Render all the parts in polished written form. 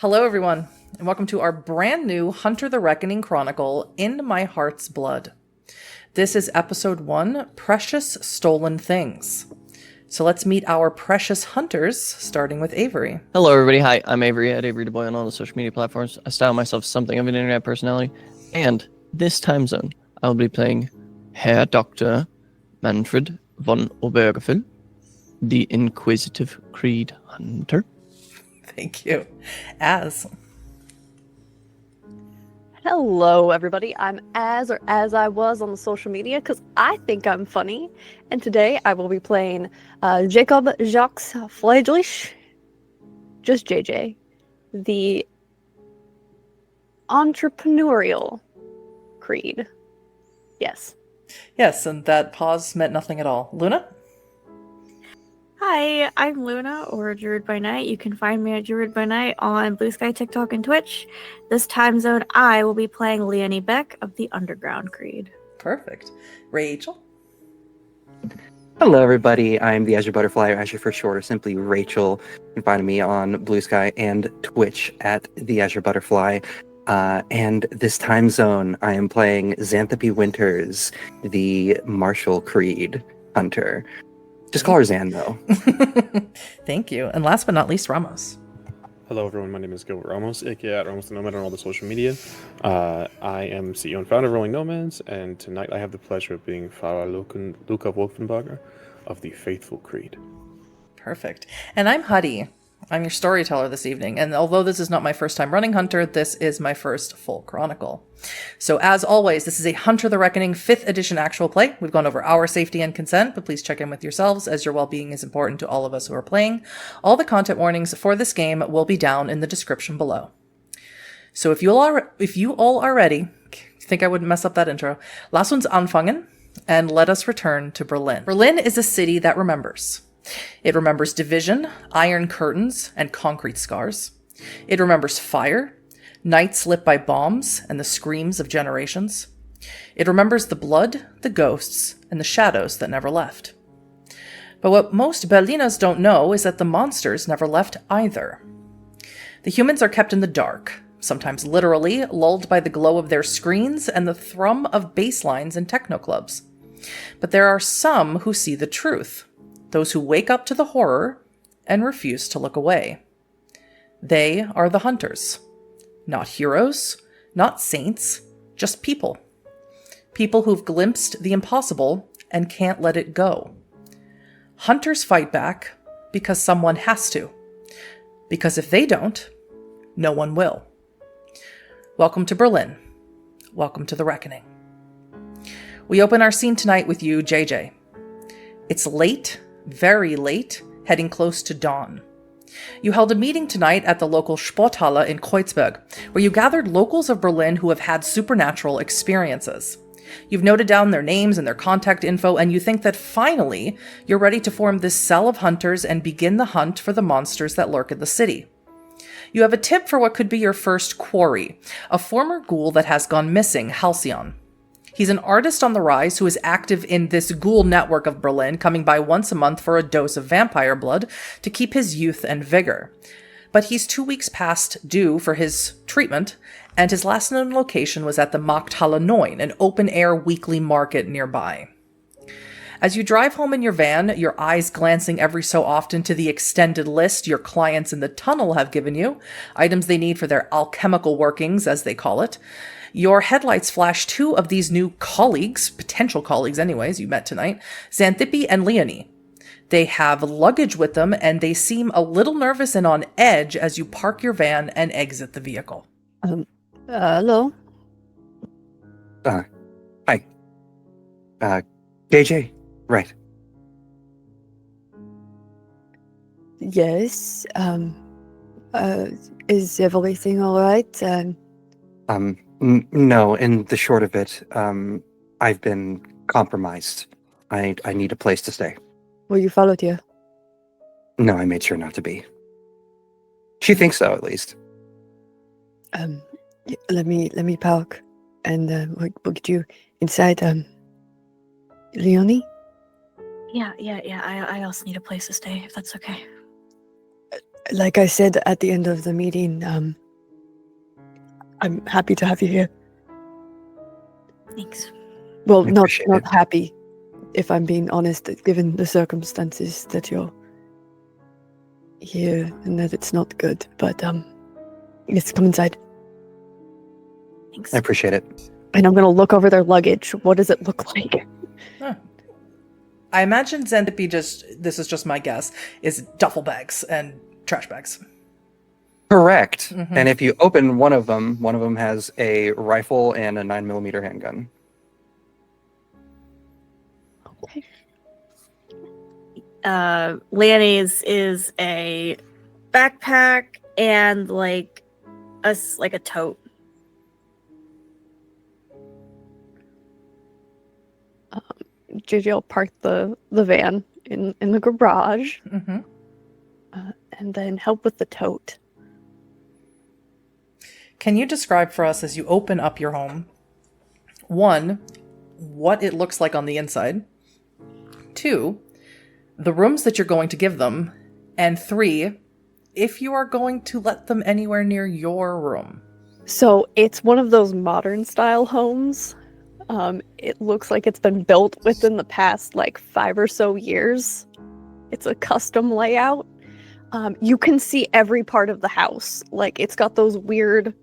Hello, everyone, and welcome to our brand new Hunter the Reckoning Chronicle, In My Heart's Blood. This is episode 1, Precious Stolen Things. So let's meet our precious hunters, starting with Avery. Hello, everybody. Hi, I'm Avery at Averydaboi on all the social media platforms. I style myself something of an internet personality. And this time zone, I'll be playing Herr Dr. Manfred von Obergefell, the Inquisitive Creed Hunter. Thank you. Az. Hello, everybody. I'm as I was on the social media because I think I'm funny. And today I will be playing Jacob Jacques Friedrich, just JJ, the entrepreneurial creed. Yes. Yes, and that pause meant nothing at all. Luna? Hi, I'm Luna, or Druid by Night. You can find me at Druid by Night on Blue Sky, TikTok, and Twitch. This time zone, I will be playing Leoni Beck of the Underground Creed. Perfect. Rachel? Hello, everybody. I'm the Azure Butterfly, or Azure for short, or simply Rachel. You can find me on Blue Sky and Twitch at the Azure Butterfly. And this time zone, I am playing Xanthopy Winters, the Martial Creed Hunter. Just call her Zan, though. Thank you. And last but not least, Ramos. Hello, everyone. My name is Gilbert Ramos, aka Ramos the Nomad on all the social media. I am CEO and founder of Rolling Nomads, and tonight I have the pleasure of being Farah Luca Wolfenbarger of the Faithful Creed. Perfect. And I'm Huddy. I'm your storyteller this evening, and although this is not my first time running Hunter, this is my first full chronicle. So as always, this is a Hunter the Reckoning 5th edition actual play. We've gone over our safety and consent, but please check in with yourselves as your well-being is important to all of us who are playing. All the content warnings for this game will be down in the description below. So if you all are ready, I think I wouldn't mess up that intro. Lass uns anfangen, and let us return to Berlin. Berlin is a city that remembers. It remembers division, iron curtains, and concrete scars. It remembers fire, nights lit by bombs, and the screams of generations. It remembers the blood, the ghosts, and the shadows that never left. But what most Berliners don't know is that the monsters never left either. The humans are kept in the dark, sometimes literally, lulled by the glow of their screens and the thrum of bass lines and techno clubs. But there are some who see the truth. Those who wake up to the horror and refuse to look away. They are the hunters. Not heroes, not saints, just people. People who've glimpsed the impossible and can't let it go. Hunters fight back because someone has to. Because if they don't, no one will. Welcome to Berlin. Welcome to the Reckoning. We open our scene tonight with you, JJ. It's late. Very late, heading close to dawn. You held a meeting tonight at the local Sporthalle in Kreuzberg, where you gathered locals of Berlin who have had supernatural experiences. You've noted down their names and their contact info, and you think that finally you're ready to form this cell of hunters and begin the hunt for the monsters that lurk in the city. You have a tip for what could be your first quarry, a former ghoul that has gone missing, Halcyon. He's an artist on the rise who is active in this ghoul network of Berlin, coming by once a month for a dose of vampire blood to keep his youth and vigor. But he's 2 weeks past due for his treatment, and his last known location was at the Markthalle 9, an open-air weekly market nearby. As you drive home in your van, your eyes glancing every so often to the extended list your clients in the tunnel have given you, items they need for their alchemical workings, as they call it, your headlights flash 2 of these new colleagues, potential colleagues anyways, you met tonight, Xanthopy and Leoni. They have luggage with them, and they seem a little nervous and on edge as you park your van and exit the vehicle. Hello? Hi. JJ, right. Yes, is everything alright? No, in the short of it, I've been compromised. I need a place to stay. Were you followed here? No, I made sure not to be. She thinks so, at least. Let me park, and we'll get you inside. Leoni? Yeah. I also need a place to stay, if that's okay. Like I said at the end of the meeting, I'm happy to have you here. Thanks. Well, I not appreciate it. happy, if I'm being honest, given the circumstances that you're here and that it's not good. But yes, come inside. Thanks. I appreciate it. And I'm gonna look over their luggage. What does it look like? Huh. I imagine Xanthippe this is just my guess, is duffel bags and trash bags. Correct. Mhm. And if you open one of them has a rifle and a 9mm handgun. Okay. Leoni's is a backpack and like a tote. JJ will park the van in the garage Mm-hmm. and then help with the tote. Can you describe for us as you open up your home, 1, what it looks like on the inside, 2, the rooms that you're going to give them, and 3, if you are going to let them anywhere near your room? So it's one of those modern style homes. It looks like it's been built within the past like 5 or so years. It's a custom layout. You can see every part of the house. Like it's got those weird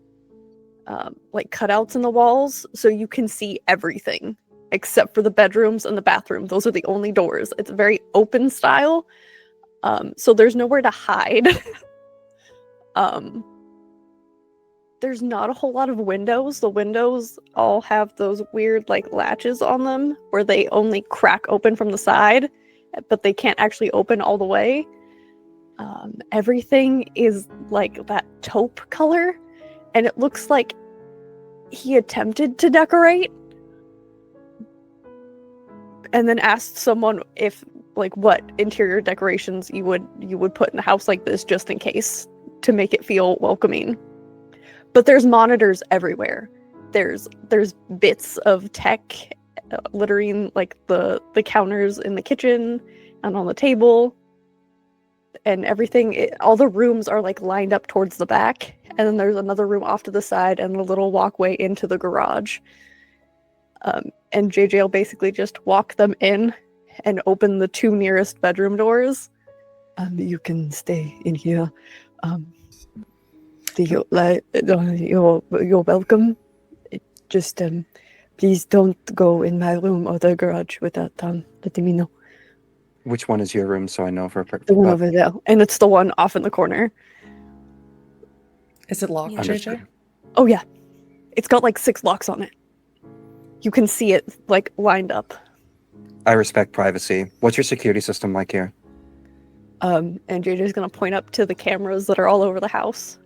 like cutouts in the walls, so you can see everything except for the bedrooms and the bathroom. Those are the only doors. It's very open style. So there's nowhere to hide. There's not a whole lot of windows. The windows all have those weird like latches on them where they only crack open from the side, but they can't actually open all the way. Everything is like that taupe color, and it looks like he attempted to decorate and then asked someone if like what interior decorations you would put in a house like this just in case to make it feel welcoming. But there's monitors everywhere. There's bits of tech littering like the counters in the kitchen and on the table and everything. All the rooms are like lined up towards the back, and then there's another room off to the side and a little walkway into the garage. And JJ will basically just walk them in and open the 2 nearest bedroom doors. You can stay in here. You're welcome. Just please don't go in my room or the garage without letting me know. Which one is your room so I know for a The one over there, and it's the one off in the corner. Is it locked, Yeah. JJ? Oh yeah, it's got like 6 locks on it. You can see it like lined up. I respect privacy. What's your security system like here? And JJ's gonna point up to the cameras that are all over the house.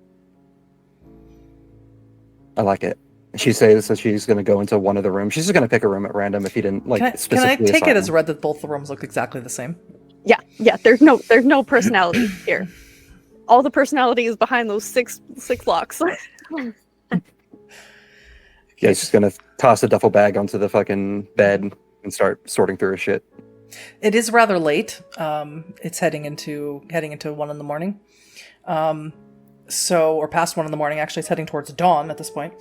I like it. She says that she's going to go into one of the rooms. She's just going to pick a room at random if he didn't like Can I specifically take it assign as them. read that both the rooms look exactly the same? Yeah. There's no personality here. All the personality is behind those six locks. Yeah, he's just going to toss a duffel bag onto the fucking bed and start sorting through his shit. It is rather late. It's heading into 1 in the morning. Or past 1 in the morning, actually. It's heading towards dawn at this point.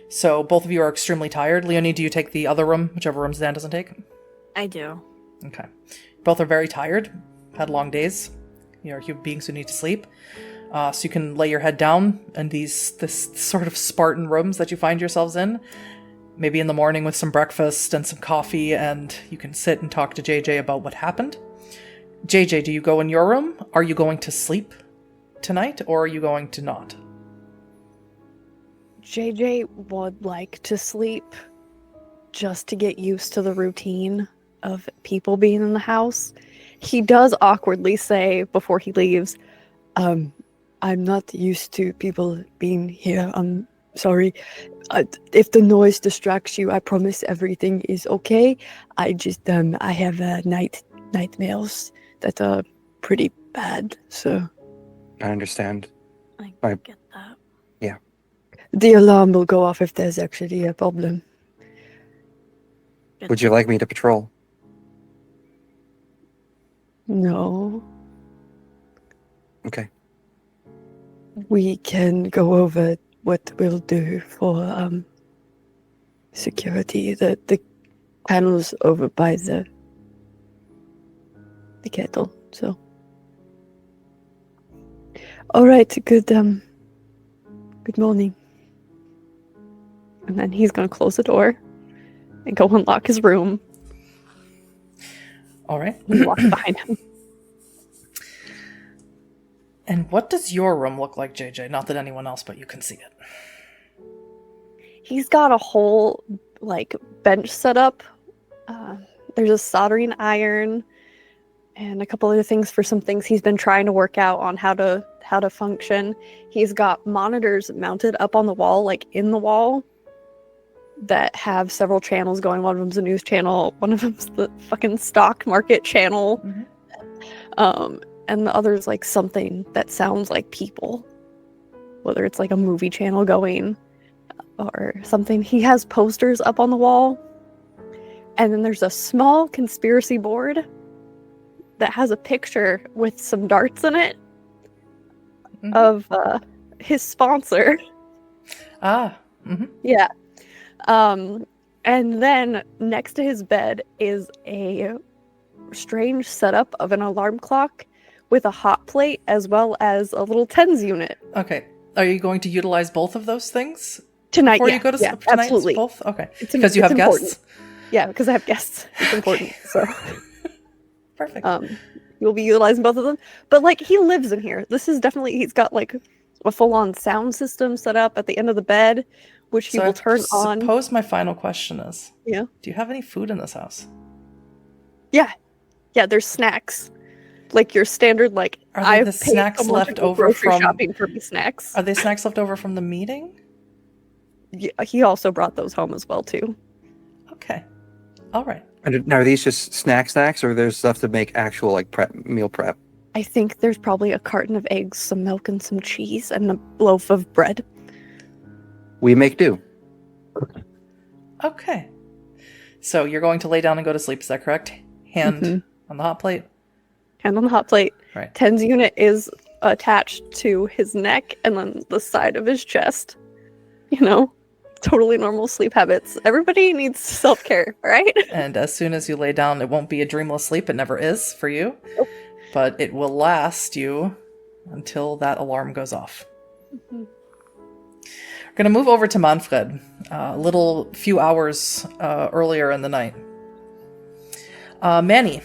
So both of you are extremely tired. Leonie, do you take the other room, whichever room Zan doesn't take? I do. Okay. Both are very tired, had long days. You're human beings who need to sleep. So you can lay your head down in this sort of Spartan rooms that you find yourselves in. Maybe in the morning with some breakfast and some coffee, and you can sit and talk to JJ about what happened. JJ, do you go in your room? Are you going to sleep tonight, or are you going to not? JJ would like to sleep just to get used to the routine of people being in the house. He does awkwardly say before he leaves, I'm not used to people being here. I'm sorry. If the noise distracts you, I promise everything is okay. I just, I have nightmares that are pretty bad, so... I understand. I get that. The alarm will go off if there's actually a problem. Would you like me to patrol? No. Okay. We can go over what we'll do for security. The panel's over by the kettle. So, all right. Good morning. And then he's gonna close the door and go unlock his room All right. and lock it behind him. And what does your room look like, JJ? Not that anyone else but you can see it. He's got a whole bench set up. There's a soldering iron and a couple other things for some things he's been trying to work out on how to function. He's got monitors mounted up on the wall, in the wall, that have several channels going. One of them's a news channel, one of them's the fucking stock market channel. Mm-hmm. And the other's something that sounds like people. Whether it's a movie channel going or something. He has posters up on the wall. And then there's a small conspiracy board that has a picture with some darts in it of his sponsor. Ah. Mm-hmm. Yeah. And then next to his bed is a strange setup of an alarm clock with a hot plate as well as a little tens unit. Okay. Are you going to utilize both of those things Tonight, before you go to sleep tonight? absolutely. Both? Okay. It's Because you have important. guests? Yeah, because I have guests. It's important. So Perfect. you'll be utilizing both of them. But he lives in here. This is definitely, he's got a full-on sound system set up at the end of the bed, which he will turn on. Suppose my final question is, Yeah. do you have any food in this house? Yeah, there's snacks. Your standard, Are they I've the paid snacks someone to left go over grocery from shopping for me snacks. Are they snacks left over from the meeting? Yeah, he also brought those home as well too. Okay. All right. And now, are these just snacks, or there's stuff to make actual meal prep? I think there's probably a carton of eggs, some milk, and some cheese, and a loaf of bread. We make do. Okay. So you're going to lay down and go to sleep, is that correct? Hand on the hot plate? Hand on the hot plate. Right. Ten's unit is attached to his neck and then the side of his chest. Totally normal sleep habits. Everybody needs self-care, right? And as soon as you lay down, it won't be a dreamless sleep. It never is for you. Nope. But it will last you until that alarm goes off. We're going to move over to Manfred, a few hours earlier in the night. Manny,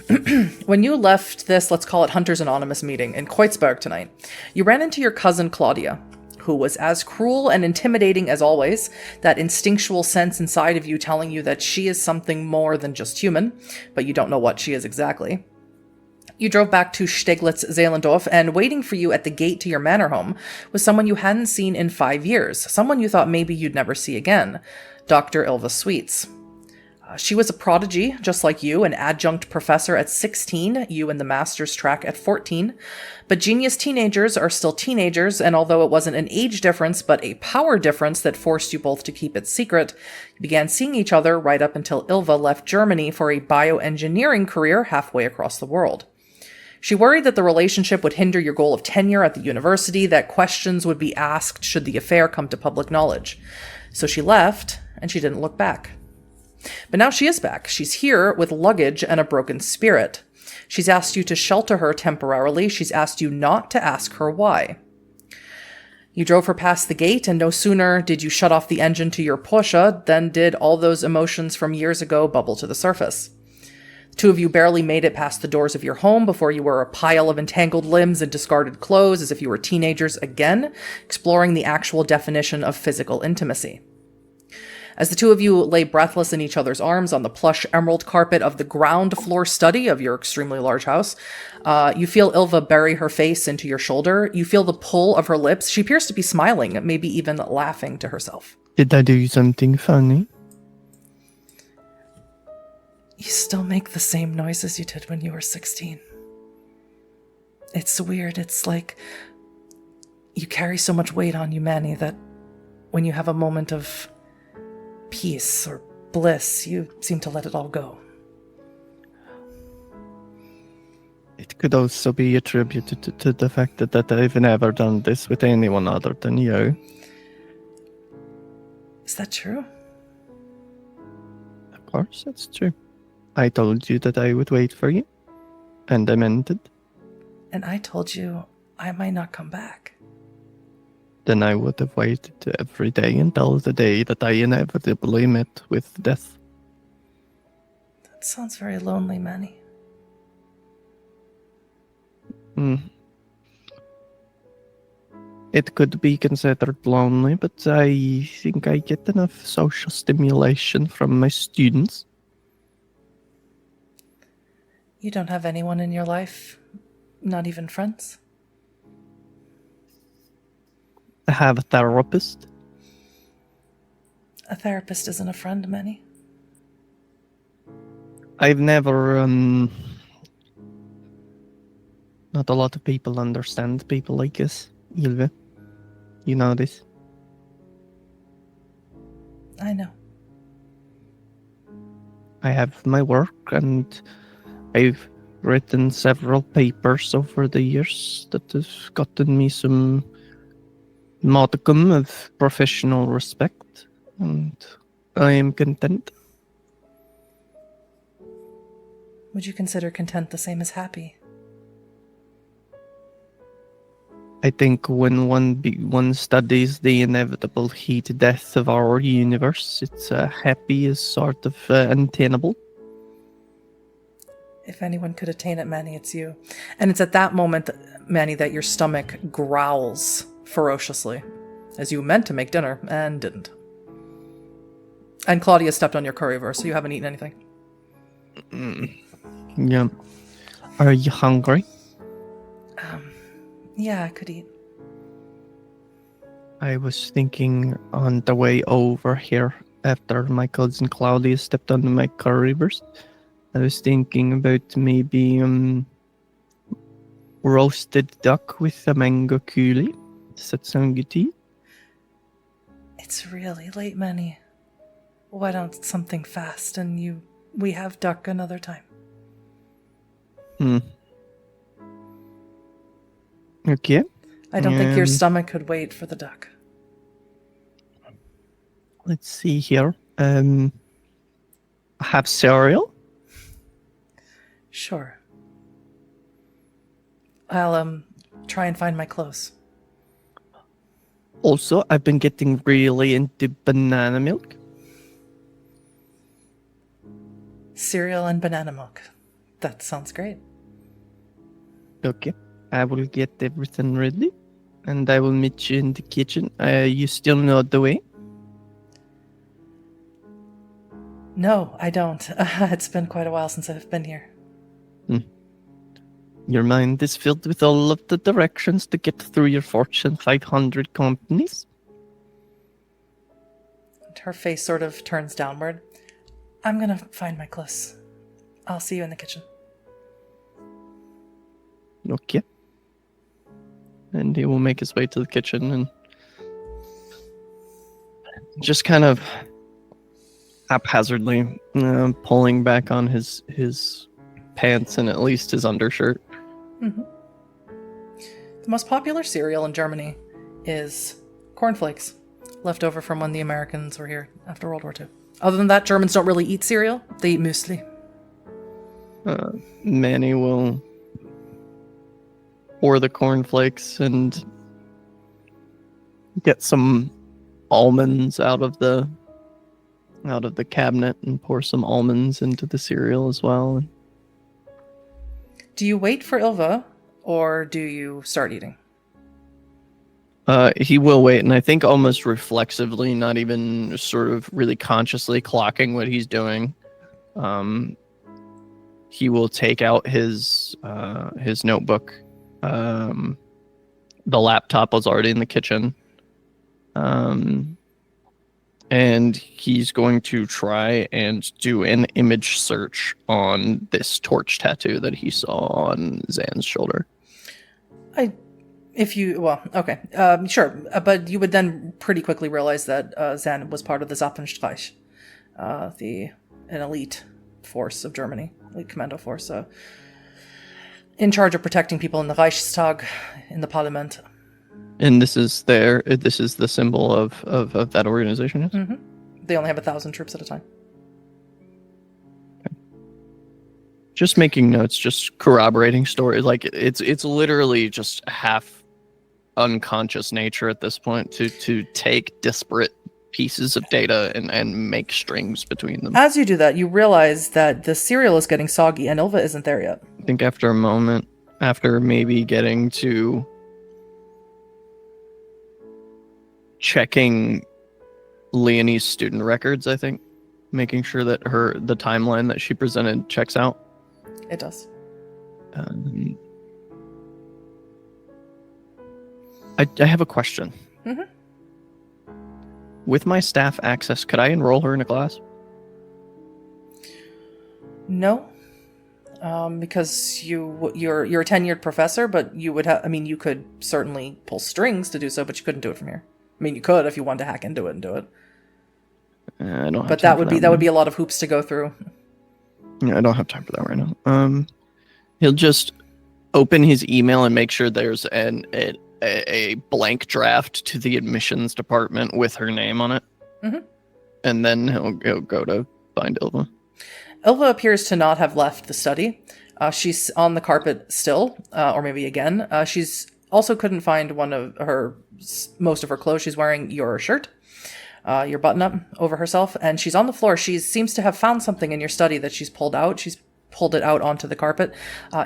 when you left this, let's call it Hunters Anonymous meeting in Kreutzberg tonight, you ran into your cousin Claudia, who was as cruel and intimidating as always, that instinctual sense inside of you telling you that she is something more than just human, but you don't know what she is exactly. You drove back to Steglitz, Zehlendorf, and waiting for you at the gate to your manor home was someone you hadn't seen in 5 years, someone you thought maybe you'd never see again, Dr. Ilva Sweets. She was a prodigy, just like you, an adjunct professor at 16, you in the master's track at 14. But genius teenagers are still teenagers, and although it wasn't an age difference, but a power difference that forced you both to keep it secret, you began seeing each other right up until Ilva left Germany for a bioengineering career halfway across the world. She worried that the relationship would hinder your goal of tenure at the university, that questions would be asked should the affair come to public knowledge. So she left, and she didn't look back. But now she is back. She's here with luggage and a broken spirit. She's asked you to shelter her temporarily. She's asked you not to ask her why. You drove her past the gate, and no sooner did you shut off the engine to your Porsche than did all those emotions from years ago bubble to the surface. The two of you barely made it past the doors of your home before you were a pile of entangled limbs and discarded clothes as if you were teenagers again, exploring the actual definition of physical intimacy. As the two of you lay breathless in each other's arms on the plush emerald carpet of the ground floor study of your extremely large house, you feel Ilva bury her face into your shoulder. You feel the pull of her lips. She appears to be smiling, maybe even laughing to herself. Did I do something funny? You still make the same noises you did when you were 16. It's weird. It's like you carry so much weight on you, Manny, that when you have a moment of peace or bliss, you seem to let it all go. It could also be attributed to the fact that I've never done this with anyone other than you. Is that true? Of course, that's true. I told you that I would wait for you, and I meant it. And I told you I might not come back. Then I would have waited every day until the day that I inevitably met with death. That sounds very lonely, Manny. It could be considered lonely, but I think I get enough social stimulation from my students. You don't have anyone in your life? Not even friends? I have a therapist. A therapist isn't a friend, Manny. I've never, not a lot of people understand people like this, Ylva. You know this. I know. I have my work, and I've written several papers over the years that have gotten me some modicum of professional respect, and I am content. Would you consider content the same as happy? I think when one studies the inevitable heat death of our universe, it's happy is sort of untenable. If anyone could attain it, Manny, it's you. And it's at that moment, Manny, that your stomach growls ferociously, as you meant to make dinner and didn't. And Claudia stepped on your curryverse, so you haven't eaten anything. Yeah. Are you hungry? Yeah, I could eat. I was thinking on the way over here, after my cousin Claudia stepped on my curryverse, I was thinking about maybe roasted duck with a mango coulis. Does that sound good to you? It's really late, Manny. Why don't something fast and we have duck another time? Okay. I don't think your stomach could wait for the duck. Let's see here. Have cereal? Sure. I'll try and find my clothes. Also, I've been getting really into banana milk. Cereal and banana milk. That sounds great. Okay. I will get everything ready, and I will meet you in the kitchen. You still know the way? No, I don't. It's been quite a while since I've been here. Your mind is filled with all of the directions to get through your Fortune 500 companies. Her face sort of turns downward. I'm gonna find my clothes. I'll see you in the kitchen. Okay. And he will make his way to the kitchen and just kind of haphazardly pulling back on his pants and at least his undershirt. Mm-hmm. The most popular cereal in Germany is cornflakes, left over from when the Americans were here after World War II. Other than that, Germans don't really eat cereal. They eat muesli. Manny will pour the cornflakes and get some almonds out of the cabinet and pour some almonds into the cereal as well. Do you wait for Ilva, or do you start eating? He will wait, and I think almost reflexively, not even sort of really consciously clocking what he's doing. He will take out his notebook. The laptop was already in the kitchen. And he's going to try and do an image search on this torch tattoo that he saw on Zan's shoulder. Okay, sure. But you would then pretty quickly realize that Zan was part of the Zapfenstreich, an elite force of Germany, elite commando force. in charge of protecting people in the Reichstag, in the Parliament. And this is the symbol of that organization, yes? Hmm. They only have 1,000 troops at a time. Just making notes, just corroborating stories. Like it's literally just half unconscious nature at this point to take disparate pieces of data and make strings between them. As you do that, you realize that the cereal is getting soggy and Ilva isn't there yet. I think after a moment, after maybe getting to checking Leoni's student records, I think, making sure that the timeline that she presented checks out. It does. I have a question. Mhm. With my staff access, could I enroll her in a class? No. Because you're a tenured professor, but you would have. I mean, you could certainly pull strings to do so, but you couldn't do it from here. I mean, you could if you wanted to hack into it and do it. I don't. Have But time that for would be a lot of hoops to go through. Yeah, I don't have time for that right now. He'll just open his email and make sure there's a blank draft to the admissions department with her name on it. Mhm. And then he'll go to find Ilva. Ilva appears to not have left the study. She's on the carpet still, or maybe again. She's also couldn't find most of her clothes. She's wearing your shirt, your button-up over herself, and she's on the floor. She seems to have found something in your study that she's pulled out. She's pulled it out onto the carpet.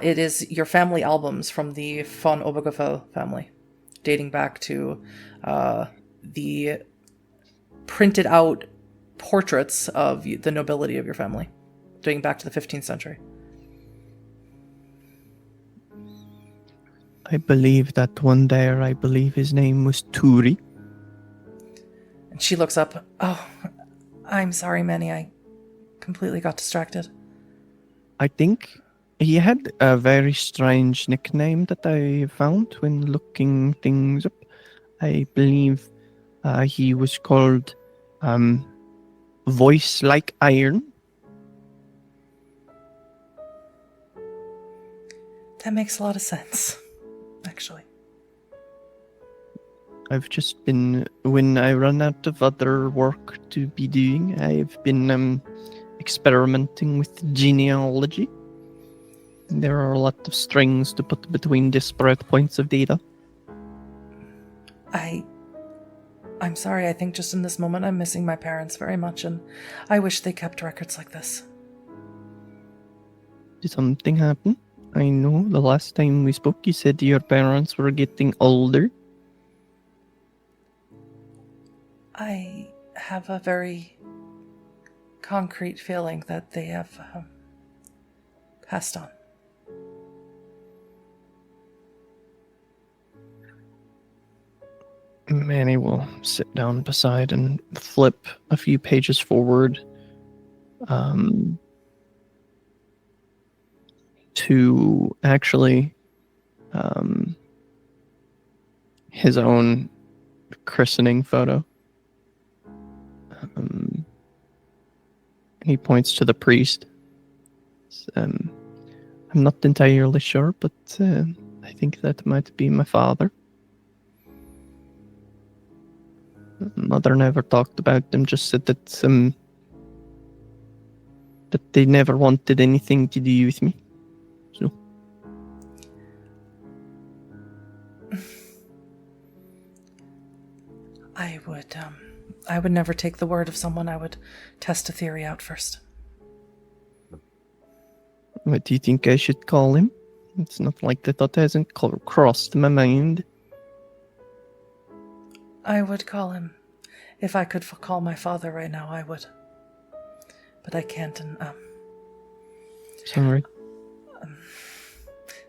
It is your family albums from the von Obergefell family, dating back to the printed out portraits of the nobility of your family, dating back to the 15th century. I believe that one there, I believe his name was Turi. And she looks up. Oh, I'm sorry, Manny. I completely got distracted. I think he had a very strange nickname that I found when looking things up. I believe he was called Voice Like Iron. That makes a lot of sense, actually. I've just been, when I run out of other work to be doing, I've been experimenting with genealogy. There are a lot of strings to put between disparate points of data. I'm sorry. I think just in this moment I'm missing my parents very much, and I wish they kept records like this. Did something happen? I know the last time we spoke you said your parents were getting older. I have a very concrete feeling that they have passed on. Manny will sit down beside and flip a few pages forward to actually his own christening photo. He points to the priest. I'm not entirely sure, but I think that might be my father. Mother never talked about them, just said that that they never wanted anything to do with me. So I would never take the word of someone. I would test a theory out first. what do you think I should call him? It's not like the thought hasn't crossed my mind. I would call him. If I could call my father right now, I would. But I can't, and, Sorry.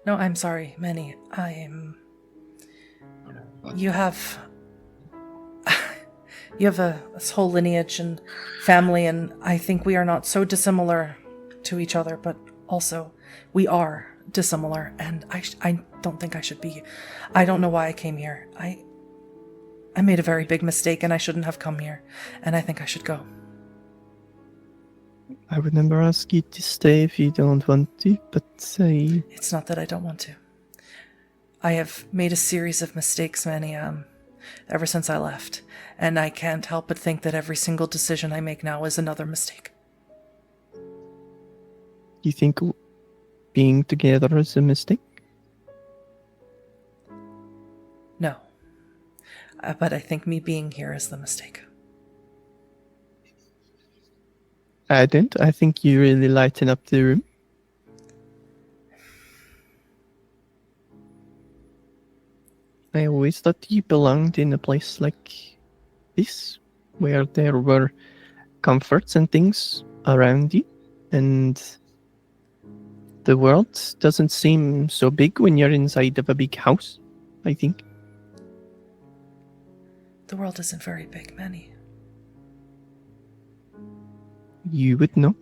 No, I'm sorry, Manny. You have this whole lineage and family, and I think we are not so dissimilar to each other, but also we are dissimilar, and I don't think I should be. I don't know why I came here. I made a very big mistake, and I shouldn't have come here, and I think I should go. I would never ask you to stay if you don't want to, but It's not that I don't want to. I have made a series of mistakes, Manny, ever since I left, and I can't help but think that every single decision I make now is another mistake. You think being together is a mistake? No. But I think me being here is the mistake. I don't. I think you really lighten up the room. I always thought you belonged in a place like this, where there were comforts and things around you, and the world doesn't seem so big when you're inside of a big house, I think. The world isn't very big, Manny. You would know.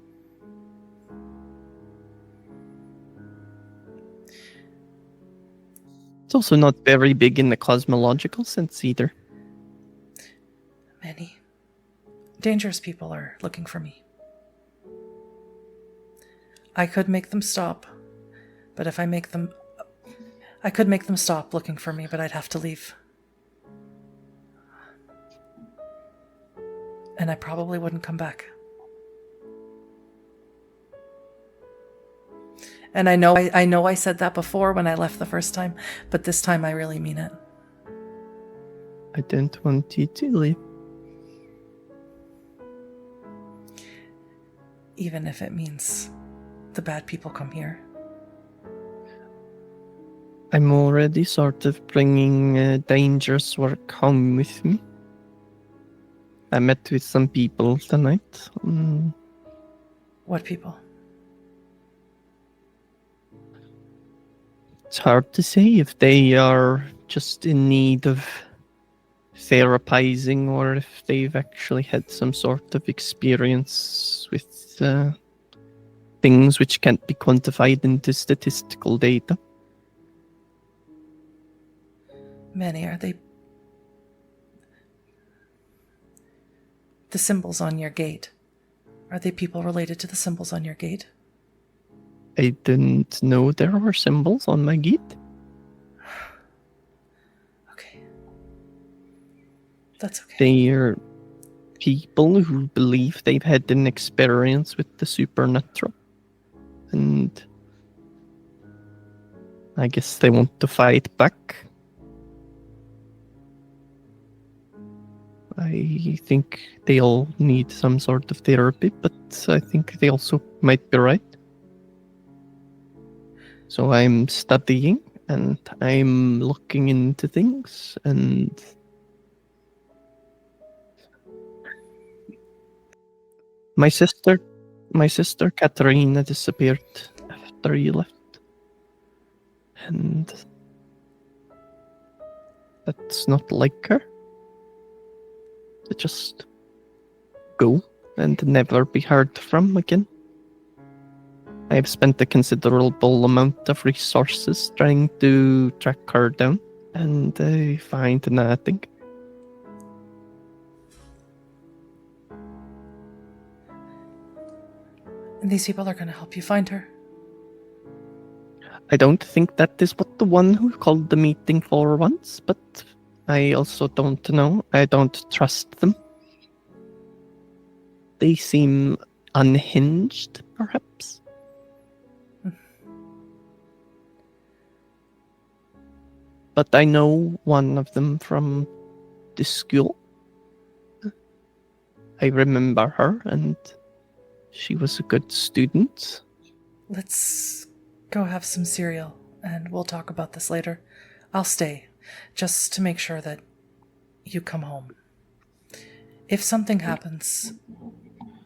It's also not very big in the cosmological sense either. Manny, dangerous people are looking for me. I could make them stop, but if I make them... I could make them stop looking for me, but I'd have to leave. And I probably wouldn't come back. And I know I said that before when I left the first time, but this time I really mean it. I don't want you to leave. Even if it means the bad people come here. I'm already sort of bringing dangerous work home with me. I met with some people tonight. What people? It's hard to say if they are just in need of therapizing or if they've actually had some sort of experience with things which can't be quantified into statistical data. Manny, are they... The symbols on your gate. Are they people related to the symbols on your gate? I didn't know there were symbols on my gate. Okay. That's okay. They are people who believe they've had an experience with the supernatural. And I guess they want to fight back. I think they all need some sort of therapy, but I think they also might be right. So I'm studying and I'm looking into things, and my sister Katarina disappeared after you left. And that's not like her. To just go and never be heard from again. I've spent a considerable amount of resources trying to track her down, and I find nothing. And these people are going to help you find her? I don't think that is what the one who called the meeting for wants, but I also don't know. I don't trust them. They seem unhinged, perhaps. But I know one of them from the school. I remember her, and she was a good student. Let's go have some cereal, and we'll talk about this later. I'll stay, just to make sure that you come home. If something happens,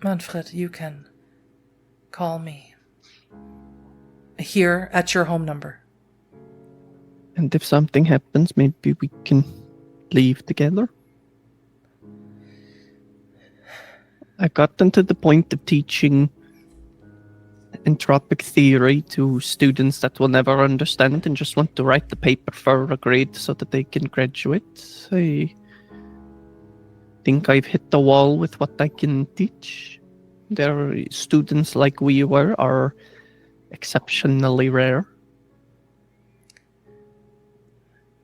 Manfred, you can call me here at your home number. And if something happens, maybe we can leave together. I got into the point of teaching entropic theory to students that will never understand and just want to write the paper for a grade so that they can graduate. I think I've hit the wall with what I can teach. Their students like we were are exceptionally rare.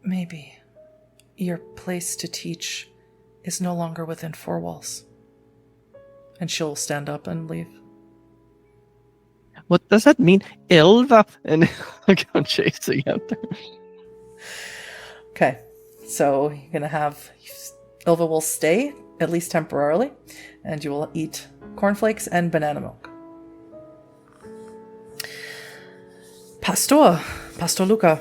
Maybe your place to teach is no longer within four walls. And she'll stand up and leave. What does that mean? Ilva? And I'll go chasing after. Okay, so you're gonna have Ilva will stay, at least temporarily, and you will eat cornflakes and banana milk. Pastor Luca,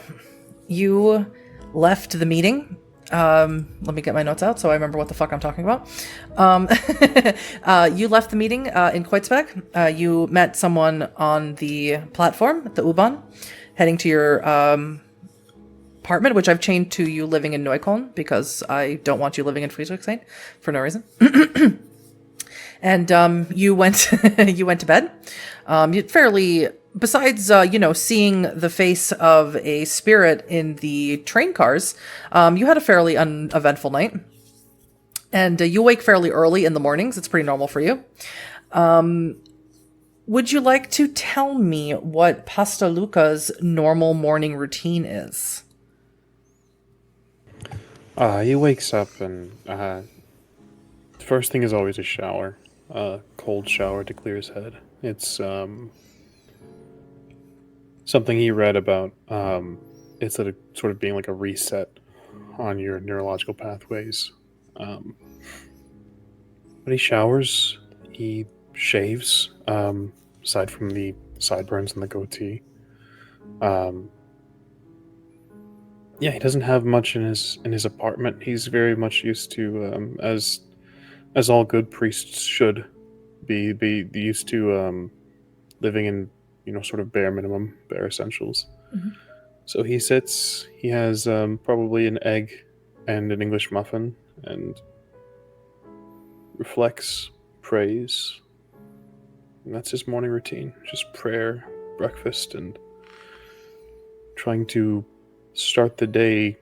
you left the meeting. Let me get my notes out so I remember what the fuck I'm talking about. You left the meeting in Kreuzberg. You met someone on the platform at the U-Bahn, heading to your apartment, which I've changed to you living in Neukölln because I don't want you living in Friedrichshain for no reason. And you went you went to bed. You fairly, besides seeing the face of a spirit in the train cars, you had a fairly uneventful night. And you wake fairly early in the mornings. It's pretty normal for you. Would you like to tell me what Pastor Luca's normal morning routine is? He wakes up and the first thing is always a shower. Cold shower to clear his head. It's something he read about. It's sort of being like a reset on your neurological pathways. But he showers, he shaves, aside from the sideburns and the goatee. He doesn't have much in his apartment. He's very much used to, as all good priests should be used to living in, sort of bare minimum, bare essentials. Mm-hmm. So he sits, he has probably an egg and an English muffin, and reflects, prays, and that's his morning routine. Just prayer, breakfast, and trying to start the day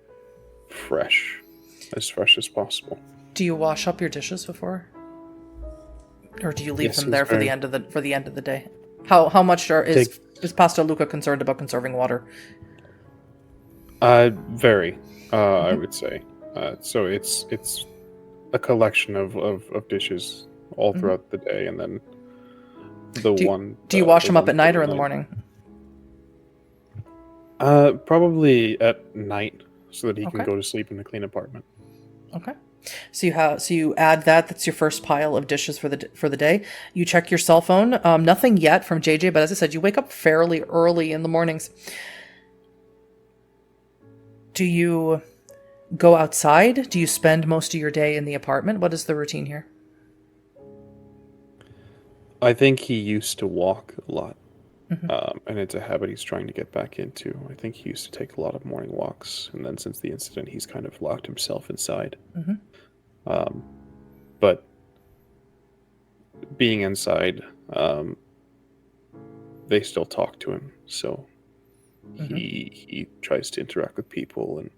as fresh as possible. Do you wash up your dishes before, or do you leave them there for the end of the day? How much is Pastor Luca concerned about conserving water? Very, I would say. So it's a collection of dishes all throughout the day, and then do you wash them up at night or in the morning? Probably at night, so that he can go to sleep in the clean apartment. Okay. So you add that's your first pile of dishes for the day. You check your cell phone. Nothing yet from JJ, but as I said, you wake up fairly early in the mornings. Do you go outside? Do you spend most of your day in the apartment? What is the routine here? I think he used to walk a lot. And it's a habit he's trying to get back into. I think he used to take a lot of morning walks, and then since the incident, he's kind of locked himself inside. But being inside, they still talk to him, so he tries to interact with people and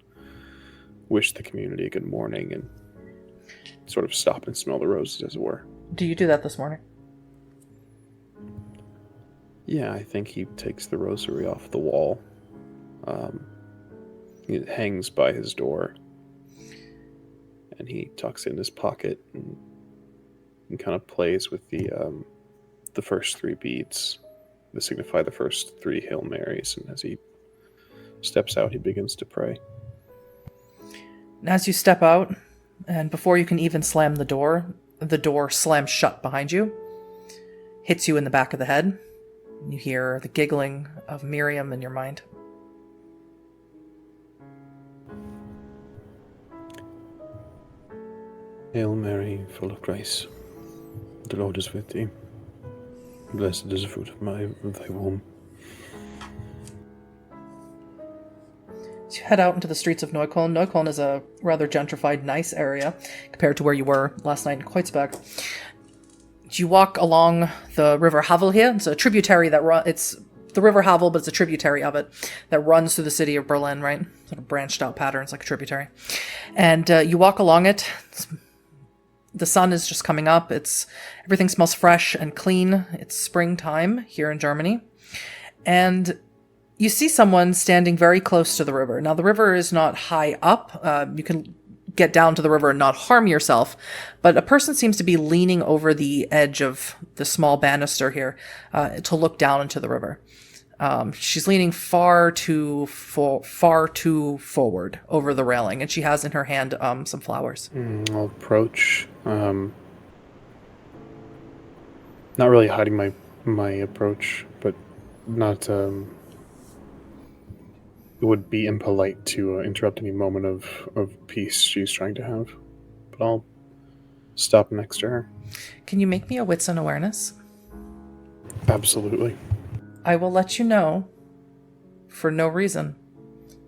wish the community a good morning and sort of stop and smell the roses, as it were. Do you do that this morning? Yeah, I think he takes the rosary off the wall. It hangs by his door. And he tucks it in his pocket and kind of plays with the first three beads that signify the first three Hail Marys. And as he steps out, he begins to pray. And as you step out, and before you can even slam the door slams shut behind you, hits you in the back of the head. You hear the giggling of Miriam in your mind. Hail Mary, full of grace, the Lord is with thee. Blessed is the fruit of thy womb. So you head out into the streets of Neukölln. Neukölln is a rather gentrified, nice area compared to where you were last night in Kreuzberg. You walk along the River Havel here. It's a tributary it's the River Havel, but it's a tributary of it that runs through the city of Berlin, right? Sort of branched out patterns like a tributary. And you walk along it. It's The sun is just coming up. Everything smells fresh and clean. It's springtime here in Germany. And you see someone standing very close to the river. Now, the river is not high up. You can get down to the river and not harm yourself. But a person seems to be leaning over the edge of the small banister here to look down into the river. She's leaning far too forward over the railing, and she has in her hand some flowers. I'll approach. Not really hiding my approach, but not. It would be impolite to interrupt any moment of peace she's trying to have. But I'll stop next to her. Can you make me a wits and awareness? Absolutely. I will let you know for no reason.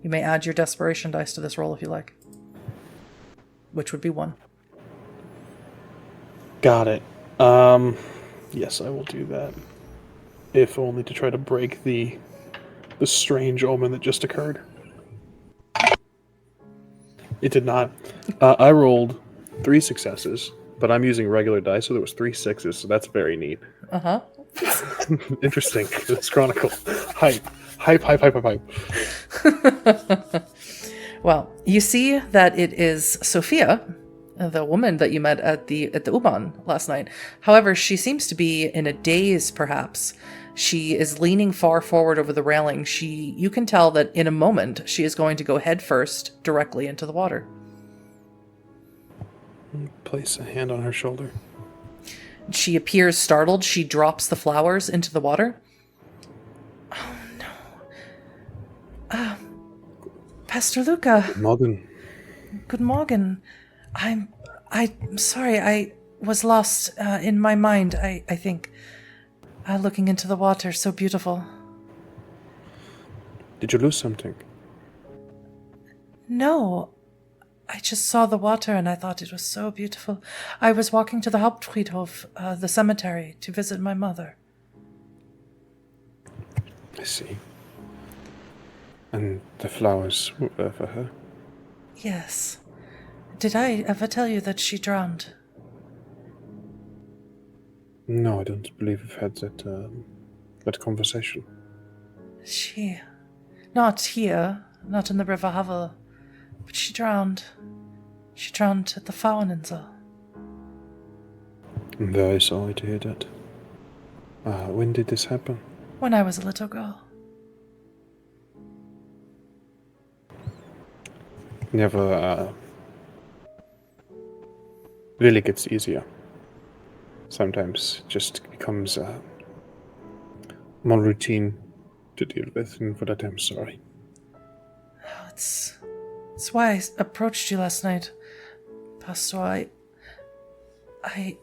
You may add your desperation dice to this roll if you like. Which would be 1. Got it. Yes, I will do that. If only to try to break the strange omen that just occurred. It did not. I rolled 3 successes, but I'm using regular dice, so there was 3 6s, so that's very neat. Uh-huh. Interesting. This chronicle. Hype. Well, you see that it is Sophia, the woman that you met at the U-Bahn last night. However, she seems to be in a daze, perhaps. She is leaning far forward over the railing. You can tell that in a moment she is going to go head first directly into the water. Place a hand on her shoulder. She appears startled. She drops the flowers into the water. Oh, no. Pastor Luca. Morgan. Good morning. I'm sorry. I was lost in my mind, I think. Looking into the water. So beautiful. Did you lose something? No. I just saw the water and I thought it was so beautiful. I was walking to the Hauptfriedhof, the cemetery, to visit my mother. I see. And the flowers were for her? Yes. Did I ever tell you that she drowned? No, I don't believe we've had that conversation. She... Not here, not in the River Havel, but she drowned. She drowned at the Fraueninsel. I'm very sorry to hear that. When did this happen? When I was a little girl. Never really gets easier. Sometimes it just becomes more routine to deal with, and for that I'm sorry. It's why I approached you last night, Pastor. I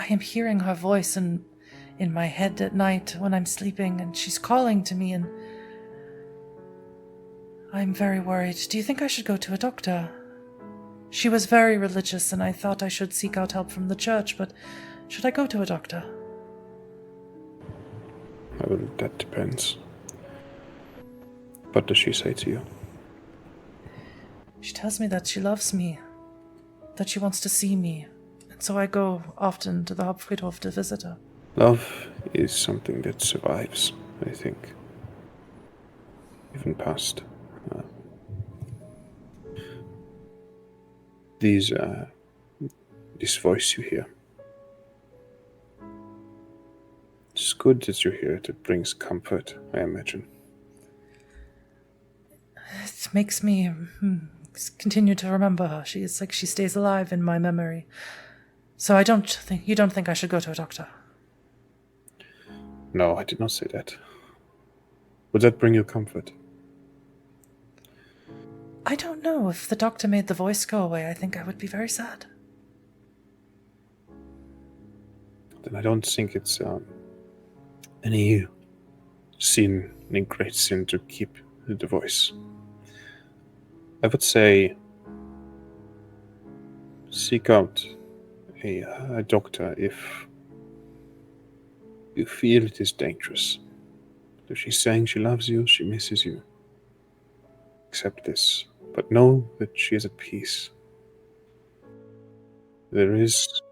am hearing her voice in my head at night when I'm sleeping, and she's calling to me, and I'm very worried. Do you think I should go to a doctor? She was very religious, and I thought I should seek out help from the church, but should I go to a doctor? Well, that depends. What does she say to you? She tells me that she loves me, that she wants to see me, and so I go often to the Hauptfriedhof to visit her. Love is something that survives, I think. Even past. This voice you hear. It's good that you're here. It brings comfort, I imagine. It makes me continue to remember her. She stays alive in my memory. So you don't think I should go to a doctor? No, I did not say that. Would that bring you comfort? I don't know. If the doctor made the voice go away, I think I would be very sad. Then I don't think it's any great sin to keep the voice. I would say seek out a doctor if you feel it is dangerous. If she's saying she loves you, she misses you. Accept this, but know that she is at peace. There is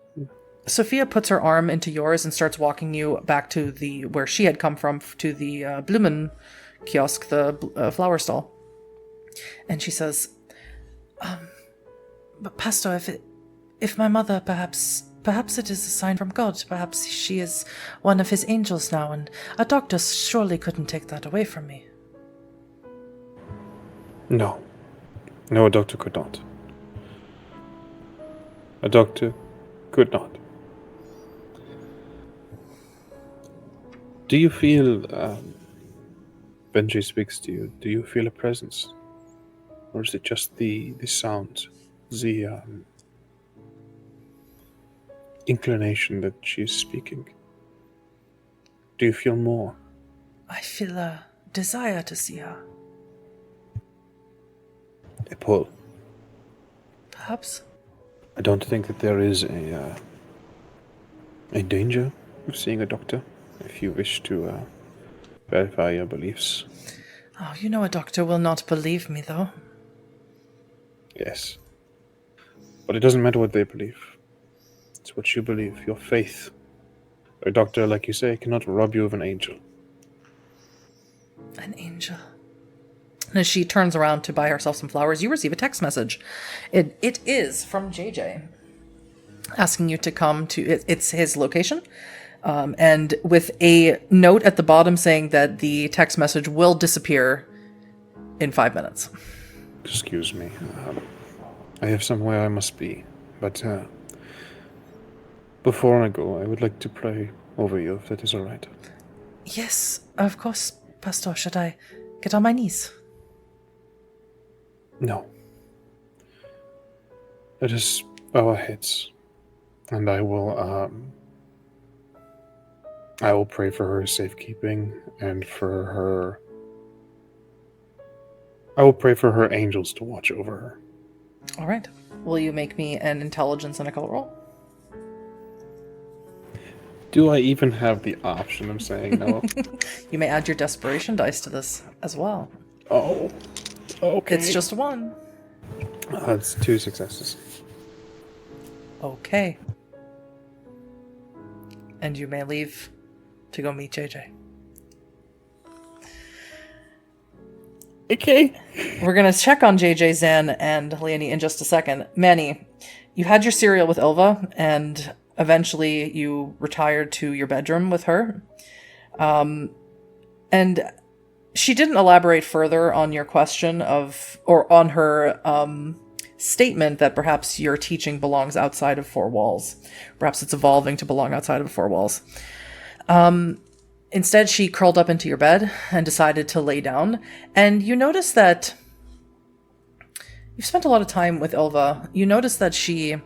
Sophia puts her arm into yours and starts walking you back to where she had come from, to the Blumen kiosk, the flower stall. And she says, but Pastor, if my mother, perhaps it is a sign from God. Perhaps she is one of his angels now, and a doctor surely couldn't take that away from me. No. No, a doctor could not. A doctor could not. Do you feel, Benji speaks to you, do you feel a presence? Or is it just the sound, the inclination that she is speaking? Do you feel more? I feel a desire to see her. A pull. Perhaps. I don't think that there is a danger of seeing a doctor if you wish to verify your beliefs. Oh, you know a doctor will not believe me, though. Yes. But it doesn't matter what they believe. It's what you believe, your faith. A doctor, like you say, cannot rob you of an angel. An angel. And as she turns around to buy herself some flowers, you receive a text message. It is from JJ, asking you to come to, it's his location, and with a note at the bottom saying that the text message will disappear in 5 minutes. Excuse me. I have somewhere I must be. But before I go, I would like to pray over you, if that is all right. Yes, of course, Pastor. Should I get on my knees? No. Let us bow our heads, and I will pray for her safekeeping and for her. I will pray for her angels to watch over her. All right. Will you make me an intelligence and a color roll? Do I even have the option of saying no? You may add your desperation dice to this as well. Oh, okay. It's just one. That's 2 successes. Okay. And you may leave to go meet JJ. Okay. We're going to check on JJ, Zen, and Leoni in just a second. Manny, you had your cereal with Ilva, and eventually you retired to your bedroom with her. And she didn't elaborate further on your question or on her statement that perhaps your teaching belongs outside of 4 walls. Perhaps it's evolving to belong outside of 4 walls. Instead, she curled up into your bed and decided to lay down. And you notice that you've spent a lot of time with Ilva. You notice that she,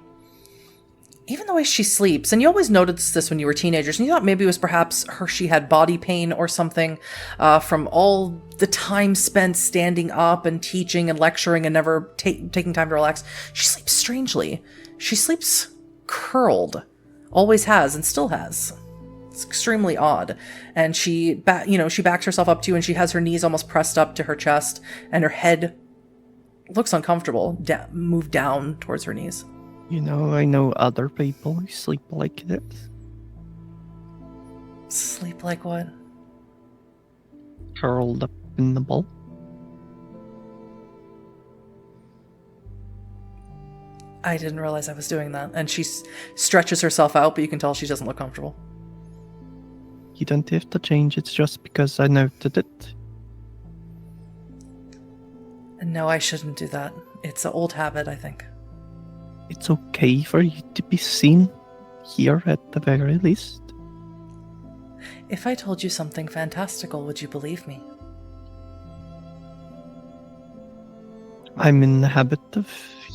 even the way she sleeps, and you always noticed this when you were teenagers, and you thought maybe it was perhaps she had body pain or something from all the time spent standing up and teaching and lecturing and never taking time to relax. She sleeps strangely. She sleeps curled. Always has and still has. It's extremely odd. And she backs herself up to you, and she has her knees almost pressed up to her chest, and her head looks uncomfortable, moved down towards her knees. You know, I know other people who sleep like this. Sleep like what? Curled up in the ball. I didn't realize I was doing that. And she stretches herself out, but you can tell she doesn't look comfortable. You don't have to change it just because I noted it. No, I shouldn't do that. It's an old habit, I think. It's okay for you to be seen here at the very least. If I told you something fantastical, would you believe me? I'm in the habit of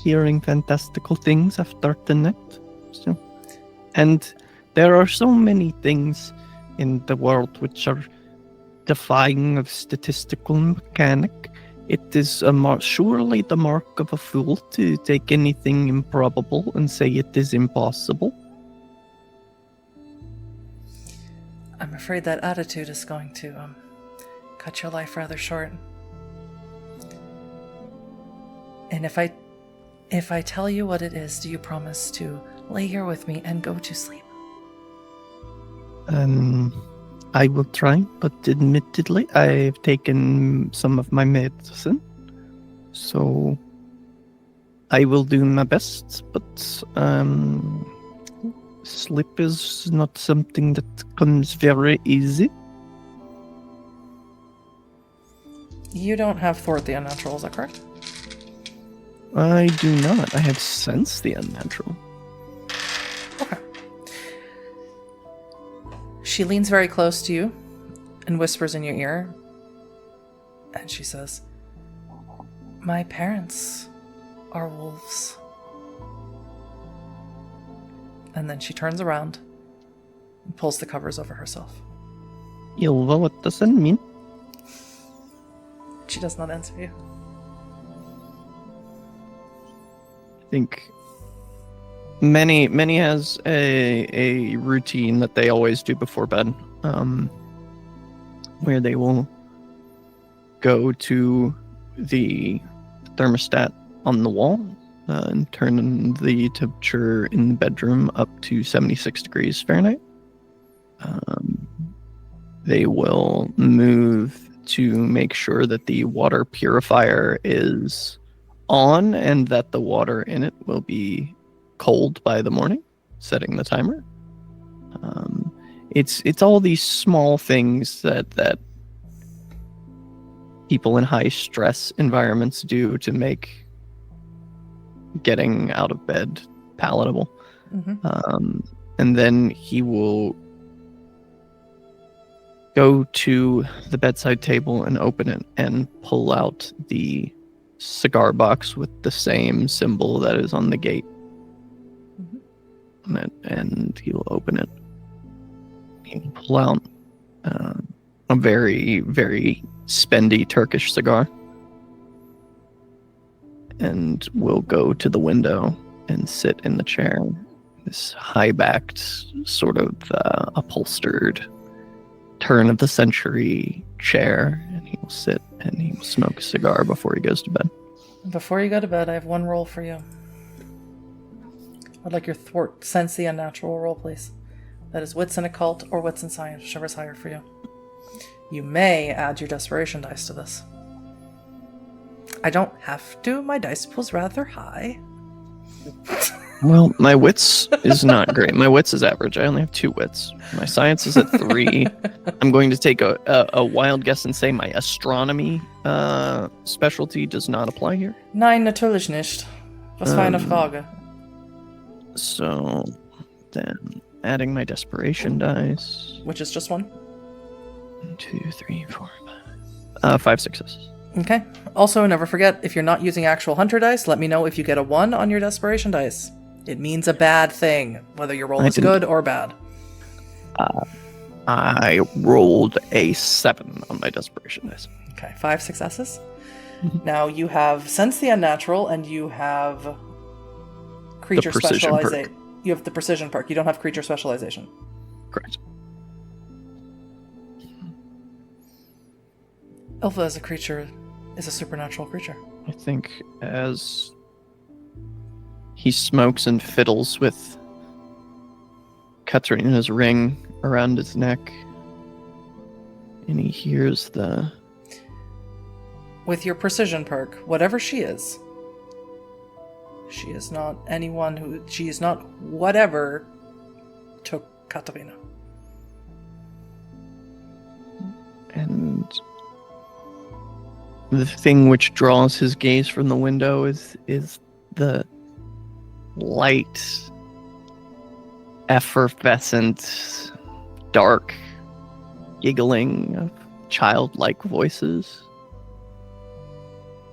hearing fantastical things after the net. So. And there are so many things in the world which are defying of statistical mechanic. It is surely the mark of a fool to take anything improbable and say it is impossible. I'm afraid that attitude is going to cut your life rather short. And if I tell you what it is, do you promise to lay here with me and go to sleep? I will try, but admittedly, I've taken some of my medicine, so I will do my best, but sleep is not something that comes very easy. You don't have thwart the unnatural, is that correct? I do not. I have sense the unnatural. Okay. She leans very close to you and whispers in your ear, and she says, "My parents are wolves." And then she turns around and pulls the covers over herself. Ylva, what does that mean? She does not answer you. I think many has a routine that they always do before bed, where they will go to the thermostat on the wall and turn the temperature in the bedroom up to 76 degrees Fahrenheit. They will move to make sure that the water purifier is on and that the water in it will be cold by the morning, setting the timer. It's all these small things that people in high stress environments do to make getting out of bed palatable. Mm-hmm. And then he will go to the bedside table and open it and pull out the cigar box with the same symbol that is on the gate. Mm-hmm. And he will open it. He will pull out a very, very spendy Turkish cigar. And will go to the window and sit in the chair. This high-backed, sort of upholstered, turn-of-the-century chair. And he will sit and he will smoke a cigar before he goes to bed. Before you go to bed, I have one roll for you. I'd like your thwart sense the unnatural roll, please. That is wits and occult or wits and science, whichever's higher for you. You may add your desperation dice to this. I don't have to. My dice pool's rather high. Well, my wits is not great. My wits is average. I only have 2 wits. My science is at 3. I'm going to take a wild guess and say my astronomy specialty does not apply here. Nein, natürlich nicht. Was für eine Frage. So, then adding my desperation dice. Which is just 1? 1, 2, 3, 4, 5. 5 successes. Okay. Also, never forget, if you're not using actual hunter dice, let me know if you get a 1 on your desperation dice. It means a bad thing, whether your roll is good or bad. I rolled a 7 on my desperation dice. Okay, 5 successes. Mhm. Now you have sense the unnatural, and you have creature precision specialization. You have the precision perk. You don't have creature specialization. Correct. Alpha as a creature is a supernatural creature. I think as he smokes and fiddles with Katarina's ring around his neck, and he hears the... With your precision perk, whatever she is not anyone who... She is not whatever took Katarina. And the thing which draws his gaze from the window is the light, effervescent, dark giggling of childlike voices.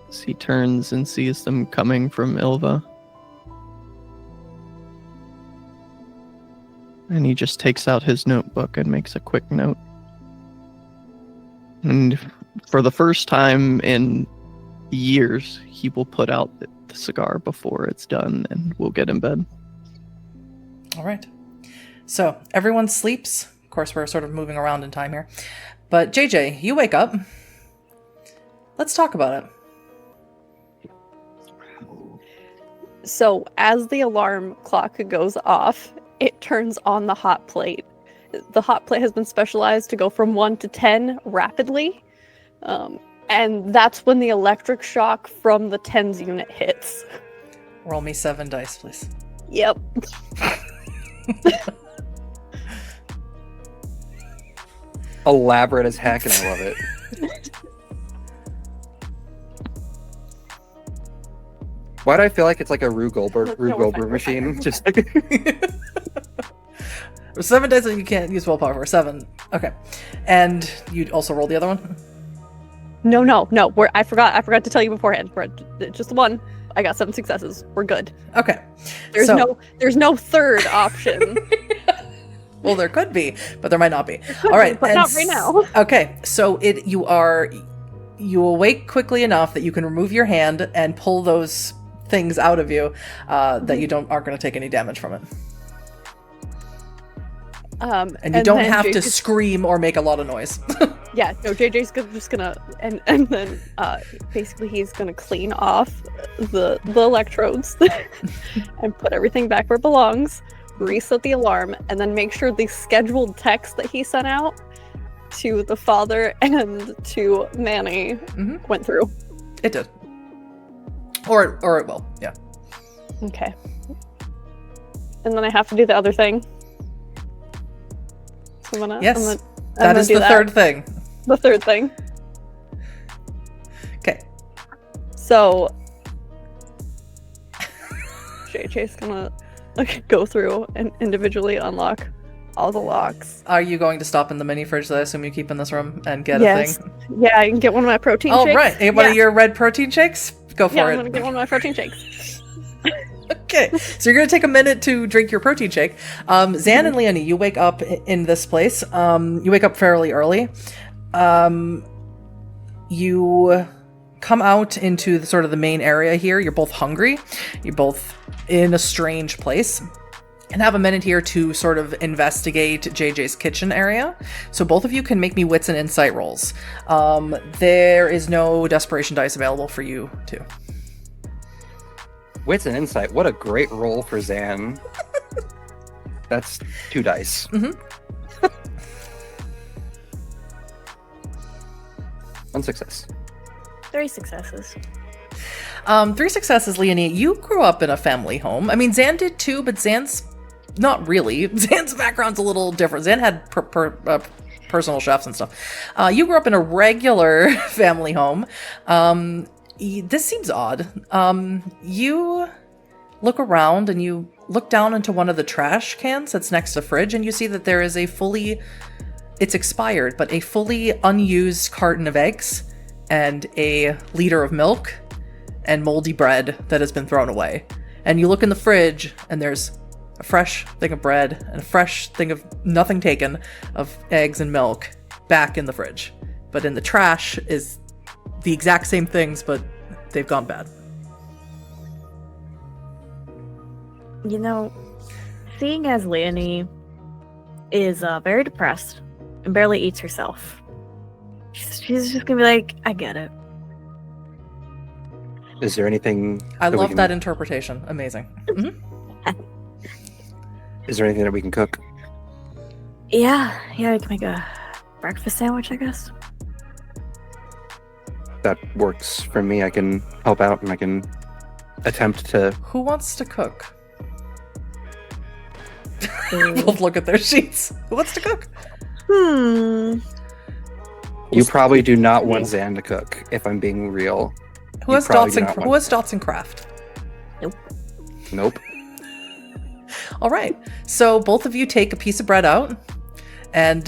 As he turns and sees them coming from Ylva. And he just takes out his notebook and makes a quick note. And for the first time in years, he will put out the cigar before it's done, and we'll get in bed. All right. So everyone sleeps. Of course, we're sort of moving around in time here. But JJ, you wake up. Let's talk about it. So as the alarm clock goes off, it turns on the hot plate. The hot plate has been specialized to go from 1 to 10 rapidly. And that's when the electric shock from the 10s unit hits. Roll me 7 dice, please. Yep. Elaborate as heck, and I love it. Why do I feel like it's like a Rube Goldberg machine? Just like 7 dice and you can't use willpower for 7. Okay. And you'd also roll the other one? No. I forgot to tell you beforehand. We're just one. I got 7 successes. We're good. Okay. There's no third option. Well, there could be, but there might not be. All right. But not right now. Okay. So you awake quickly enough that you can remove your hand and pull those things out of you that you aren't going to take any damage from it. And you don't have to scream or make a lot of noise. Yeah, no, JJ's just gonna and then basically he's gonna clean off the electrodes and put everything back where it belongs, reset the alarm, and then make sure the scheduled text that he sent out to the father and to Manny went through. It did. Or it will, yeah. Okay. And then I have to do the other thing. So yes, that is the third thing. The third thing. Okay. So JJ's gonna go through and individually unlock all the locks. Are you going to stop in the mini fridge that I assume you keep in this room and get a thing? Yeah, I can get one of my protein shakes. Oh, right. One of your red protein shakes? Go for it. I'm gonna get one of my protein shakes. Okay, so you're going to take a minute to drink your protein shake. Zan and Leoni, you wake up in this place. You wake up fairly early. You come out into the main area here. You're both hungry. You're both in a strange place. And have a minute here to sort of investigate JJ's kitchen area. So both of you can make me wits and insight rolls. There is no desperation dice available for you too. Wits and insight. What a great roll for Zan. That's 2 dice. Mm-hmm. 1 success. 3 successes. 3 successes, Leoni. You grew up in a family home. I mean, Zan did too, but Zan's not really. Zan's background's a little different. Zan had personal chefs and stuff. You grew up in a regular family home. This seems odd. You look around and you look down into one of the trash cans that's next to the fridge, and you see that there is it's expired, but a fully unused carton of eggs and a liter of milk and moldy bread that has been thrown away. And you look in the fridge and there's a fresh thing of bread and a fresh thing of nothing taken of eggs and milk back in the fridge. But in the trash is the exact same things, but they've gone bad. You know, seeing as Leoni is very depressed and barely eats herself, she's just gonna be like, I get it. Is there anything... I love that interpretation. Amazing. Mm-hmm. Is there anything that we can cook? Yeah, we can make a breakfast sandwich, I guess. That works for me. I can help out and I can attempt to... Who wants to cook? Both look at their sheets. Who wants to cook? You probably do not want Zan to cook, if I'm being real. Who has dots and craft? Nope. All right. So both of you take a piece of bread out, and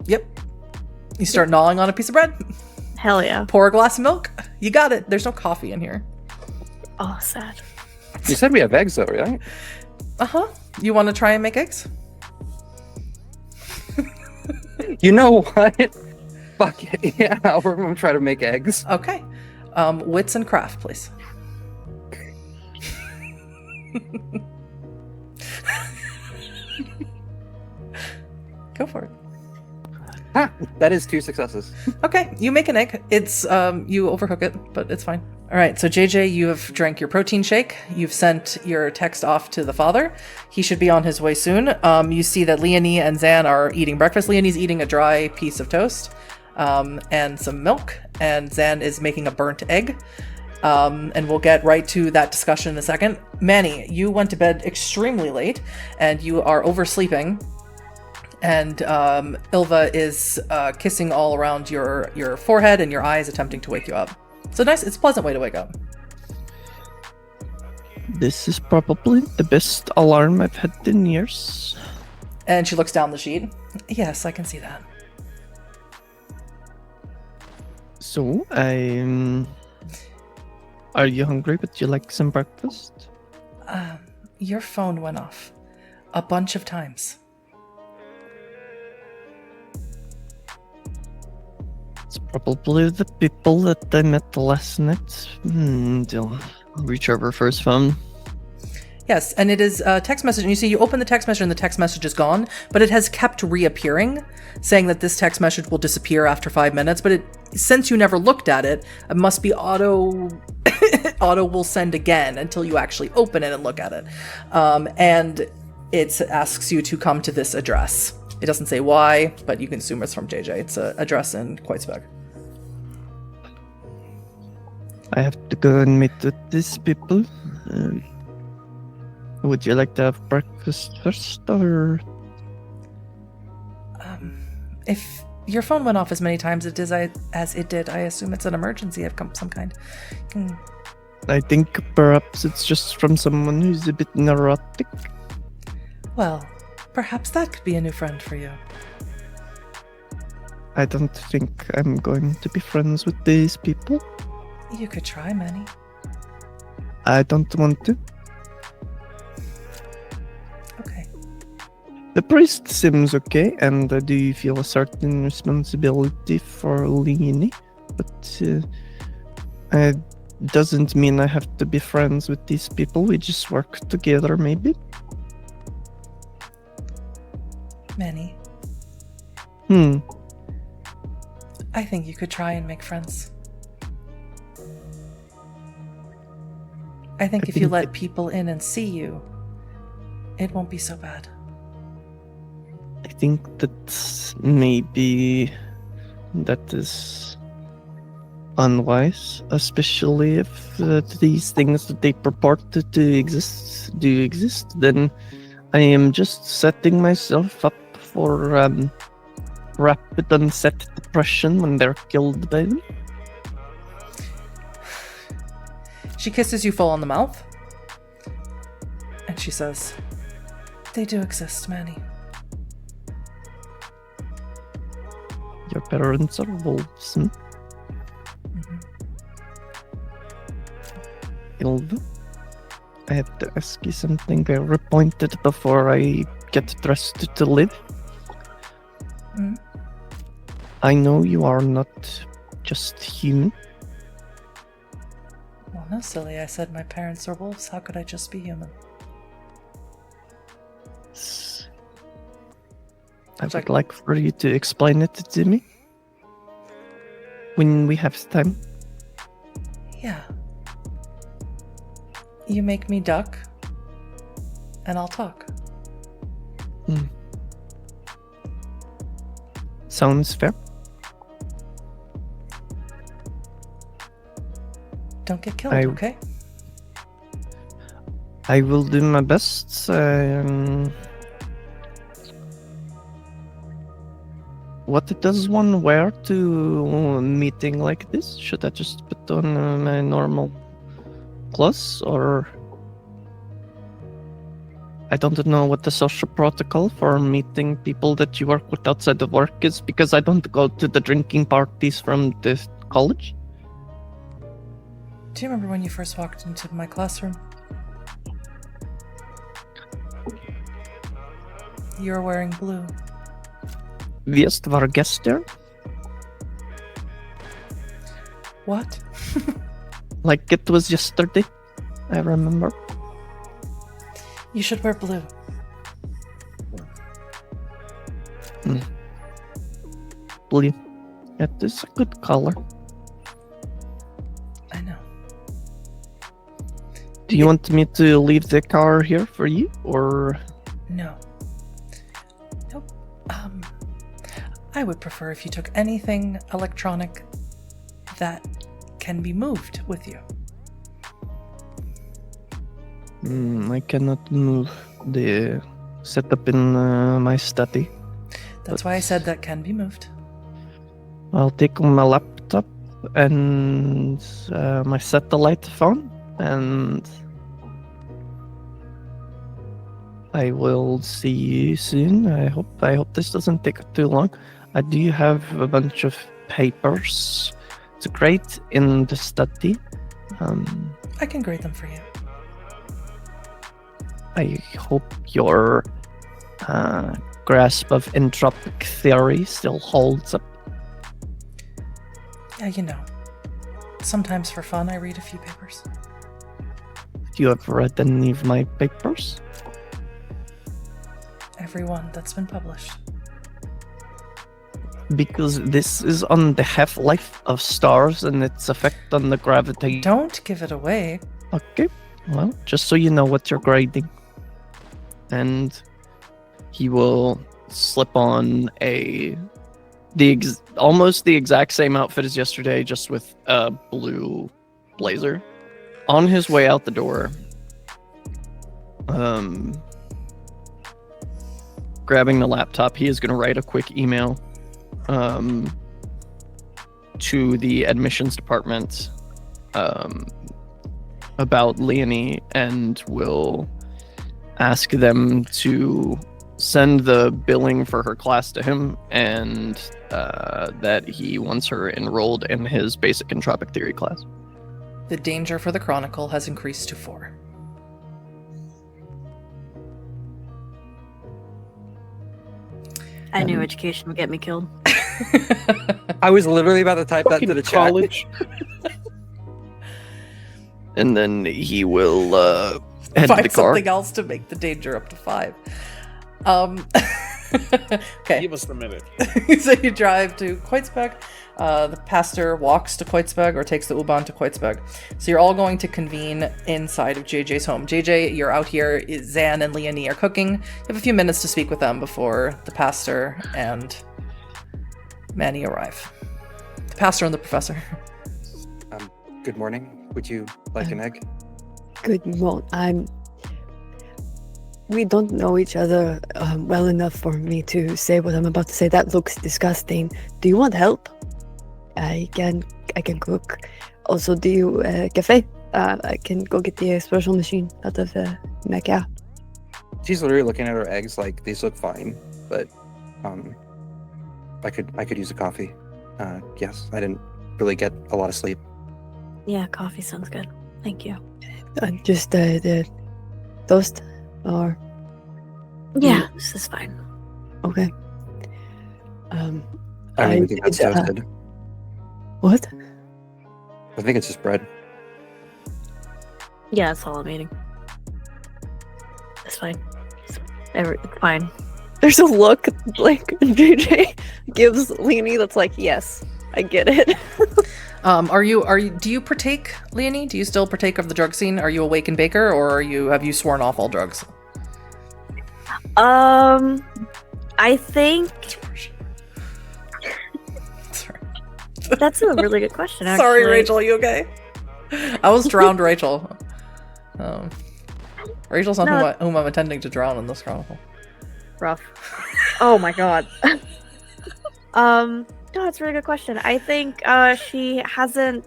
yep, you start gnawing on a piece of bread. Hell yeah. Pour a glass of milk. You got it. There's no coffee in here. Oh, sad. You said we have eggs, though, right? Uh-huh. You want to try and make eggs? You know what? Fuck it. Yeah, we're going to try to make eggs. Okay. Wits and craft, please. Go for it. That is 2 successes. Okay, you make an egg. It's you overcook it, but it's fine. All right, so JJ, you have drank your protein shake. You've sent your text off to the father. He should be on his way soon. You see that Leoni and Zan are eating breakfast. Leoni's eating a dry piece of toast and some milk, and Zan is making a burnt egg. And we'll get right to that discussion in a second. Manny, you went to bed extremely late, and you are oversleeping. And Ilva is kissing all around your forehead and your eyes, attempting to wake you up. So nice, it's a pleasant way to wake up. This is probably the best alarm I've had in years. And she looks down the sheet. Yes, I can see that. So, are you hungry? Would you like some breakfast? Your phone went off a bunch of times. It's probably the people that I met last night. They'll reach over for his phone. Yes, and it is a text message, and you see you open the text message and the text message is gone, but it has kept reappearing, saying that this text message will disappear after 5 minutes, but since you never looked at it, it must be auto will send again until you actually open it and look at it. And it asks you to come to this address. It doesn't say why, but you can assume it's from JJ. It's an address in Quaitsbeg. I have to go and meet with these people. Would you like to have breakfast first, or? If your phone went off as many times as it did, I assume it's an emergency of some kind. I think perhaps it's just from someone who's a bit neurotic. Well, perhaps that could be a new friend for you. I don't think I'm going to be friends with these people. You could try, Manny. I don't want to. Okay. The priest seems okay, and I do feel a certain responsibility for Leoni, but it doesn't mean I have to be friends with these people. We just work together, maybe. Manny, I think you could try and make friends. I think if you let people in and see you, it won't be so bad. I think that maybe that is unwise, especially if these things that they purport to exist do exist. Then I am just setting myself up for rapid onset depression when they're killed by them. She kisses you full on the mouth, and she says, "They do exist, Manny." Your parents are wolves, hmm? Ilva, I have to ask you something very pointed before I get dressed to live. I know you are not just human. Well, no, silly. I said my parents are wolves. How could I just be human? I would like for you to explain it to me when we have time. Yeah. You make me duck, and I'll talk. Sounds fair. Don't get killed, okay? I will do my best. What does one wear to a meeting like this? Should I just put on my normal clothes, or I don't know what the social protocol for meeting people that you work with outside of work is, because I don't go to the drinking parties from the college. Do you remember when you first walked into my classroom? You were wearing blue. Visst var guest there? What? Like it was yesterday, I remember. You should wear blue. blue. It is a good color. I know. Do you want me to leave the car here for you, or? No. Nope. I would prefer if you took anything electronic that can be moved with you. I cannot move the setup in my study. That's why I said that can be moved. I'll take my laptop and my satellite phone, and I will see you soon. I hope this doesn't take too long. I do have a bunch of papers to grade in the study. I can grade them for you. I hope your grasp of entropic theory still holds up. Yeah, you know. Sometimes for fun, I read a few papers. You have read any of my papers? Everyone that's been published. Because this is on the half-life of stars and its effect on the gravity. Don't give it away. Okay, well, just so you know what you're grading. And he will slip on almost the exact same outfit as yesterday, just with a blue blazer. On his way out the door, grabbing the laptop, he is going to write a quick email to the admissions department about Leoni, and will ask them to send the billing for her class to him, and that he wants her enrolled in his basic entropic theory class. The danger for the Chronicle has increased to 4. I knew education would get me killed. I was literally about to type that to the college. And then he will head to Find the car. something else to make the danger up to 5. Okay. Give us the minute. So you drive to Kreutzberg. The pastor walks to Kreutzberg or takes the U-Bahn to Kreutzberg. So you're all going to convene inside of JJ's home. JJ, you're out here. Zan and Leoni are cooking. You have a few minutes to speak with them before the pastor and Manny arrive. The pastor and the professor. Good morning. Would you like an egg? Good morning. We don't know each other well enough for me to say what I'm about to say. That looks disgusting. Do you want help? I can cook. Also, do you cafe? I can go get the espresso machine out of the Mecca. She's literally looking at her eggs like these look fine, but I could use a coffee. Yes, I didn't really get a lot of sleep. Yeah, coffee sounds good. Thank you. Just the toast, or Yeah, this is fine. okay. I don't even think that's toasted. What? I think it's just bread. Yeah, that's all I'm eating. It's fine. It's fine. There's a look like JJ gives Leoni that's like, yes, I get it. Do you partake, Leoni? Do you still partake of the drug scene? Are you a wake and baker, or have you sworn off all drugs? I think Sorry. that's a really good question, actually. Sorry, Rachel, are you okay? I was drowned, Rachel. Rachel's not No. whom I'm intending to drown in this chronicle. Rough. Oh my god. No, that's a really good question. I think she hasn't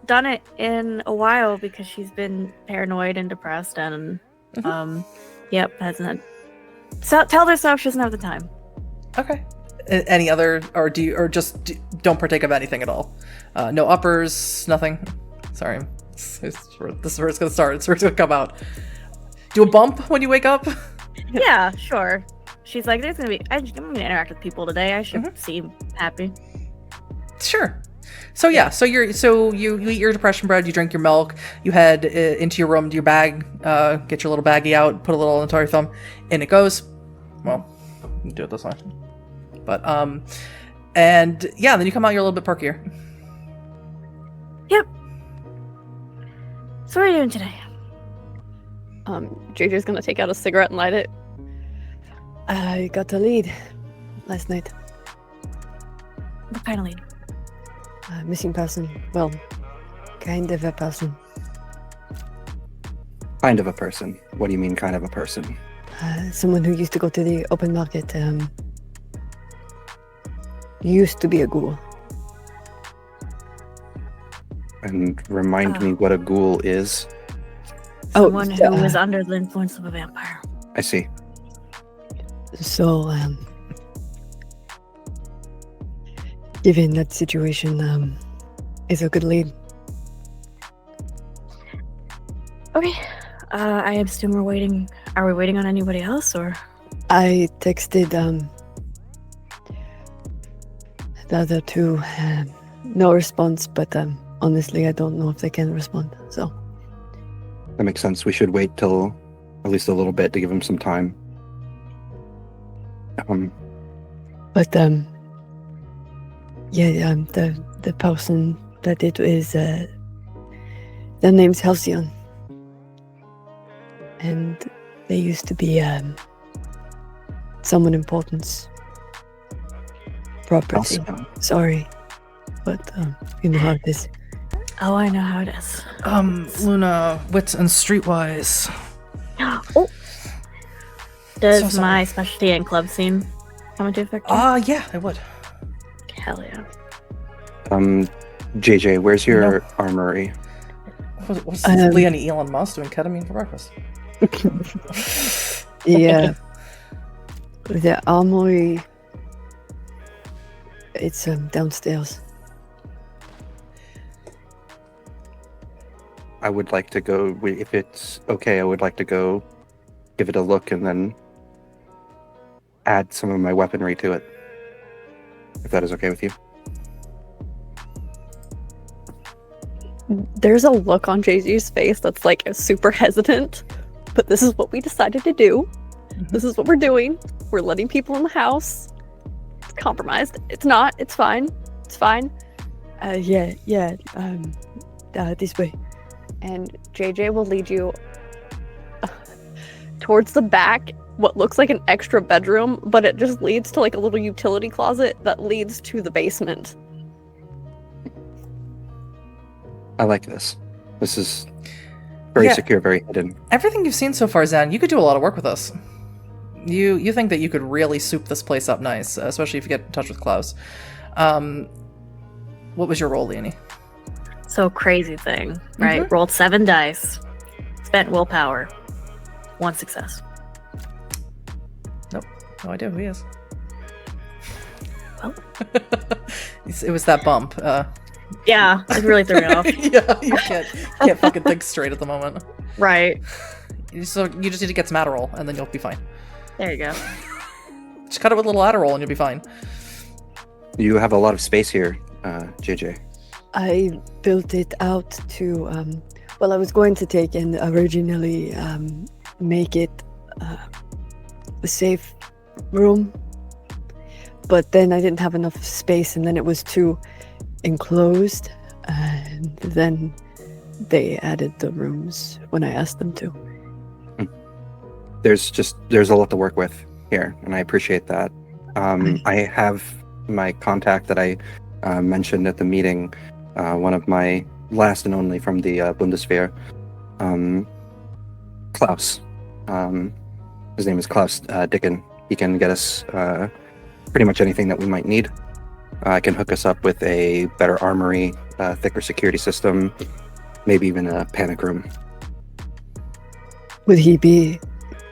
done it in a while because she's been paranoid and depressed and hasn't. So tell herself she doesn't have the time. Okay. Any other, or don't partake of anything at all? No uppers, nothing. Sorry, this is where it's gonna start. It's where it's gonna come out. Do a bump when you wake up. Yeah, sure. She's like, I'm gonna interact with people today. I should seem happy. Sure. So you eat your depression bread, you drink your milk, you head into your room, your bag, get your little baggie out, put a little into your thumb, and it goes. Well, you can do it this way. But And yeah, then you come out, you're a little bit perkier. Yep. So what are you doing today? JJ's gonna take out a cigarette and light it. I got a lead last night. What kind of lead? Missing person. Well, kind of a person. Kind of a person. What do you mean, kind of a person? Someone who used to go to the open market. Used to be a ghoul. And remind me what a ghoul is. Someone who was under the influence of a vampire. I see. So, given that situation, is a good lead. Okay. I assume we're waiting. Are we waiting on anybody else, or? I texted the other two. No response, but honestly, I don't know if they can respond. So That makes sense. We should wait till at least a little bit to give him some time. but yeah, the person that it is, their name's Halcyon, and they used to be someone importance. Property. Halcyon. Sorry, but you know how it is. Oh, I know how it is. Luna, wit and streetwise. Oh. Does So sorry. my specialty in club scene come into effect? Yeah, I would. Hell yeah. JJ, where's your armory? What's Leoni Elon Musk doing ketamine for breakfast? Yeah, the armory. It's downstairs. I would like to go, if it's okay, I would like to go give it a look and then add some of my weaponry to it. If that is okay with you. There's a look on JJ's face that's like super hesitant, but this is what we decided to do. This is what we're doing. We're letting people in the house. It's compromised. It's not. It's fine. It's fine. Yeah. This way. And JJ will lead you towards the back, what looks like an extra bedroom, but it just leads to like a little utility closet that leads to the basement. I like this. This is very Yeah. secure, very hidden. Everything you've seen so far, Zan, you could do a lot of work with us. You think that you could really soup this place up nice, especially if you get in touch with Klaus. What was your role, Leoni? So crazy thing, right? Rolled 7 dice, spent willpower, 1 success. Nope, no idea who he is. Well. It was that bump. Yeah, it really threw me off. Yeah, you can't fucking think straight at the moment. Right. So you just need to get some Adderall, and then you'll be fine. There you go. Just cut it with a little Adderall, and you'll be fine. You have a lot of space here, JJ. I built it out to, well, I was going to take and originally make it a safe room, but then I didn't have enough space, and then it was too enclosed, and then they added the rooms when I asked them to. There's a lot to work with here, and I appreciate that. I have my contact that I mentioned at the meeting, one of my last and only from the Bundeswehr, Klaus. His name is Klaus Dicken. He can get us pretty much anything that we might need. Can hook us up with a better armory, thicker security system, maybe even a panic room. Would he be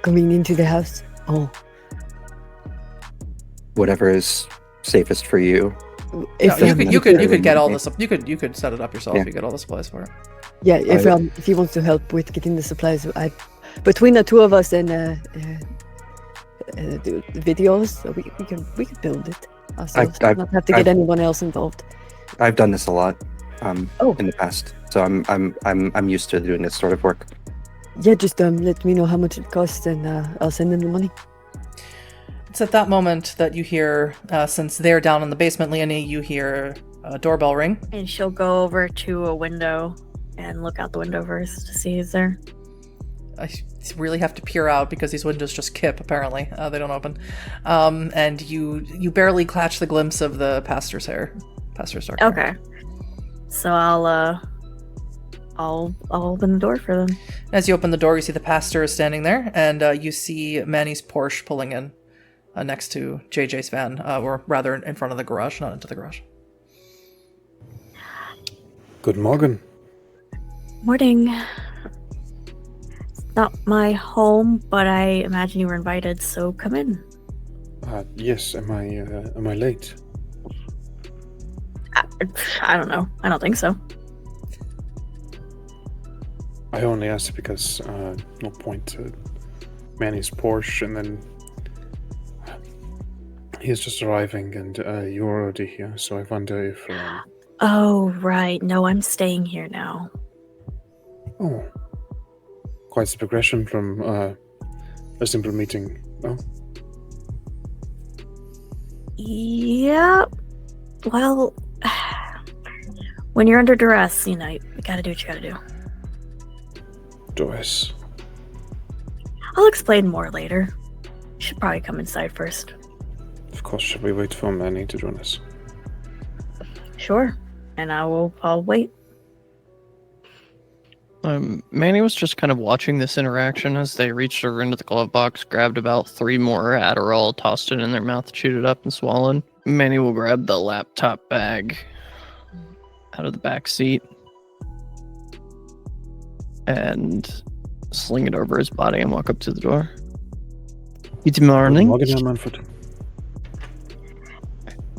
coming into the house? Oh, Whatever is safest for you. if No, you could really get all need- this. You could set it up yourself. Yeah. You get all the supplies for it. yeah, if he wants to help with getting the supplies, between the two of us and the videos, we can build it ourselves. Not have to get anyone else involved. I've done this a lot Oh. in the past, so I'm used to doing this sort of work. Yeah, just let me know how much it costs, and I'll send them the money. It's at that moment that you hear, since they're down in the basement, Leoni, you hear a doorbell ring. And she'll go over to a window and look out the window first to see who's there. I really have to peer out because these windows just kip, apparently. They don't open. And you barely catch the glimpse of the pastor's hair. Pastor's dark hair. Okay. So I'll open the door for them. As you open the door, you see the pastor is standing there, and you see Manny's Porsche pulling in next to JJ's van, or rather in front of the garage, not into the garage. Good morning. Morning. It's not my home, but I imagine you were invited, so come in. Yes. Am I late? I don't know. I don't think so. I only asked because no point to Manny's Porsche, and then he's just arriving, and you're already here. So I wonder if. Oh, right. No, I'm staying here now. Oh, quite the progression from a simple meeting. Oh, Yeah. Well, when you're under duress, you gotta do what you gotta do. Doris. I'll explain more later. You should probably come inside first. Of course, should we wait for Manny to join us? Sure. And I'll wait. Manny was just kind of watching this interaction as they reached over into the glove box, grabbed about 3 more Adderall, tossed it in their mouth, chewed it up, and swallowed. Manny will grab the laptop bag out of the back seat and sling it over his body and walk up to the door. Good morning. Good morning, Manfred.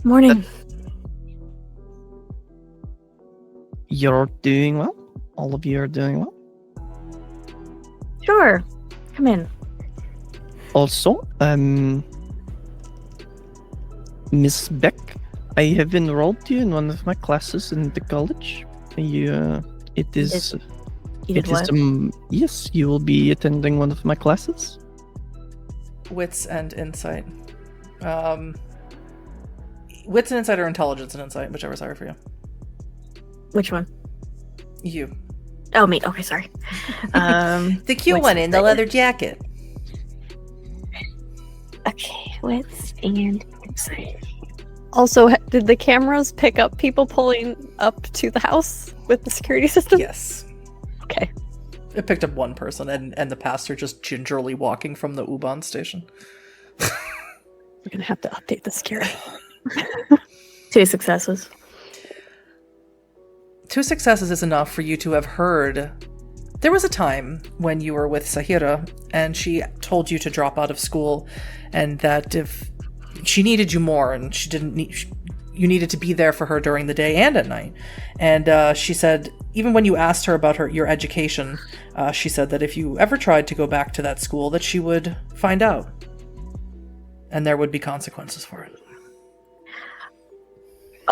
Morning. You're doing well? All of you are doing well? Sure. Come in. Also, Miss Beck, I have enrolled you in one of my classes in the college. It is... You did what? Yes, you will be attending one of my classes. Wits and insight. Wits and insight, or intelligence and insight, whichever's higher for you. Which one? You. Oh, me. Okay, sorry. The cute one in the leather jacket. Okay, wits and insight. Also, did the cameras pick up people pulling up to the house with the security system? Yes. Okay. It picked up one person, and the pastor just gingerly walking from the U-Bahn station. We're gonna have to update the security. 2 successes. 2 successes is enough for you to have heard. There was a time when you were with Sahira, and she told you to drop out of school, and that if she needed you more, and she didn't need, you needed to be there for her during the day and at night. And she said, even when you asked her about your education, she said that if you ever tried to go back to that school, that she would find out, and there would be consequences for it.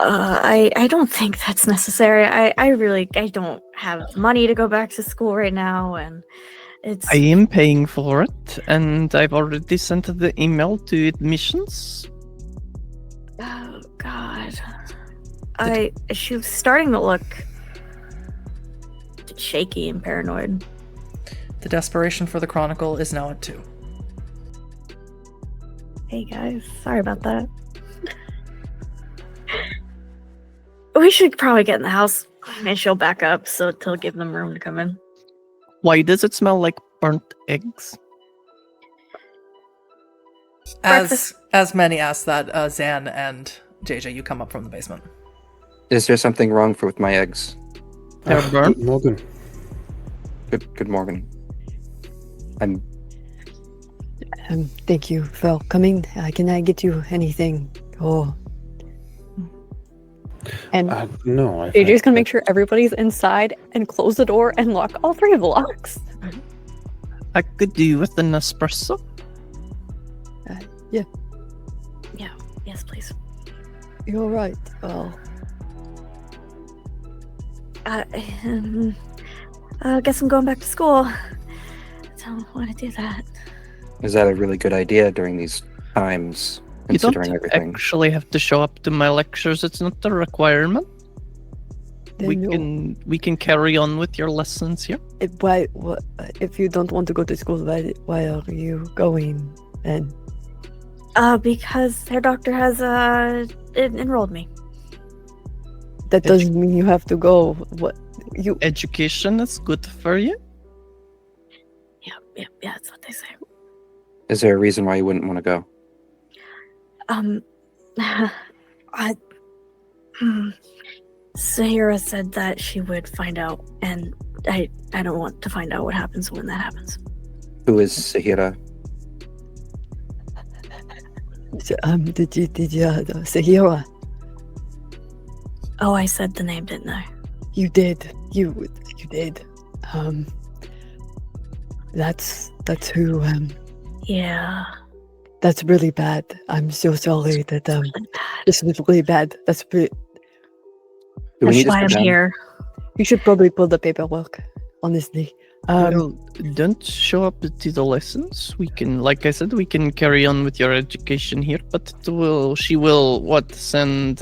I don't think that's necessary. I don't have money to go back to school right now, and it's... I am paying for it, and I've already sent the email to admissions. Oh, God. She was starting to look shaky and paranoid. The desperation for the Chronicle is now at 2. Hey, guys. Sorry about that. We should probably get in the house, and she'll back up so to give them room to come in. Why does it smell like burnt eggs? As Manny asks that, Zan and JJ, you come up from the basement. Is there something wrong with my eggs? They're burnt? Good morning. Good morning. Thank you for coming. Can I get you anything? Oh, And No, I AJ's gonna make sure everybody's inside and close the door and lock all 3 of the locks. I could do with an espresso. yeah, Yeah. Yes, please. you're right. Well, I guess I'm going back to school. Don't want to do that. Is that a really good idea during these times, You don't considering everything. actually have to show up to my lectures. It's not a requirement. Then We can carry on with your lessons here. if you don't want to go to school, why are you going? And Because her doctor has enrolled me. that doesn't mean you have to go. What you? Education is good for you. Yeah, that's what they say. Is there a reason why you wouldn't want to go? Sahira said that she would find out, and I don't want to find out what happens when that happens. Who is Sahira? Did you Sahira? Oh, I said the name, didn't I? You did. You did. That's who. Yeah. That's really bad. I'm so sorry that this is really bad. That's pretty. Do we That's need to why I'm sit down? here. You should probably pull the paperwork. Honestly. Well, don't show up to the lessons. We can, like I said, we can carry on with your education here. But she will send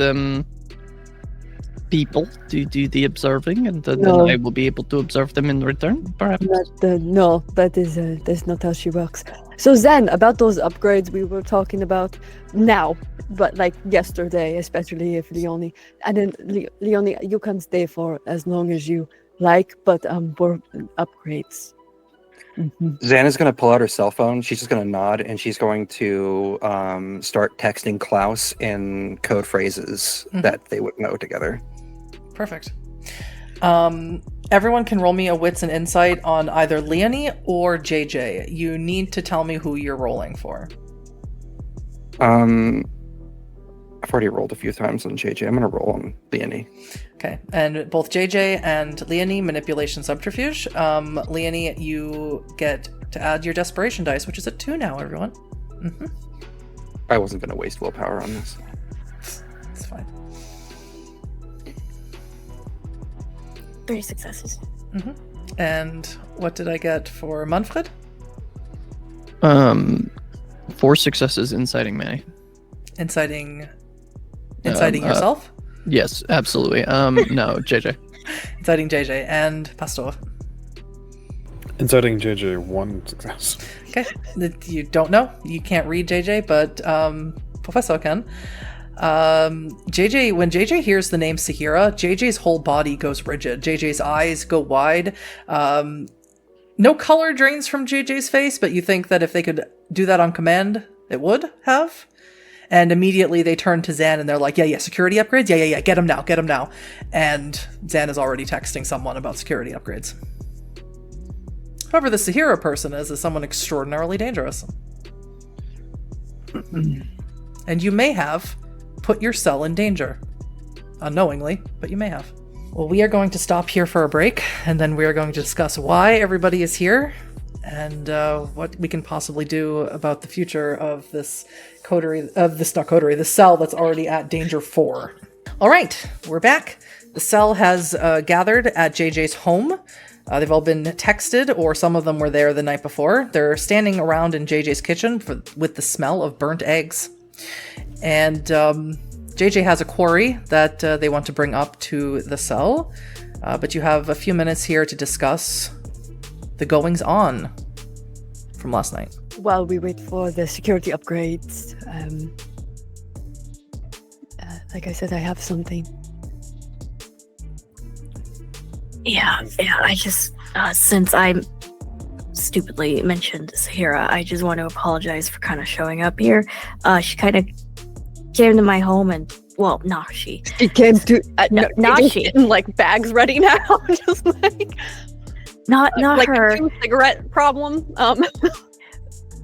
people to do the observing, and then No. I will be able to observe them in return, perhaps. No, that's not how she works. So Zen, about those upgrades we were talking about now, but like yesterday, especially if Leoni, and then Leoni, you can stay for as long as you like, but for upgrades. Xana's going to pull out her cell phone. She's just going to nod, and she's going to start texting Klaus in code phrases that they would know together. Perfect. Everyone can roll me a wits and insight on either Leoni or JJ. You need to tell me who you're rolling for. I've already rolled a few times on JJ. I'm going to roll on Leoni. Okay, and both JJ and Leoni, manipulation subterfuge. Leoni, you get to add your desperation dice, which is a 2 now, everyone. I wasn't going to waste willpower on this. It's fine. 3 successes. And what did I get for Manfred? 4 successes inciting Manny. Inciting yourself? Yes, absolutely. No, JJ. Inciting JJ and Pastor. Inciting JJ, 1 success. Okay, you don't know. You can't read JJ, but Professor can. JJ, when JJ hears the name Sahira, JJ's whole body goes rigid. JJ's eyes go wide. No color drains from JJ's face, but you think that if they could do that on command, it would have. And immediately they turn to Zan and they're like, yeah, security upgrades? Yeah, get them now. And Zan is already texting someone about security upgrades. Whoever the Sahira person is someone extraordinarily dangerous. And you may have put your cell in danger. Unknowingly, but you may have. Well, we are going to stop here for a break, and then we are going to discuss why everybody is here, and what we can possibly do about the future of this this cell that's already at danger 4. All right, we're back. The cell has gathered at JJ's home. They've all been texted, or some of them were there the night before. They're standing around in JJ's kitchen with the smell of burnt eggs. And JJ has a quarry that they want to bring up to the cell. But you have a few minutes here to discuss the goings-on from last night. While we wait for the security upgrades, like I said, I have something. Yeah, I just, since I stupidly mentioned Sahira, I just want to apologize for kind of showing up here. She kind of came to my home and, well, not she. She came to... not she. Getting, like, bags ready now. Just like... Not like her. a cigarette problem.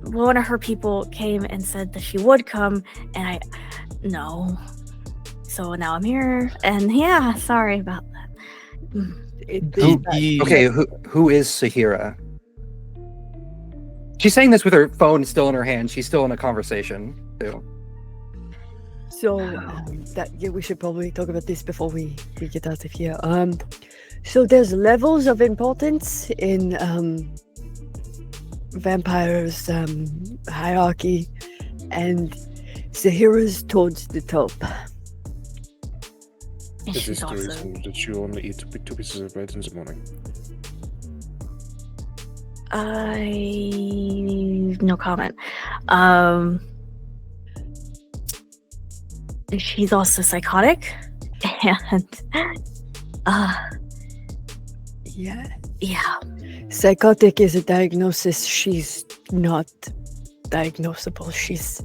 One of her people came and said that she would come, and no. So now I'm here, and yeah, sorry about that. Okay, who is Sahira? She's saying this with her phone still in her hand. She's still in a conversation, too. So, we should probably talk about this before we get out of here. So there's levels of importance in vampires' hierarchy, and Zahira's towards the top. And Is she's this the also reason that you only eat two pieces of bread in the morning? no comment. She's also psychotic, and Yeah. yeah. Psychotic is a diagnosis. She's not diagnosable. She's...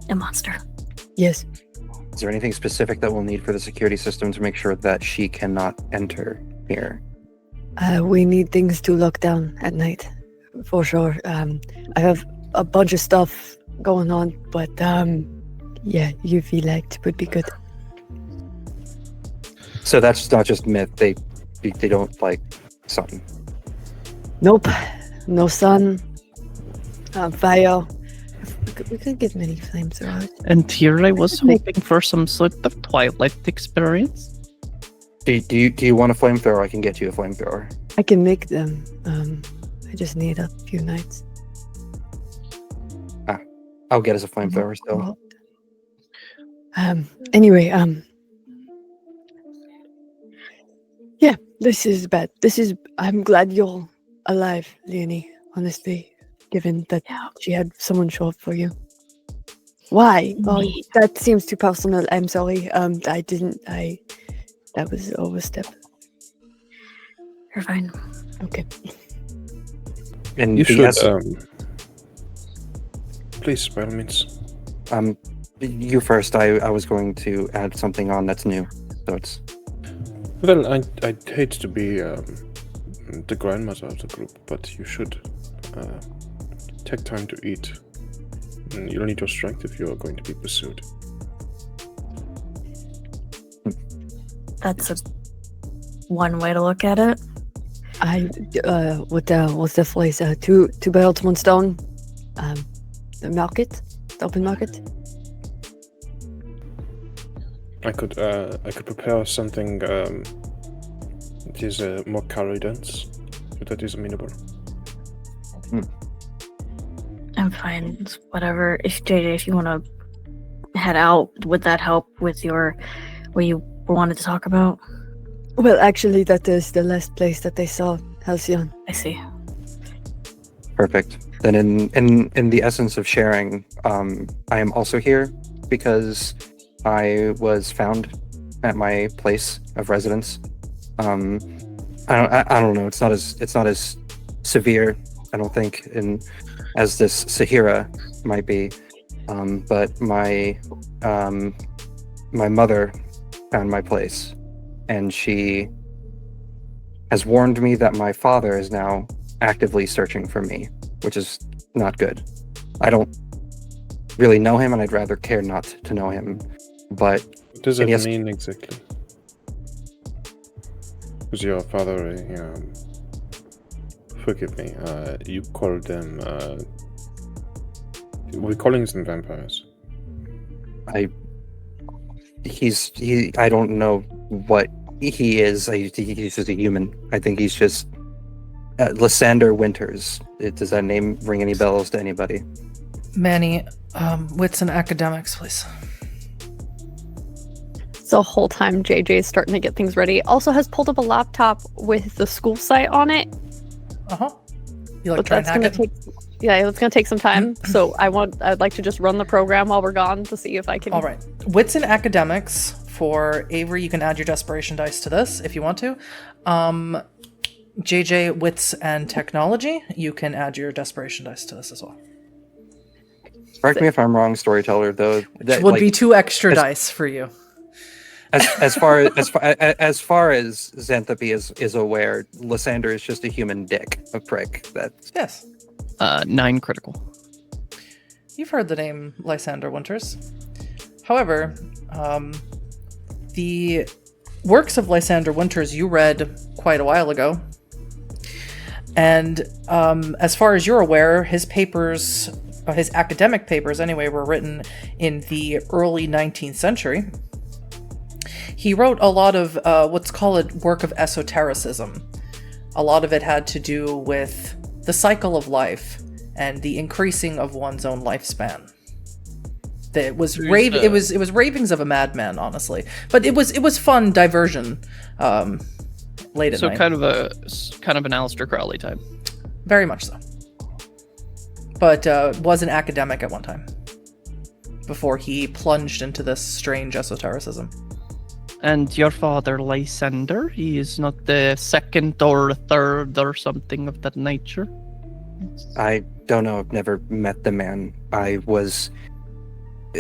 A monster. Yes. Is there anything specific that we'll need for the security system to make sure that she cannot enter here? We need things to lock down at night, for sure. I have a bunch of stuff going on, but yeah, UV light would be good. So that's not just myth. They don't like sun. Nope, no sun, fire. We could get many flamethrowers. And here I was hoping for some sort of Twilight experience. Do you want a flamethrower? I can get you a flamethrower. I can make them. I just need a few nights. I'll get us a flamethrower still. Anyway, yeah, this is bad. I'm glad you're alive, Leoni, honestly, given that she had someone show up for you. Why? Oh, that seems too personal. I'm sorry. That was an overstep. You're fine. Okay. And You should, yes, please, by all means. you first. I was going to add something on that's new. So it's Well, I'd hate to be the grandmother of the group, but you should take time to eat. And you don't need your strength if you are going to be pursued. That's one way to look at it. What's the phrase? Two birds, one stone. The market, the open market. I could prepare something that is more calorie dense, if that is amenable. I'm fine. It's whatever. If JJ, if you want to head out, would that help with your what you wanted to talk about? Well, actually, that is the last place that they saw Halcyon. I see. perfect. Then in the essence of sharing, I am also here because I was found at my place of residence. I don't know. It's not as severe, I don't think, as this Sahira might be. But my mother found my place, and she has warned me that my father is now actively searching for me, which is not good. I don't really know him, and I'd rather care not to know him. But What does that yes. mean exactly? Was your father forgive me, you called them, we're calling them vampires. I don't know what he is. He's just a human. I think he's just Lysander Winters. Does that name ring any bells to anybody? Manny, wits and academics, please. The whole time JJ is starting to get things ready. Also has pulled up a laptop with the school site on it. Uh-huh. You like But try and that's hack gonna it? it's gonna take some time. So I'd like to just run the program while we're gone to see if I can. All right. Wits and academics for Avery. You can add your desperation dice to this if you want to. JJ, wits and technology. You can add your desperation dice to this as well. Correct me if I'm wrong, storyteller. Though Which would be 2 extra dice for you. as far as Xanthopy is aware, Lysander is just a human dick, a prick. That's Yes. 9 critical. You've heard the name Lysander Winters. However, the works of Lysander Winters you read quite a while ago. And as far as you're aware, his papers, his academic papers anyway, were written in the early 19th century. He wrote a lot of what's called work of esotericism. A lot of it had to do with the cycle of life and the increasing of one's own lifespan. It was Who's, it was ravings of a madman, honestly. But it was fun diversion. Late at So night. kind of an Aleister Crowley type. Very much so. But was an academic at one time before he plunged into this strange esotericism. And your father, Lysander, he is not the second or third or something of that nature? I don't know. I've never met the man.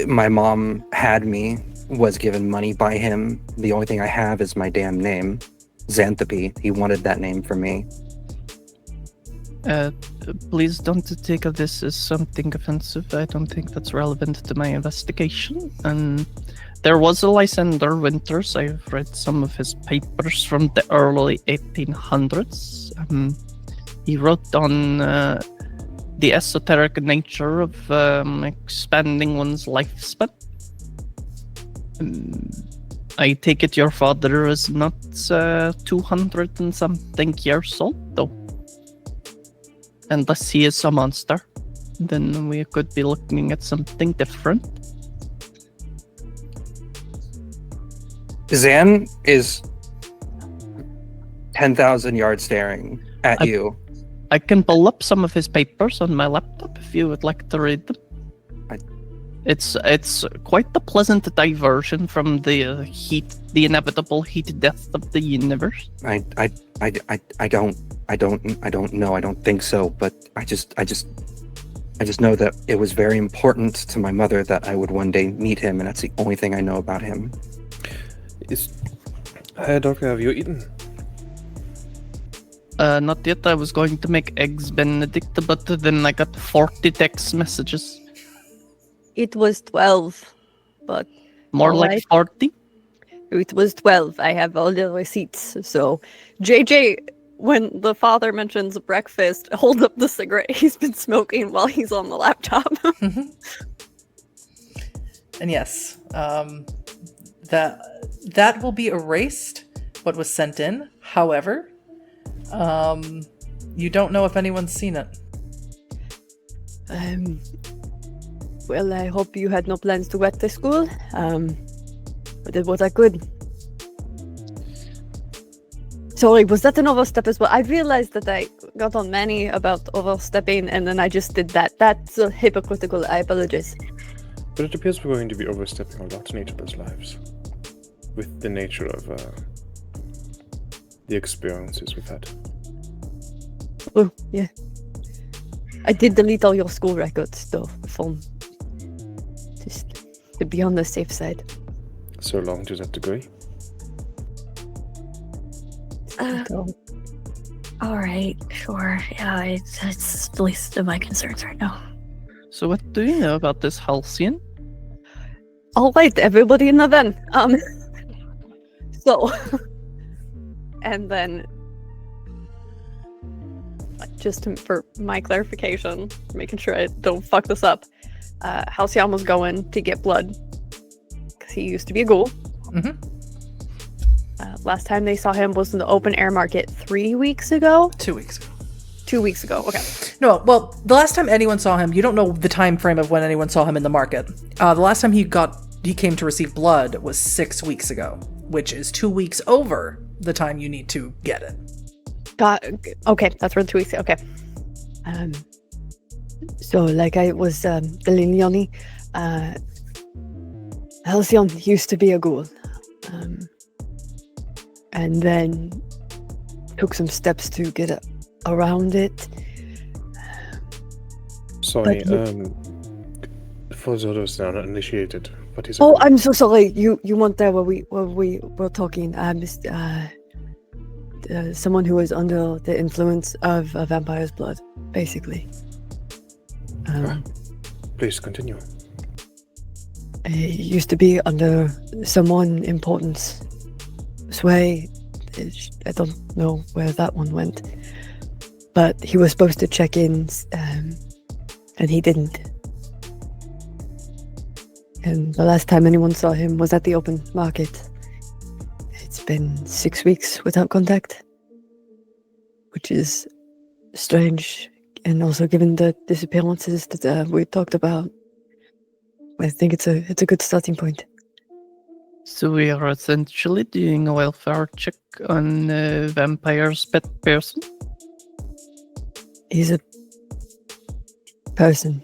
My mom had me, was given money by him. The only thing I have is my damn name, Xanthopy. He wanted that name for me. Please don't take this as something offensive. I don't think that's relevant to my investigation. There was a Lysander Winters. I've read some of his papers from the early 1800s. He wrote on the esoteric nature of expanding one's lifespan. I take it your father is not 200 and something years old, though. Unless he is a monster, then we could be looking at something different. Zan is 10,000 yards staring at you. I can pull up some of his papers on my laptop if you would like to read them. It's quite the pleasant diversion from the inevitable heat death of the universe. I don't know. I don't think so. But I just know that it was very important to my mother that I would one day meet him, and that's the only thing I know about him. Doctor, have you eaten? Not yet. I was going to make eggs Benedict, but then I got 40 text messages. It was 12, but More all like right. 40. It was 12. I have all the receipts. So, JJ, when the father mentions breakfast, holds up the cigarette he's been smoking while he's on the laptop. And yes, that will be erased, what was sent in. However, you don't know if anyone's seen it. Well, I hope you had no plans to wet the school. But was that good? Sorry, was that an overstep as well? I realized that I got on Manny about overstepping, and then I just did that. That's hypocritical. I apologize. But it appears we're going to be overstepping a lot in each other's lives. With the nature of the experiences we've had. Oh, yeah. I did delete all your school records, though, from just to be on the safe side. So long to that degree. So, All right, sure. Yeah, it's the least of my concerns right now. So what do you know about this Halcyon? All right, everybody in the van. So, and then, for my clarification, making sure I don't fuck this up, Halcyon was going to get blood because he used to be a ghoul. Mm-hmm. Last time they saw him was in the open air market 3 weeks ago. 2 weeks ago. 2 weeks ago. Okay. No, well, the last time anyone saw him, you don't know the time frame of when anyone saw him in the market. The last time he came to receive blood was 6 weeks ago, which is 2 weeks over the time you need to get it. Okay, that's for the 2 weeks. Okay. so like I was telling Leoni, Halcyon used to be a ghoul. And then took some steps to get around it. Sorry, But for those that are not initiated, what is it? Oh, I'm so sorry. You weren't there where we were talking. Someone who was under the influence of a vampire's blood, basically. Please continue. He used to be under someone important's sway. I don't know where that one went, but he was supposed to check in, and he didn't. And the last time anyone saw him was at the open market. It's been 6 weeks without contact, which is strange, and also given the disappearances that we talked about. I think it's a good starting point. So we are essentially doing a welfare check on Vampire's pet person. He's a person,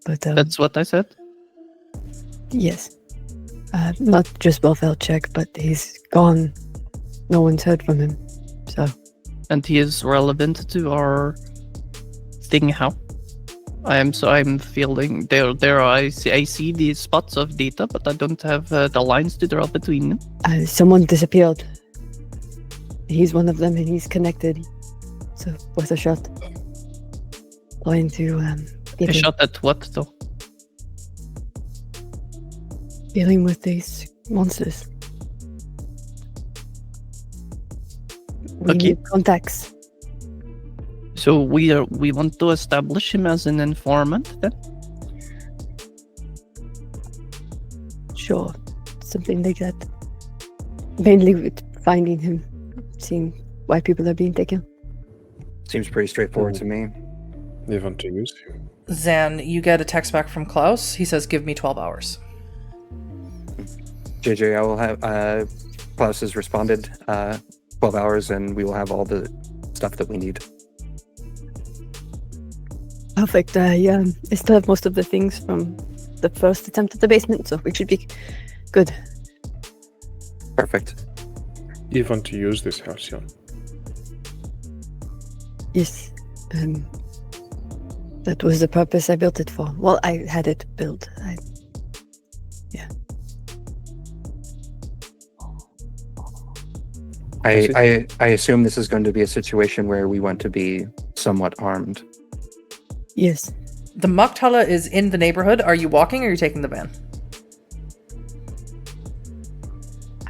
but That's what I said. yes, not just welfare check, but he's gone. No one's heard from him, so And he is relevant to our thing. How? I'm feeling there. I see these spots of data, but I don't have the lines to draw between them. someone disappeared. He's one of them, and he's connected. So worth a shot. Going to get A him. shot at what though? Dealing with these monsters. We Okay. need contacts. So we want to establish him as an informant then? Sure, something like that. Mainly with finding him, seeing why people are being taken. Seems pretty straightforward to me. You want to use? Zan, you get a text back from Klaus. He says, give me 12 hours. JJ, I will have Klaus has responded 12 hours, and we will have all the stuff that we need. Perfect. Yeah, I still have most of the things from the first attempt at the basement, so we should be good. Perfect. You want to use this house, Jan? Yes. That was the purpose I built it for. Well, I had it built. I assume this is going to be a situation where we want to be somewhat armed. Yes. The Maktala is in the neighborhood. Are you walking or are you taking the van?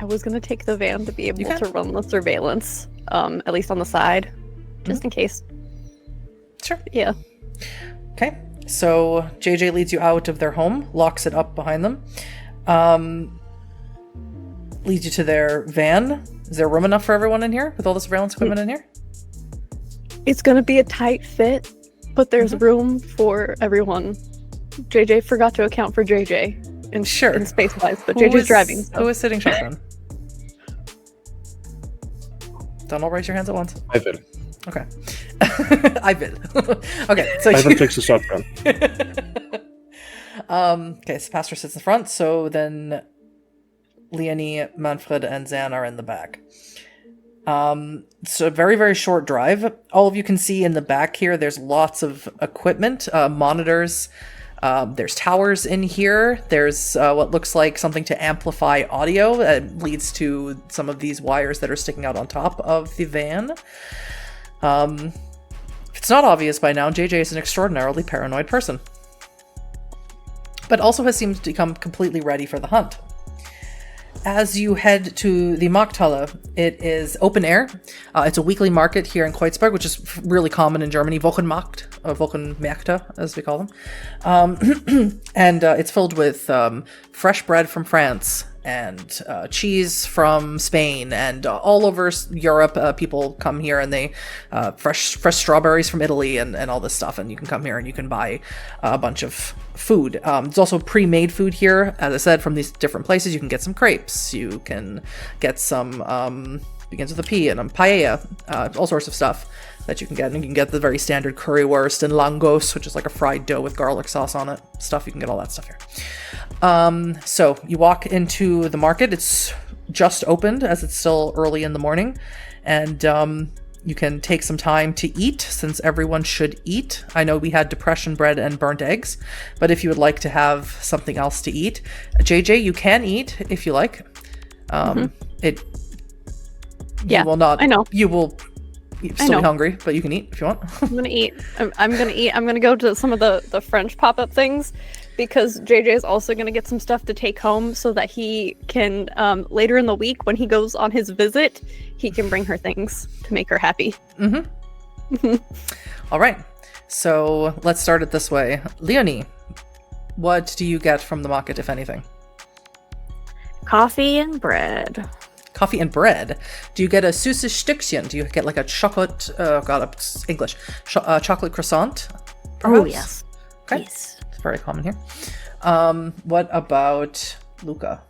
I was gonna take the van to be able can. to run the surveillance, at least on the side, just in case. Sure. Yeah. Okay. So JJ leads you out of their home, locks it up behind them, leads you to their van. Is there room enough for everyone in here with all the surveillance equipment in here? It's gonna be a tight fit, but there's room for everyone. JJ forgot to account for JJ in Sure. in space-wise, but Who JJ's is- driving. So. Who is sitting shotgun? Don't all raise your hands at once. Ivan. Okay. I bid. Okay, so Ivan takes the shotgun. okay, so Pastor sits in front, so then Leoni, Manfred, and Zan are in the back. So a very, very short drive. All of you can see in the back here, there's lots of equipment, monitors. There's towers in here. There's what looks like something to amplify audio that leads to some of these wires that are sticking out on top of the van. If it's not obvious by now, JJ is an extraordinarily paranoid person, but also has seemed to become completely ready for the hunt. As you head to the Markthalle, it is open air. It's a weekly market here in Kreuzberg, which is really common in Germany. Wochenmarkt, Wochenmärkte, as we call them. And it's filled with fresh bread from France and cheese from Spain, and all over Europe, people come here and they fresh strawberries from Italy and all this stuff. And you can come here and you can buy a bunch of food. There's also pre-made food here, as I said, from these different places. You can get some crepes, you can get some begins with a P, and paella, all sorts of stuff that you can get. And you can get the very standard currywurst and langos, which is like a fried dough with garlic sauce on it. Stuff, you can get all that stuff here. So you walk into the market. It's just opened, as it's still early in the morning, and you can take some time to eat, since everyone should eat. I know we had depression bread and burnt eggs, but if you would like to have something else to eat, JJ, you can eat if you like. It Yeah, you will not. I know. You will still be hungry, but you can eat if you want. I'm gonna eat. I'm gonna eat. I'm gonna go to some of the French pop-up things, because JJ is also gonna get some stuff to take home so that he can later in the week, when he goes on his visit, he can bring her things to make her happy. All right. So let's start it this way. Leoni, what do you get from the market, if anything? Coffee and bread. Coffee and bread. Do you get a süßes Stückchen? Do you get like a chocolate, chocolate croissant? Oh, perhaps? yes. Okay. Yes. It's very common here. What about Luca?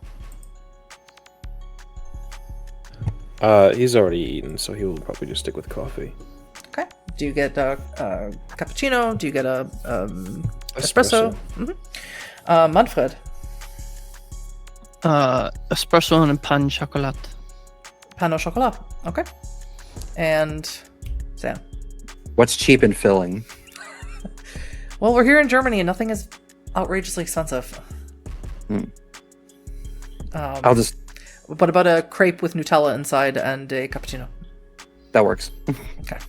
He's already eaten, so he will probably just stick with coffee. Okay. Do you get a cappuccino? Do you get a espresso? Manfred? Espresso and pan chocolate. Pan au chocolat. Okay. And Sam? What's cheap and filling? Well, we're here in Germany and nothing is outrageously expensive. I'll just... What about a crepe with Nutella inside and a cappuccino? That works. Okay.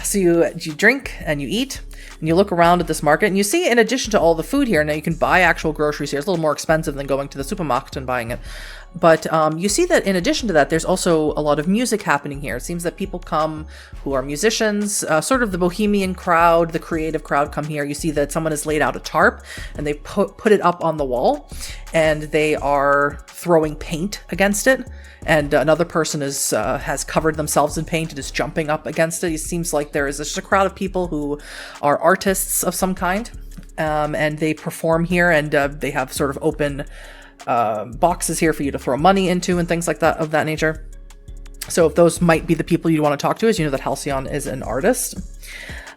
So you drink and you eat and you look around at this market and you see, in addition to all the food here, now you can buy actual groceries here. It's a little more expensive than going to the supermarket and buying it. But you see that in addition to that, there's also a lot of music happening here. It seems that people come who are musicians, sort of the bohemian crowd, the creative crowd come here. You see that someone has laid out a tarp and they put it up on the wall and they are throwing paint against it. And another person has covered themselves in paint and is jumping up against it. It seems like there is just a crowd of people who are artists of some kind. And they perform here and they have sort of open boxes here for you to throw money into and things like that of that nature. So if those might be the people you want to talk to, as you know that Halcyon is an artist.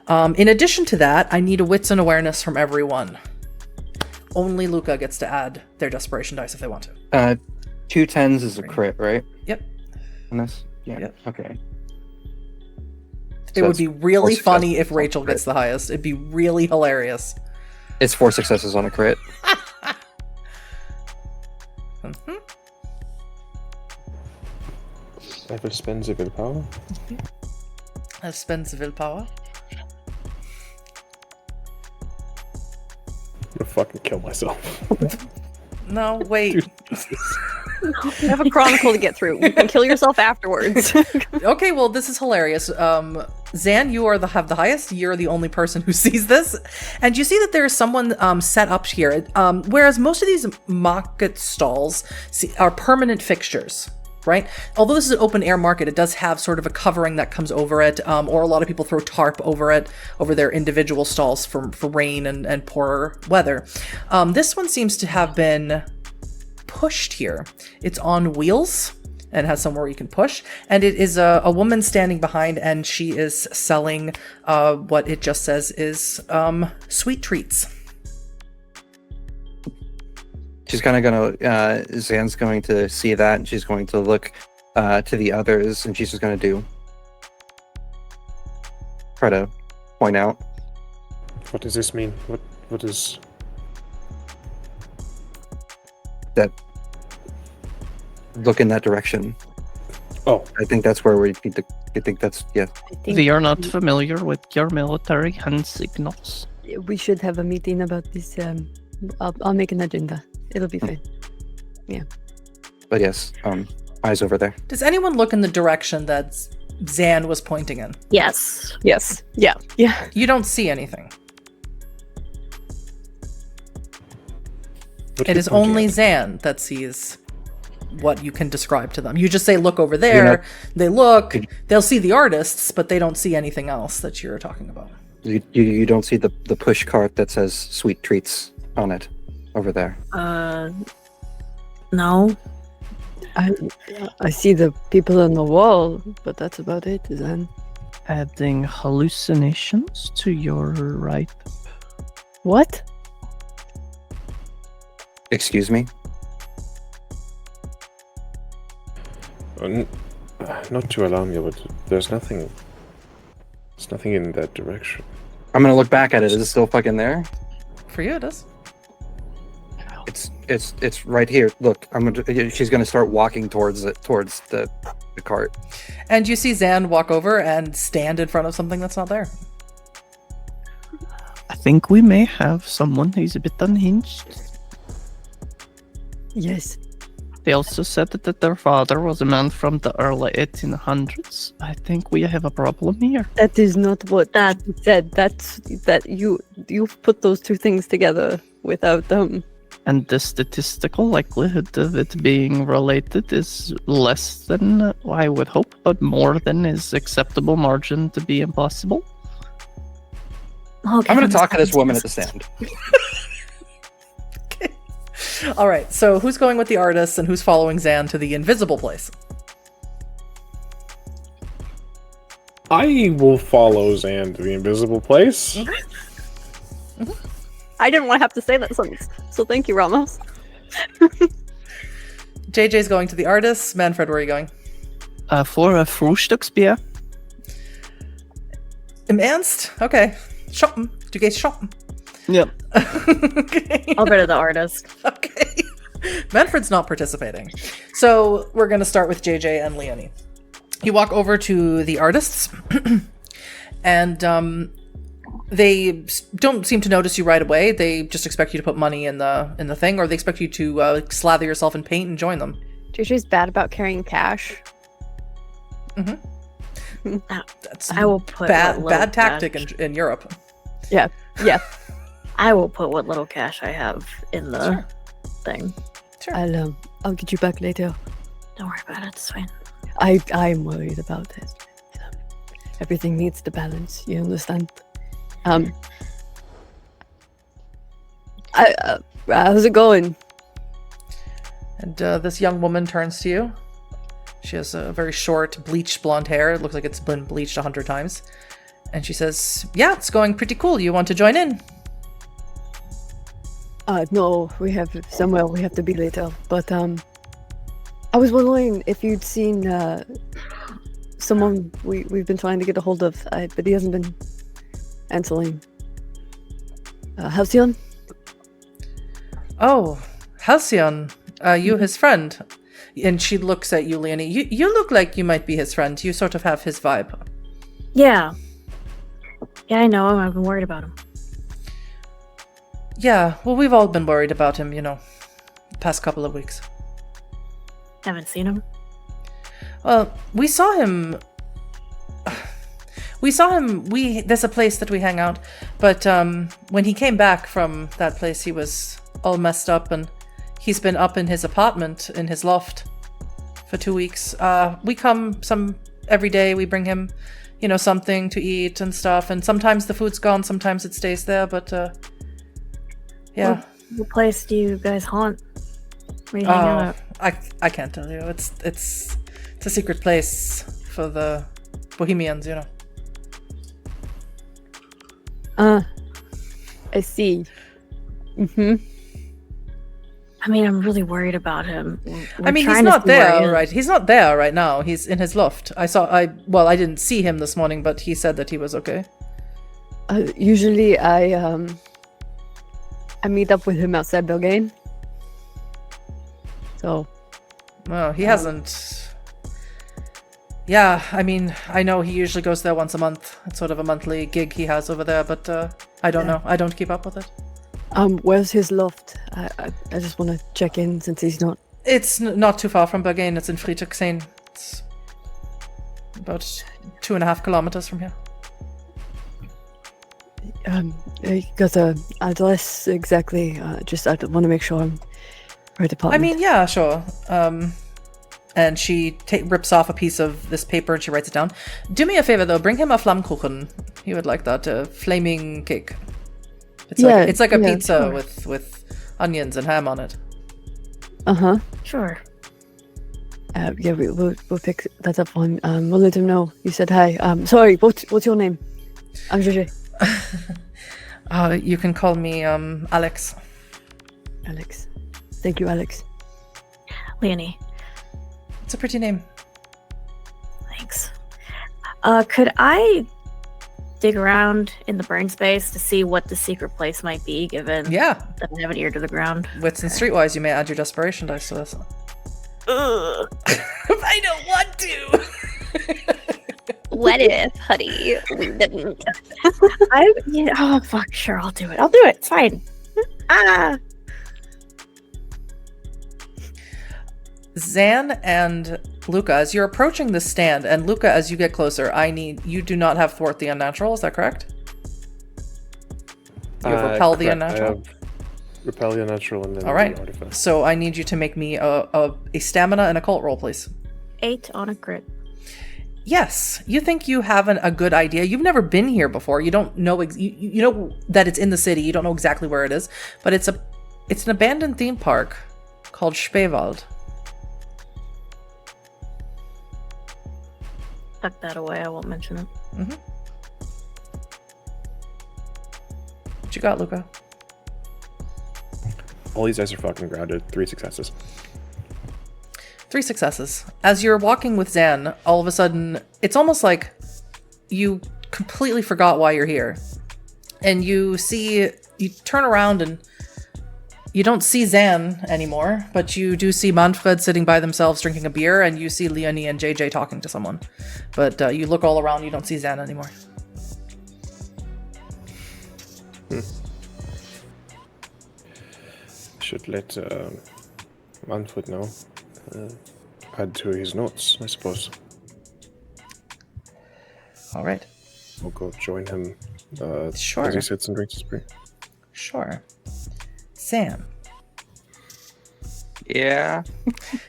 In addition to that, I need a wits and awareness from everyone. Only Luca gets to add their desperation dice if they want to. 2 10s is a crit, right? Yep. On this? Yeah. Yep. Okay. It would be really four funny if successes on a Rachel crit. gets the highest. It'd be really hilarious. It's 4 successes on a crit. Mhm. Ever spends a willpower? That spends willpower. I'm gonna fucking kill myself. No, wait. You have a chronicle to get through. You can kill yourself afterwards. Okay, well, this is hilarious. Zan, you have the highest. You're the only person who sees this. And you see that there is someone set up here. Whereas most of these market stalls are permanent fixtures, right? Although this is an open air market, it does have sort of a covering that comes over it, or a lot of people throw tarp over it, over their individual stalls for rain and poor weather. This one seems to have been pushed here. It's on wheels and has somewhere you can push. And it is a woman standing behind, and she is selling what it just says is sweet treats. She's kind of gonna, Zan's going to see that, and she's going to look to the others, and she's just gonna try to point out. What does this mean? What is... That look in that direction. Oh, I think that's where we need to. I think that's, yeah. I think We are not familiar with your military hand signals. we should have a meeting about this. I'll make an agenda. It'll be fine. But yes, eyes over there. Does anyone look in the direction that Zan was pointing in? Yes. Yes. Yeah. Yeah. You don't see anything. what It are is you pointing only at? Zan that sees what you can describe to them. You just say, look over there. They look. They'll see the artists, but they don't see anything else that you're talking about. You don't see the push cart that says sweet treats on it over there. No. I see the people on the wall, but that's about it, then. Adding hallucinations to your right. What? Excuse me? Not to alarm you, but there's nothing. There's nothing in that direction. I'm gonna look back at it. Is it still fucking there? For you, it is. It's right here. Look, she's gonna start walking towards the cart. And you see Zan walk over and stand in front of something that's not there. I think we may have someone who's a bit unhinged. Yes. They also said that their father was a man from the early 1800s. I think we have a problem here. That is not what that said. That you've put those two things together without them. And the statistical likelihood of it being related is less than I would hope, but more than is acceptable margin to be impossible. Okay, I'm gonna talk to this woman at the stand. All right, so who's going with the artists and who's following Zan to the invisible place? I will follow Zan to the invisible place. I didn't want to have to say that sentence, so thank you, Ramos. JJ's going to the artists. Manfred, where are you going? For a Frühstücksbier. Im Ernst? Okay. Shoppen. Du gehst shoppen. Yep. Okay. I'll go to the artist. Okay. Manfred's not participating. So we're going to start with JJ and Leoni. You walk over to the artists, and they don't seem to notice you right away. They just expect you to put money in the thing, or they expect you to slather yourself in paint and join them. JJ's bad about carrying cash. That's I will put bad what little tactic cash- in Europe. Yeah. I will put what little cash I have in the thing. Sure. I'll get you back later. Don't worry about it. It's fine. I'm worried about it. Everything needs the balance. You understand? How's it going? And this young woman turns to you. She has a very short, bleached blonde hair. It looks like it's been bleached 100 times. And she says, yeah, it's going pretty cool. You want to join in? No, we have somewhere we have to be later. But I was wondering if you'd seen someone we've been trying to get a hold of, but he hasn't been answering. Halcyon? Oh, Halcyon. You his friend. And she looks at you, Leoni. You look like you might be his friend. You sort of have his vibe. Yeah. Yeah, I know him. I've been worried about him. Yeah, well, we've all been worried about him, the past couple of weeks. Haven't seen him. Well, we saw him. There's a place that we hang out, but when he came back from that place, he was all messed up, and he's been up in his apartment, in his loft, for 2 weeks. We come every day, we bring him, something to eat and stuff, and sometimes the food's gone, sometimes it stays there, but, yeah. What place do you guys haunt? Where you hang out? I can't tell you. It's a secret place for the Bohemians, I see. I mean, I'm really worried about him. He's not there, right? He's not there right now. He's in his loft. I didn't see him this morning, but he said that he was okay. Usually I meet up with him outside Belgain. So. Well, he hasn't. Yeah, I know he usually goes there once a month. It's sort of a monthly gig he has over there, but I don't know. I don't keep up with it. Where's his loft? I just want to check in since he's not. It's not too far from Bergen. It's in Friedrichshain. It's about 2.5 kilometers from here. I got the address exactly. Just I want to make sure I'm right apartment. Yeah, sure. And she rips off a piece of this paper and she writes it down. Do me a favor though, bring him a Flammkuchen. He would like that, flaming cake. It's like a pizza sure. with onions and ham on it. Sure. Yeah, we'll pick that up on. We'll let him know. You said hi. Sorry, what's your name? I'm JJ. You can call me Alex. Alex. Thank you, Alex. Leoni. It's a pretty name. Thanks. Could I dig around in the burn space to see what the secret place might be, given Yeah. that I have an ear to the ground? Wits and Streetwise, you may add your desperation dice to this. Ugh. I don't want to. What if, honey, we didn't? Oh, fuck, sure, I'll do it. It's fine. Zan and Luca, as you're approaching the stand, and Luca, as you get closer, you do not have Thwart the Unnatural, is that correct? You have Repel the correct. Unnatural? I have Repel the Unnatural and then All right, the Artifice. so I need you to make me a stamina and occult roll, please. 8 on a crit. Yes, you think you have a good idea. You've never been here before. You don't know, you know that it's in the city. You don't know exactly where it is, but it's It's an abandoned theme park called Spreewald. Tuck that away. I won't mention it. Mm-hmm. What you got, Luca? All these guys are fucking grounded. 3 successes. 3 successes. As you're walking with Zan, all of a sudden, it's almost like you completely forgot why you're here. And you turn around and you don't see Zan anymore, but you do see Manfred sitting by themselves drinking a beer, and you see Leoni and JJ talking to someone. But you look all around, you don't see Zan anymore. Should let Manfred know. Add to his notes, I suppose. All right. We'll go join him Sure. as he sits and drinks his beer. Sure. Zan. Yeah.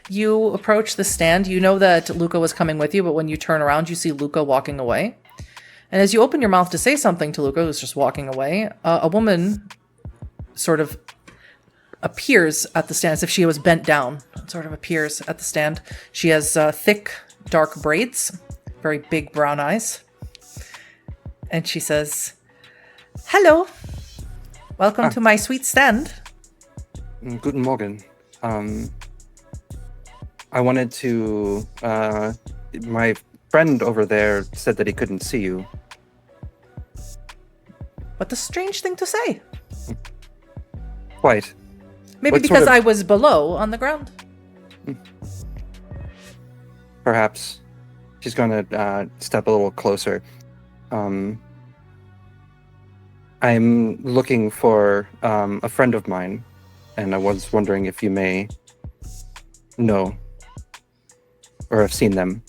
You approach the stand. You know that Luca was coming with you, but when you turn around, you see Luca walking away. And as you open your mouth to say something to Luca, who's just walking away, a woman sort of appears at the stand as if she was bent down. Sort of appears at the stand. She has thick, dark braids, very big brown eyes. And she says, "Hello. Welcome to my sweet stand." Guten Morgen. I wanted to. My friend over there said that he couldn't see you. What a strange thing to say. Quite. Maybe What because sort of- I was below on the ground. Perhaps. She's gonna step a little closer. I'm looking for a friend of mine, and I was wondering if you may know or have seen them.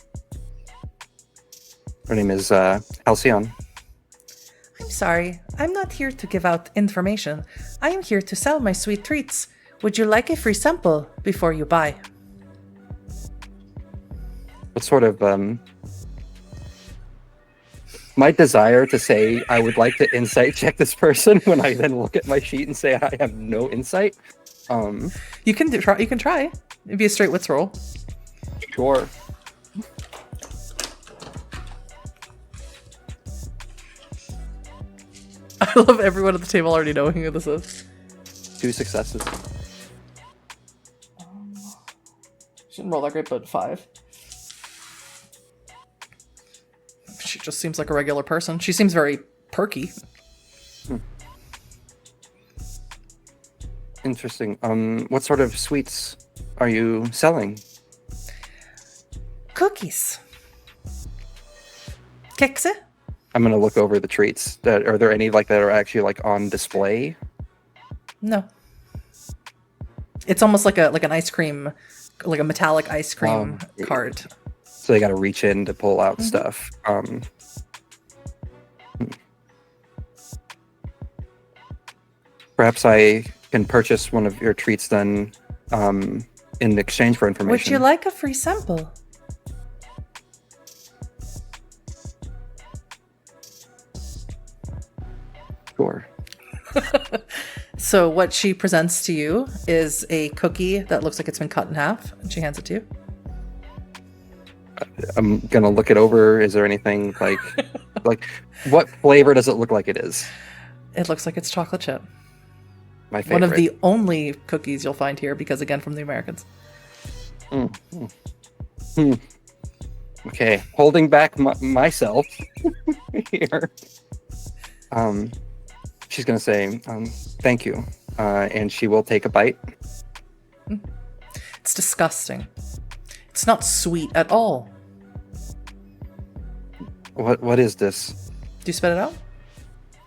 Her name is Halcyon. I'm sorry. I'm not here to give out information. I am here to sell my sweet treats. Would you like a free sample before you buy? What sort of my desire to say I would like to insight check this person when I then look at my sheet and say I have no insight. You can try. You can try. It'd be a straight wits roll. Sure. I love everyone at the table already knowing who this is. 2 successes. Shouldn't roll that great, but 5. She just seems like a regular person. She seems very perky. Interesting. What sort of sweets are you selling? Cookies. Kekse? I'm gonna look over the treats. Are there any that are actually on display? No. It's almost like an ice cream, like a metallic ice cream cart. So they got to reach in to pull out stuff. Perhaps I can purchase one of your treats then, in exchange for information. Would you like a free sample? Sure. So what she presents to you is a cookie that looks like it's been cut in half, and she hands it to you. I'm gonna look it over. Is there anything like what flavor does it look like it is? It looks like it's chocolate chip. My favorite. One of the only cookies you'll find here, because again, from the Americans. Okay, holding back myself here. She's gonna say, "Thank you," and she will take a bite. It's disgusting. It's not sweet at all. What is this? Do you spit it out?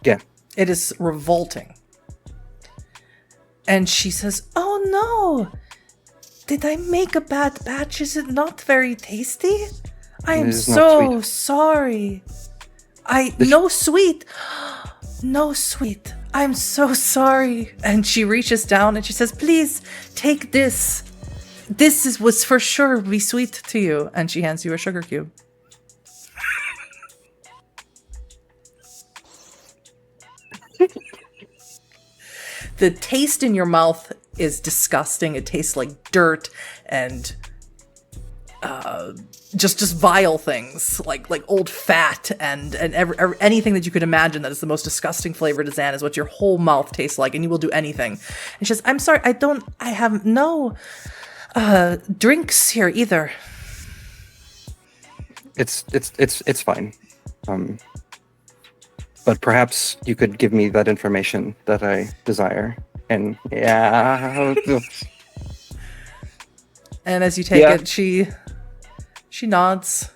Yeah. It is revolting. And she says, "Oh no! Did I make a bad batch? Is it not very tasty? I am It is not so sweet. sorry. No sweet. No sweet. I'm so sorry." And she reaches down and she says, "Please take this. This was for sure be sweet to you." And she hands you a sugar cube. the taste in your mouth is disgusting. It tastes like dirt and just vile things like old fat and anything that you could imagine that is the most disgusting flavor to Zan is what your whole mouth tastes like, and you will do anything. And she says, "I'm sorry, I have no drinks here either." It's fine. But perhaps you could give me that information that I desire. And yeah. And as you take it, she nods.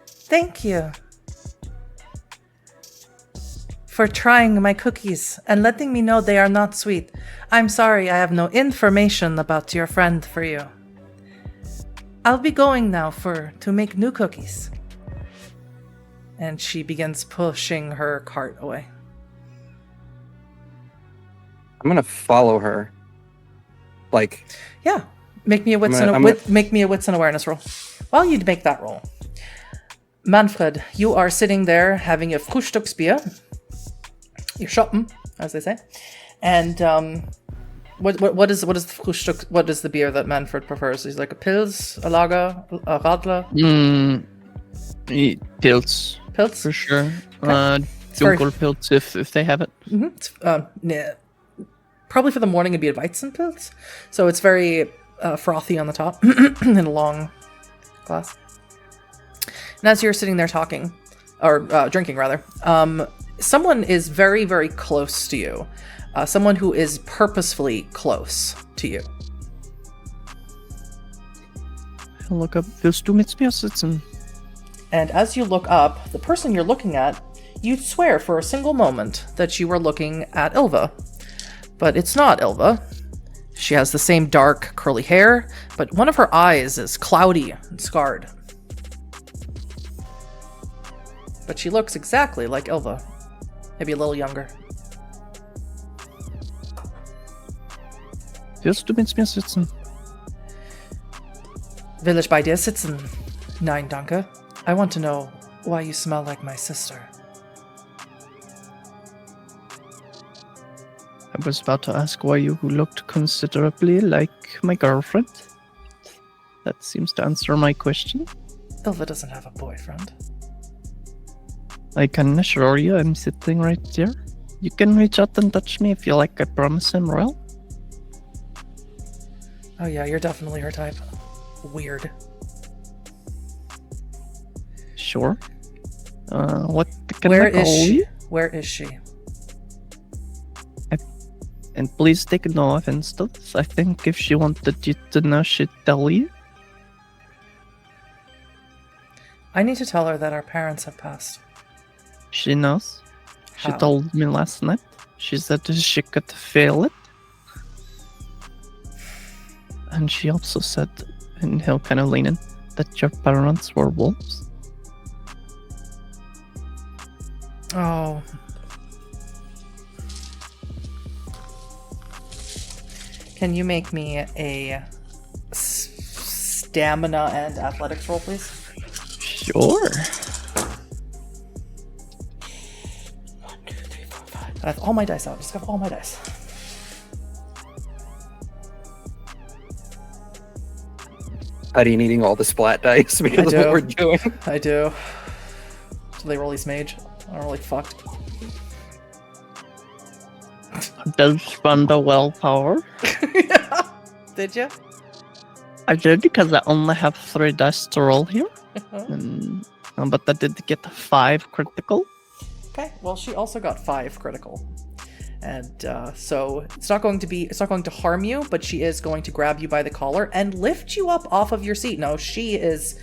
"Thank you for trying my cookies and letting me know they are not sweet. I'm sorry I have no information about your friend for you. I'll be going now to make new cookies." And she begins pushing her cart away. I'm gonna follow her. Like, yeah, make me a wits and awareness roll. While you'd make that roll, Manfred, you are sitting there having a Frühstücksbier. You're shopping, as they say. And what is the Frühstück? What is the beer that Manfred prefers? He's like a Pils, a Lager, a Radler. Pils. Pils for sure. Okay. Dunkel Pils if they have it. Mm-hmm. Probably for the morning it'd be a Weizenpils. So it's very frothy on the top in a long glass. And as you're sitting there talking, or drinking rather, someone is very, very close to you. Someone who is purposefully close to you. I'll look up. Willst du mit mir sitzen? And as you look up, the person you're looking at, you'd swear for a single moment that you were looking at Ilva. But it's not Ilva. She has the same dark, curly hair, but one of her eyes is cloudy and scarred. But she looks exactly like Ilva. Maybe a little younger. Willst du mit mir sitzen? Will ich bei dir sitzen? Nein, danke. I want to know why you smell like my sister. I was about to ask why you looked considerably like my girlfriend. That seems to answer my question. Ilva doesn't have a boyfriend. I can assure you I'm sitting right here. You can reach out and touch me if you like, I promise I'm royal. Oh yeah, you're definitely her type. Weird. Sure. What can I call you? Where is she? And please take no offense to this. I think if she wanted you to know, she'd tell you. I need to tell her that our parents have passed. She knows. She How? told me last night. She said she could feel it. And she also said, and he'll kind of lean in, that your parents were wolves. Oh. Can you make me a stamina and athletics roll, please? Sure. 1, 2, 3, 4, 5. I have all my dice out. Just have all my dice. Buddy needing all the splat dice because of what we're doing. I do. So they roll these mage. I'm really fucked. Does spend a willpower. Yeah. Did you? I did because I only have 3 dice to roll here. But I did get 5 critical. Okay. Well, she also got 5 critical. And so it's not going to harm you, but she is going to grab you by the collar and lift you up off of your seat. Now, she is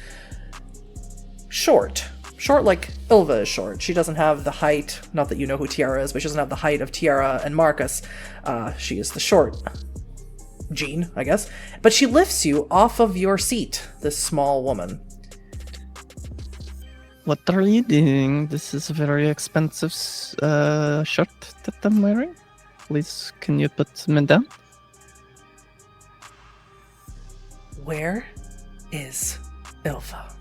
short like Ilva is short. She doesn't have the height, not that you know who Tiara is, but she doesn't have the height of Tiara and Marcus. She is the short Jean, I guess. But she lifts you off of your seat, this small woman. What are you doing? This is a very expensive shirt that I'm wearing. Please, can you put me down? Where is Ilva?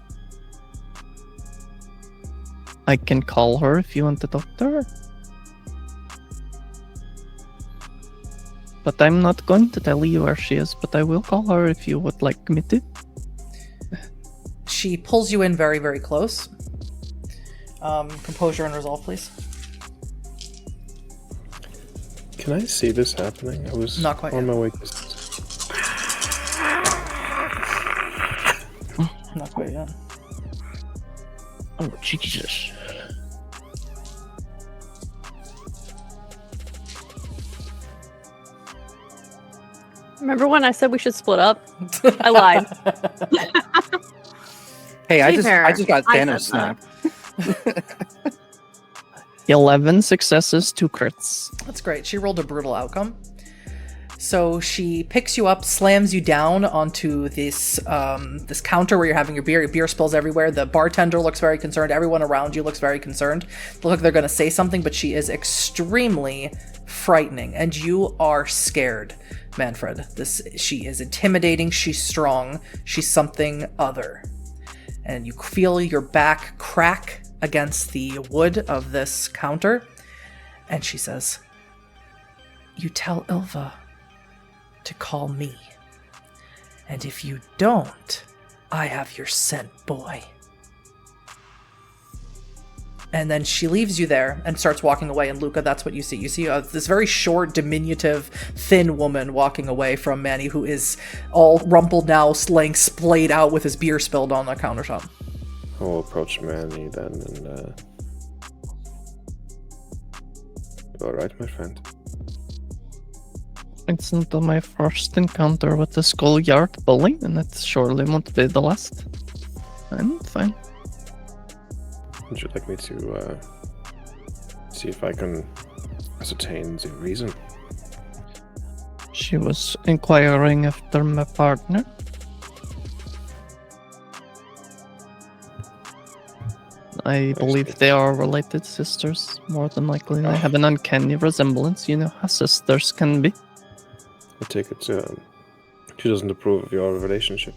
I can call her if you want to talk to her. but I'm not going to tell you where she is, but I will call her if you would like me to. She pulls you in very, very close. Composure and resolve, please. Can I see this happening? I was Not quite on yet. my way. Not quite yet. Oh, Jesus. Remember when I said we should split up? I lied. Hey, I To be fair, just got I Thanos said snapped. 11 successes, 2 crits. That's great. She rolled a brutal outcome. So she picks you up, slams you down onto this this counter where you're having your beer. Your beer spills everywhere. The bartender looks very concerned. Everyone around you looks very concerned. They look like they're going to say something, but she is extremely frightening, and you are scared, Manfred. She is intimidating. She's strong. She's something other. And you feel your back crack against the wood of this counter, and she says, "You tell Ilva to call me. And if you don't, I have your scent, boy." And then she leaves you there and starts walking away. And Luca, that's what you see. You see this very short, diminutive, thin woman walking away from Manny, who is all rumpled now, laying splayed out with his beer spilled on the countertop. I'll approach Manny then and you alright, my friend? It's not my first encounter with the schoolyard bully, and it surely won't be the last. I'm fine. Would you like me to see if I can ascertain the reason? She was inquiring after my partner. I believe they are related sisters, more than likely. They have an uncanny resemblance, you know how sisters can be. I take it she doesn't approve of your relationship.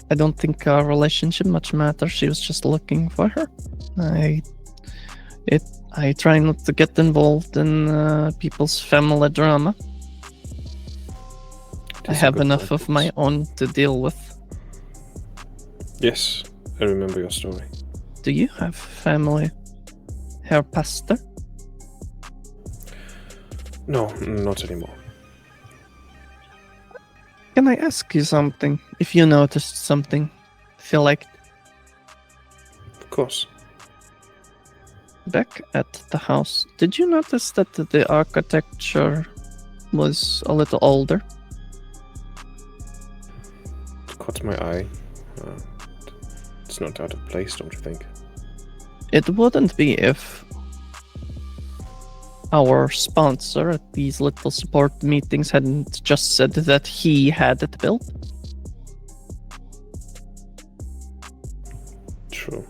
I don't think our relationship much matters. She was just looking for her. I try not to get involved in people's family drama. I have enough of my own to deal with. Yes, I remember your story. Do you have family, Herr Pastor? No, not anymore. Can I ask you something? If you noticed something, feel like Of course. back at the house, did you notice that the architecture was a little older? It caught my eye. It's not out of place, don't you think? It wouldn't be if our sponsor at these little support meetings hadn't just said that he had it built. True.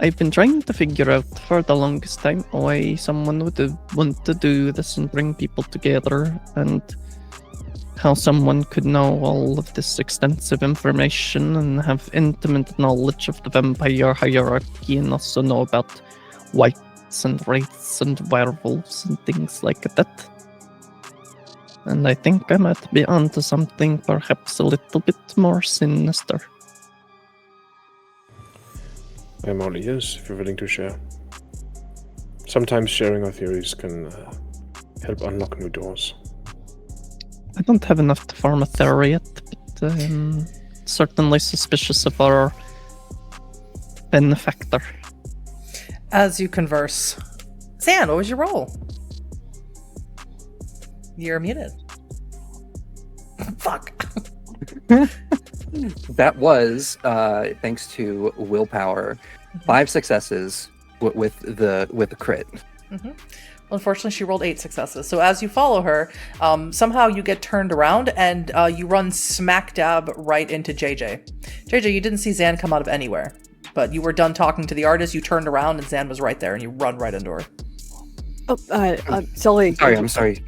I've been trying to figure out for the longest time why someone would want to do this and bring people together, and how someone could know all of this extensive information and have intimate knowledge of the vampire hierarchy, and also know about whites and wraiths and werewolves and things like that. And I think I might be onto something perhaps a little bit more sinister. I'm all ears if you're willing to share. Sometimes sharing our theories can help unlock new doors. I don't have enough to form a theory yet, but I'm certainly suspicious of our benefactor. As you converse, Zan, what was your roll? You're muted. Fuck. That was thanks to willpower, 5 successes with the crit. Mm-hmm. Well, unfortunately, she rolled 8 successes. So as you follow her, somehow you get turned around and you run smack dab right into JJ. JJ, you didn't see Zan come out of anywhere, but you were done talking to the artist. You turned around and Zan was right there, and you run right into her. Oh, sorry. Sorry, I'm sorry.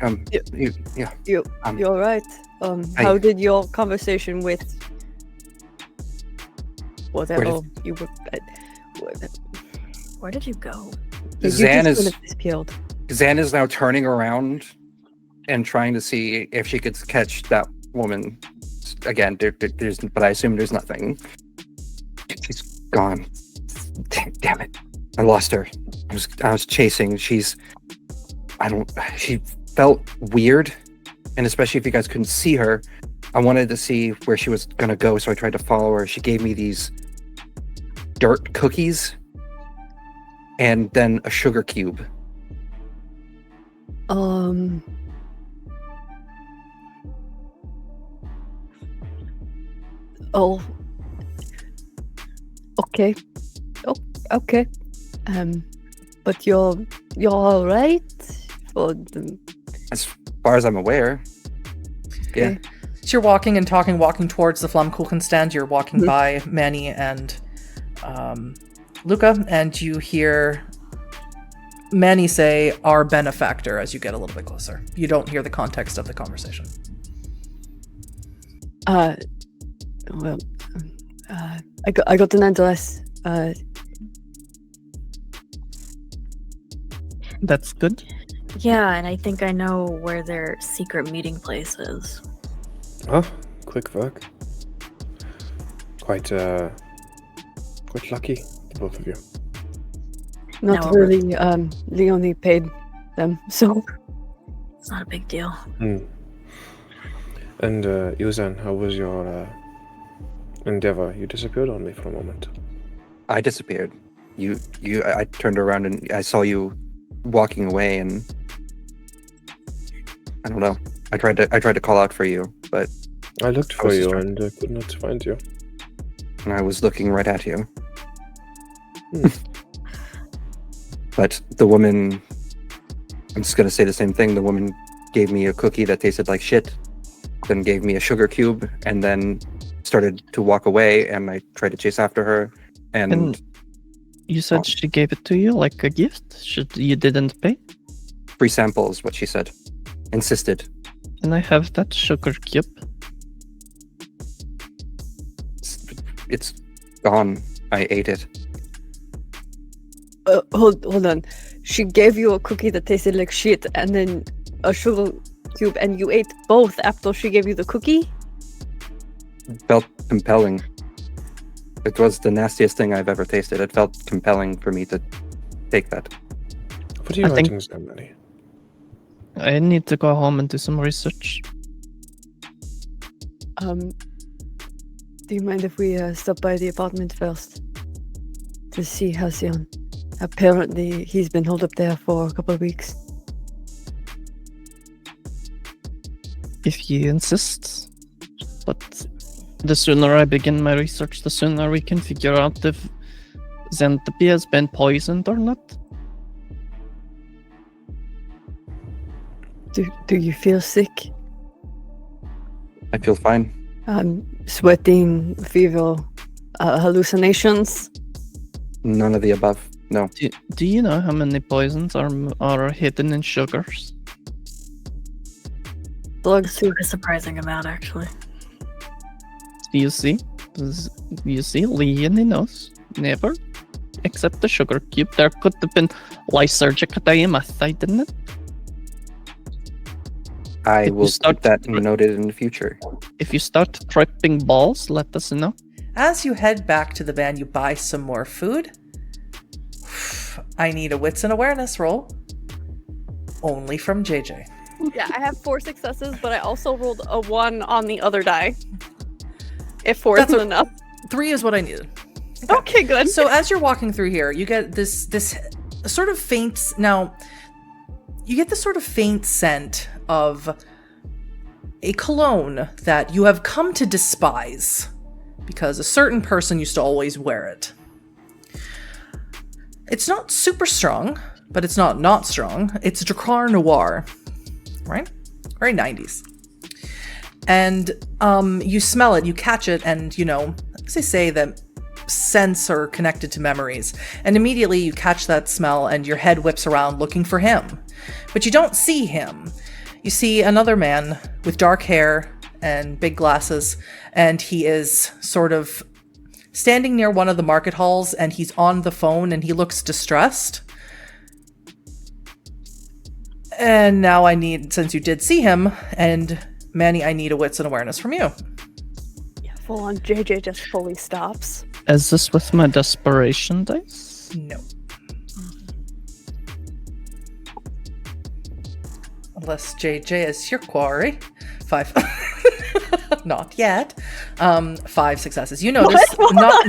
You're right. How did your conversation with whatever you were? Where did you go? You Zan just is kind of disappeared. Zan is now turning around and trying to see if she could catch that woman. Again, there's, but I assume there's nothing. She's gone. Damn it! I lost her. I was chasing. She felt weird, and especially if you guys couldn't see her, I wanted to see where she was gonna go, so I tried to follow her. She gave me these dirt cookies, and then a sugar cube. Oh. Okay. Oh, okay. But you're all right? For the... As far as I'm aware. Yeah. Okay. So you're walking and walking towards the Flammkuchen stand. You're walking by Manny and Luca, and you hear Manny say, "Our benefactor," as you get a little bit closer. You don't hear the context of the conversation. Well, I got an address. That's good. Yeah, and I think I know where their secret meeting place is. Oh, quick work. Quite lucky, the both of you. Not No, really. Leoni paid them, so. It's not a big deal. And Yuzan, how was your endeavor? You disappeared on me for a moment. I disappeared. I turned around and I saw you walking away, and I don't know. I tried to call out for you, but I looked for you and could not find you. and I was looking right at you. But the woman, I'm just gonna say the same thing. The woman gave me a cookie that tasted like shit, then gave me a sugar cube, and then started to walk away, and I tried to chase after her, and You said she gave it to you like a gift? You didn't pay? free sample is what she said. Insisted. Can I have that sugar cube? It's gone. I ate it. Hold on. She gave you a cookie that tasted like shit, and then a sugar cube, and you ate both after she gave you the cookie? Felt compelling. It was the nastiest thing I've ever tasted. It felt compelling for me to take that. What are you I think- writing so many? I need to go home and do some research. Do you mind if we stop by the apartment first? To see Halcyon. Apparently, he's been holed up there for a couple of weeks. If you insist. But the sooner I begin my research, the sooner we can figure out if Xanthopy has been poisoned or not. Do you feel sick? I feel fine. Sweating, fever, hallucinations? None of the above. No. Do you know how many poisons are hidden in sugars? Blood It's soup. a surprising amount, actually. Do you see? You see, Leoni knows. Never. Except the sugar cube. There could have been lysergic diamethite in it. I If you will start- keep that noted in the future. If you start tripping balls, let us know. As you head back to the van, you buy some more food. I need a wits and awareness roll. Only from JJ. Yeah, I have 4 successes, but I also rolled a 1 on the other die. If 4 That's isn't a- enough. 3 is what I needed. Okay, good. So as you're walking through here, you get this sort of faint. Now, you get this sort of faint scent of a cologne that you have come to despise because a certain person used to always wear it. It's not super strong, but it's not strong. It's Drakkar Noir, right? Very 90s. And you smell it, you catch it, and as they say that scents are connected to memories. And immediately you catch that smell and your head whips around looking for him. But you don't see him. You see another man with dark hair and big glasses, and he is sort of standing near one of the market halls, and he's on the phone and he looks distressed. And now I need, since you did see him, and Manny, I need a wits and awareness from you. Yeah, full on JJ just fully stops. Is this with my desperation dice? No. Unless JJ is your quarry. 5. Not yet. 5 successes. You notice not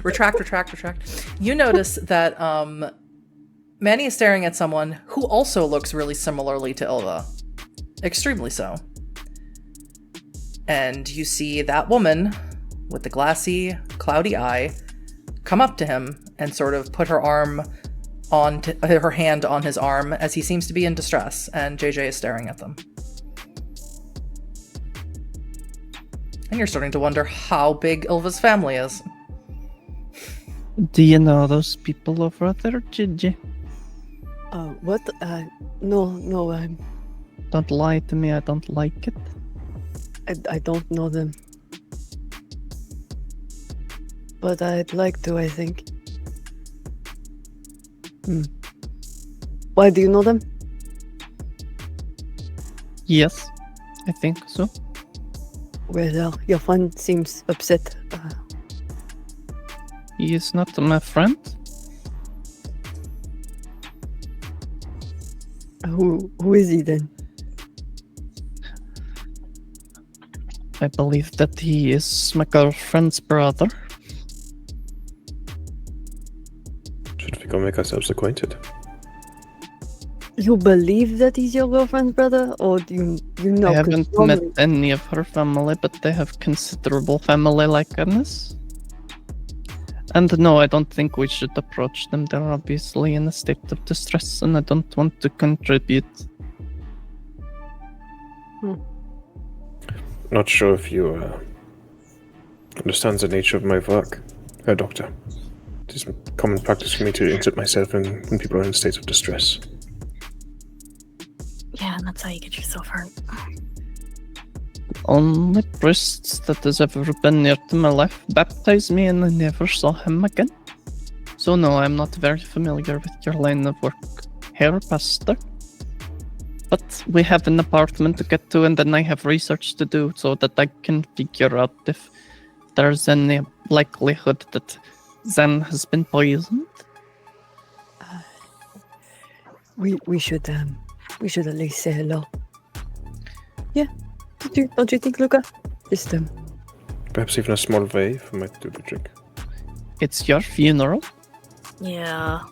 retract. You notice that Manny is staring at someone who also looks really similarly to Ilva. Extremely so. And you see that woman with the glassy, cloudy eye come up to him and sort of put her her hand on his arm as he seems to be in distress, and JJ is staring at them. And you're starting to wonder how big Ilva's family is. Do you know those people over there, JJ? What? No, Don't lie to me, I don't like it. I don't know them. But I'd like to, I think. Why, do you know them? Yes, I think so. Well, your friend seems upset. He is not my friend. Who is he then? I believe that he is my girlfriend's brother. Should we go make ourselves acquainted? You believe that he's your girlfriend's brother, or do you know? I 'cause haven't met any of her family, but they have considerable family likeness. And no, I don't think we should approach them. They're obviously in a state of distress, and I don't want to contribute. Not sure if you understand the nature of my work, Herr Doctor. It is common practice for me to insert myself when people are in states of distress. Yeah, and that's how you get yourself hurt. Only priest that has ever been near to my life baptized me, and I never saw him again. So no, I'm not very familiar with your line of work, Herr Pastor. But we have an apartment to get to, and then I have research to do so that I can figure out if there's any likelihood that Zen has been poisoned. We should at least say hello. Yeah, don't you think, Luca? Just Perhaps even a small wave might do the trick. It's your funeral. Yeah.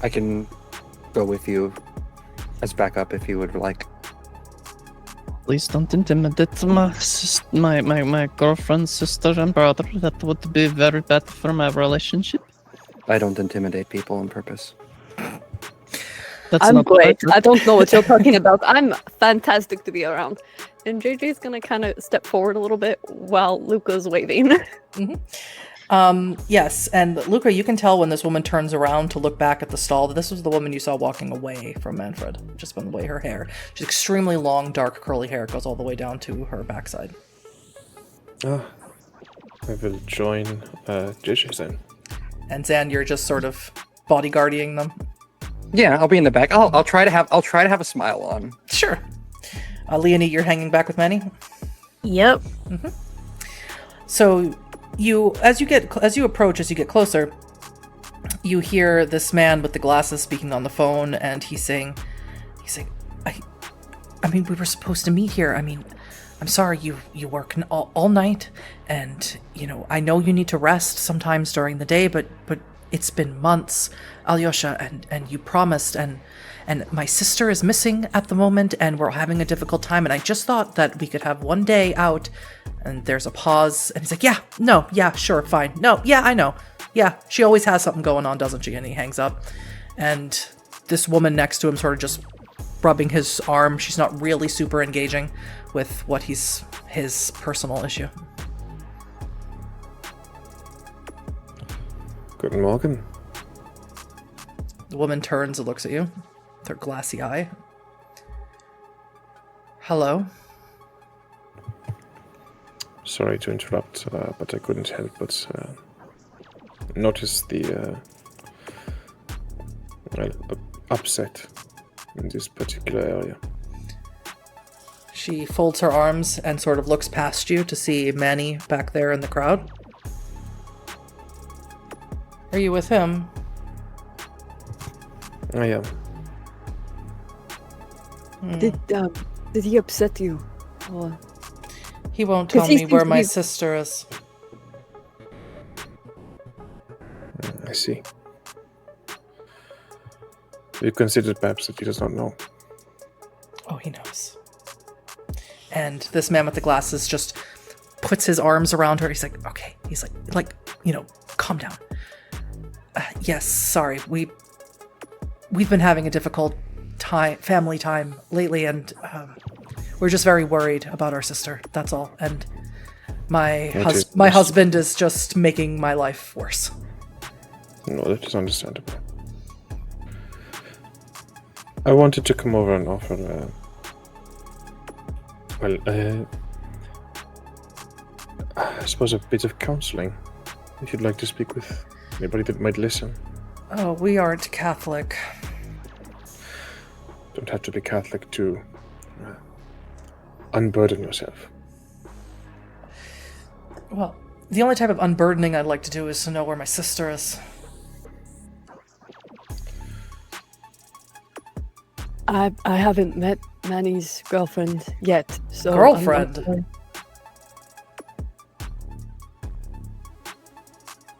I can go with you as backup if you would like. Please don't intimidate my girlfriend's sister and brother. That would be very bad for my relationship. I don't intimidate people on purpose. That's I'm not great. better. I don't know what you're talking about. I'm fantastic to be around. And JJ's gonna kind of step forward a little bit while Luca's waving. Yes, and Luca, you can tell when this woman turns around to look back at the stall that this was the woman you saw walking away from Manfred, just by the way her hair. She's extremely long, dark, curly hair. It goes all the way down to her backside. I will join JJ then. And Zan, you're just sort of bodyguarding them. Yeah, I'll be in the back. I'll try to have a smile on. Sure. Leoni, you're hanging back with Manny. Yep. So as you get closer, you hear this man with the glasses speaking on the phone, and he's saying, I mean, we were supposed to meet here. I mean, I'm sorry you work all night, and I know you need to rest sometimes during the day, but it's been months, Alyosha, and you promised, and my sister is missing at the moment, and we're having a difficult time, and I just thought that we could have one day out. And there's a pause, and he's like, sure, fine. No, yeah, I know. Yeah, she always has something going on, doesn't she? And he hangs up. And this woman next to him sort of just rubbing his arm. She's not really super engaging with what his personal issue. Guten Morgen. The woman turns and looks at you with her glassy eye. Hello? Sorry to interrupt, but I couldn't help but notice the well, upset in this particular area. She folds her arms and sort of looks past you to see Manny back there in the crowd. Are you with him? I am. Did he upset you? Or He won't tell 'Cause he me where seems to my be- sister is. I see. You considered perhaps that he does not know. Oh, he knows. And this man with the glasses just puts his arms around her. He's like, okay. He's like, calm down. Yes, sorry. We've been having a difficult family time lately, and we're just very worried about our sister. That's all. And my husband is just making my life worse. No, that is understandable. I wanted to come over and offer, I suppose a bit of counseling. If you'd like to speak with anybody that might listen. Oh, we aren't Catholic. Don't have to be Catholic to unburden yourself. Well, the only type of unburdening I'd like to do is to know where my sister is. I haven't met Manny's girlfriend yet, so I'm not Girlfriend? sure.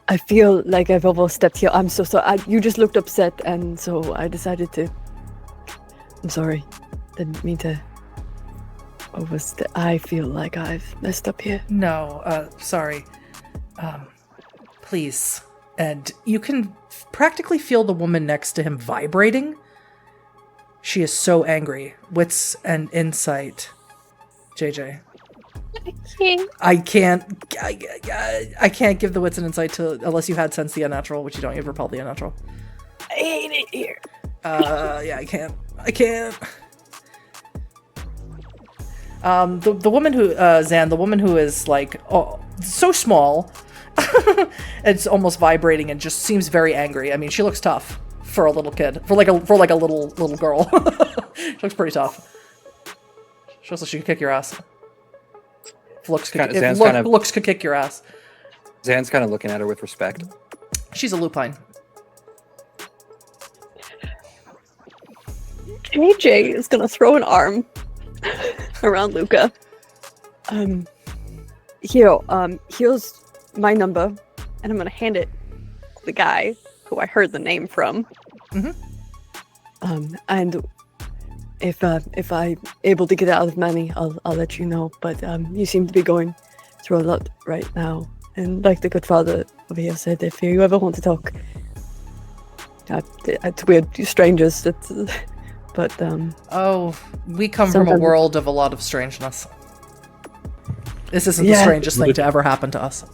I feel like I've overstepped here. I'm so sorry. You just looked upset, and so I decided to. I'm sorry. Didn't mean to overstep. I feel like I've messed up here. No, sorry. Please. And you can practically feel the woman next to him vibrating. She is so angry. Wits and insight. JJ. I can't give the wits and insight unless you had sense the unnatural, which you don't. You have repel the unnatural. I hate it here. Yeah, I can't. The woman who Zan, the woman who is like so small, it's almost vibrating and just seems very angry. I mean, she looks tough for a little kid, for like a little girl. She looks pretty tough. She looks like she could kick your ass. If looks could kick your ass. Zan's kind of looking at her with respect. She's a lupine. AJ is gonna throw an arm around Luca. Here's my number. And I'm gonna hand it to the guy who I heard the name from. And if I'm able to get out of Manny, I'll let you know. But you seem to be going through a lot right now. And like the good father over here said, if you ever want to talk, it's weird, you're strangers. But Oh, we come from a sometimes- world of a lot of strangeness. This isn't the strangest thing to ever happen to us.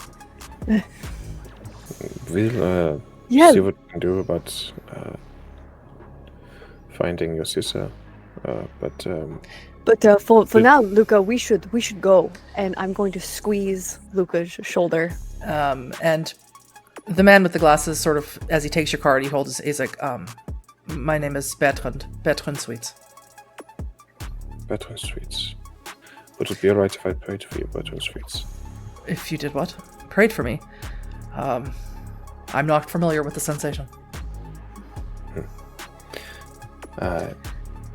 We'll Yeah. see what we can do about finding your sister. But for now, Luca, we should go. And I'm going to squeeze Luca's shoulder. And the man with the glasses sort of, as he takes your card, he's like, my name is Bertrand Sweets. Bertrand Sweets. Would it be alright if I prayed for you, Bertrand Sweets? If you did what? Prayed for me. I'm not familiar with the sensation.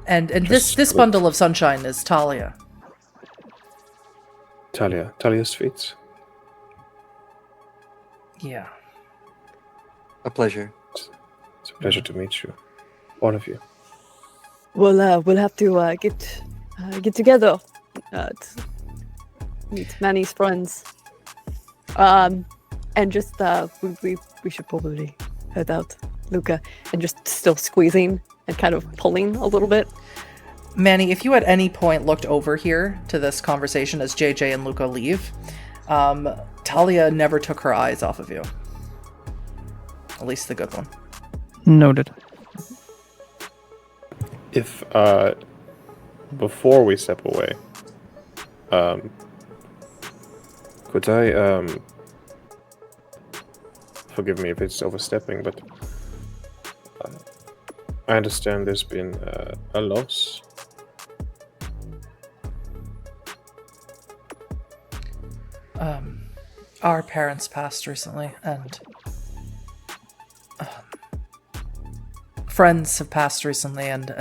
And this bundle of sunshine is Talia. Talia Sweets. Yeah. A pleasure. It's a pleasure to meet you, all of you. We'll have to get together. To meet Manny's friends. And just we should probably head out, Luca, and just still squeezing and kind of pulling a little bit. Manny, if you at any point looked over here to this conversation as JJ and Luca leave, Talia never took her eyes off of you. At least the good one. Noted. If, before we step away, could I, forgive me if it's overstepping, but I understand there's been a loss. Our parents passed recently, and friends have passed recently, and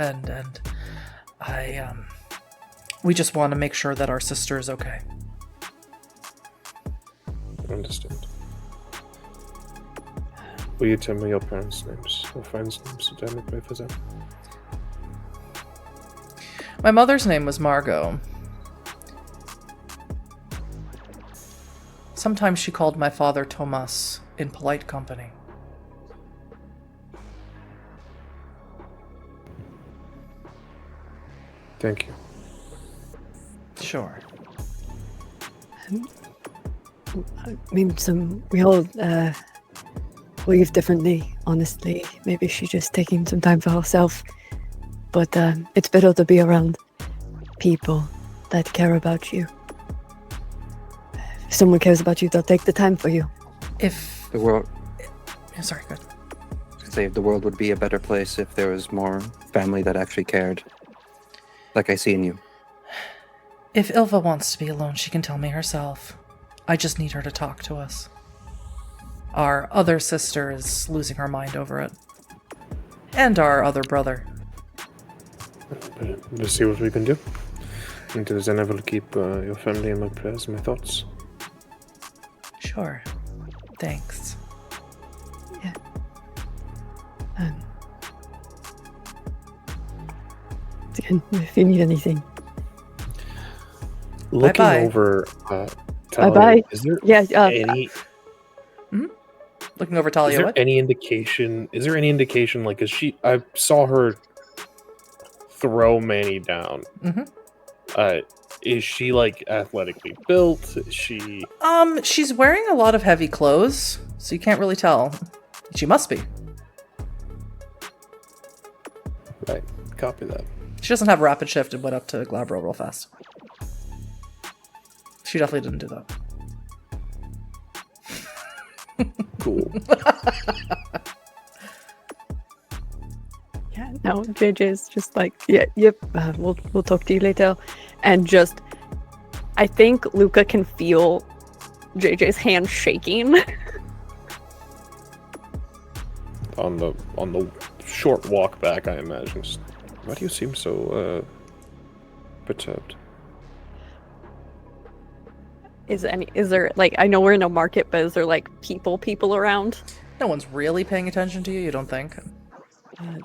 I we just want to make sure that our sister is okay. I understand. Will you tell me your parents' names or friends' names so I may pray for them? My mother's name was Margot. Sometimes she called my father Thomas in polite company. Thank you. Sure. I mean, we all grieve differently, honestly. Maybe she's just taking some time for herself. But it's better to be around people that care about you. If someone cares about you, they'll take the time for you. If... The world, Sorry, good. say the world would be a better place if there was more family that actually cared. Like I see in you. If Ilva wants to be alone, she can tell me herself. I just need her to talk to us. Our other sister is losing her mind over it. And our other brother. We'll see what we can do. Until then, I will keep your family in my prayers and my thoughts. Sure. Thanks. Yeah. Again, if you need anything. Looking Bye-bye. over, Bye-bye. Talia, is there Yeah, any? Looking over Is Talia, there what? any indication? Is there any indication? Like, is she? I saw her throw Manny down. Mm-hmm. Is she like athletically built? Is she? She's wearing a lot of heavy clothes, so you can't really tell. She must be. Right. Copy that. She doesn't have rapid shift and went up to Glabro real fast. She definitely didn't do that. Cool. Yeah, no, JJ's just like, yeah, yep, we'll talk to you later. And just, I think Luca can feel JJ's hand shaking. on the short walk back, I imagine. Why do you seem so perturbed? Is there like, I know we're in a market, but is there like people around? No one's really paying attention to you, you don't think?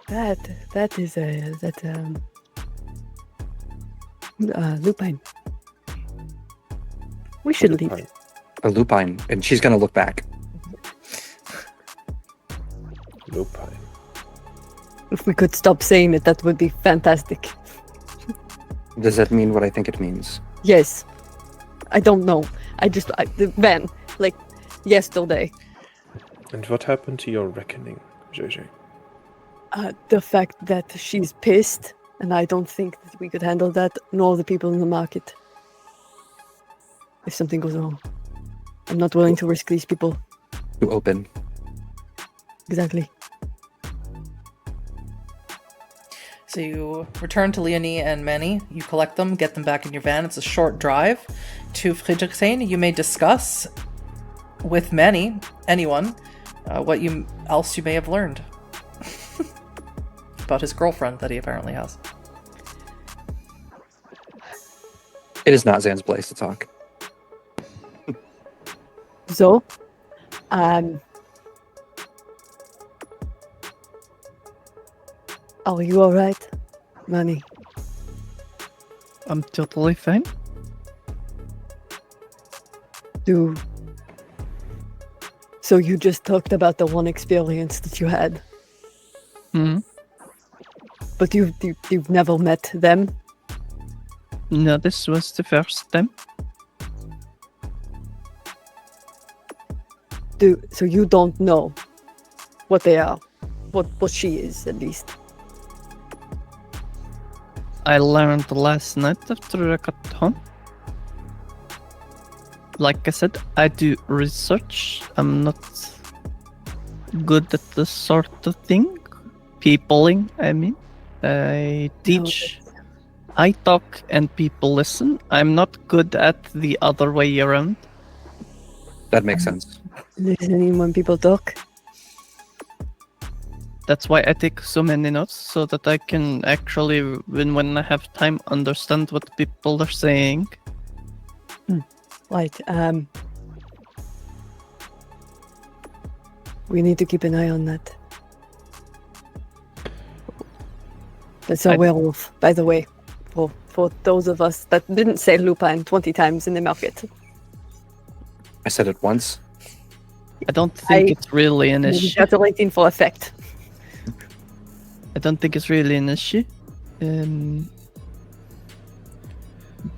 That is Lupine. We should leave. Fine. A lupine, and she's gonna look back. Lupine. If we could stop saying it, that would be fantastic. Does that mean what I think it means? Yes. I don't know. The van, like, yesterday. And what happened to your reckoning, JJ? The fact that she's pissed, and I don't think that we could handle that, nor the people in the market. If something goes wrong. I'm not willing to risk these people. To open. Exactly. So you return to Leoni and Manny, you collect them, get them back in your van. It's a short drive to Friedrichshain. You may discuss with Manny, anyone, what else you may have learned about his girlfriend that he apparently has. It is not Zan's place to talk. So, are you alright, Manny? I'm totally fine. So you just talked about the one experience that you had, Hmm. but you've never met them? No, this was the first time. So you don't know what they are, what she is, at least. I learned last night after I got home. Like I said, I do research. I'm not good at this sort of thing. peopling, I mean. I teach. I talk and people listen. I'm not good at the other way around. That makes sense. Listening when people talk. That's why I take so many notes, so that I can actually, when I have time, understand what people are saying. Right. We need to keep an eye on that. That's a werewolf, by the way. For those of us that didn't say lupine 20 times in the market. I said it once. I don't think it's really an issue. Calculating for effect. I don't think it's really an issue.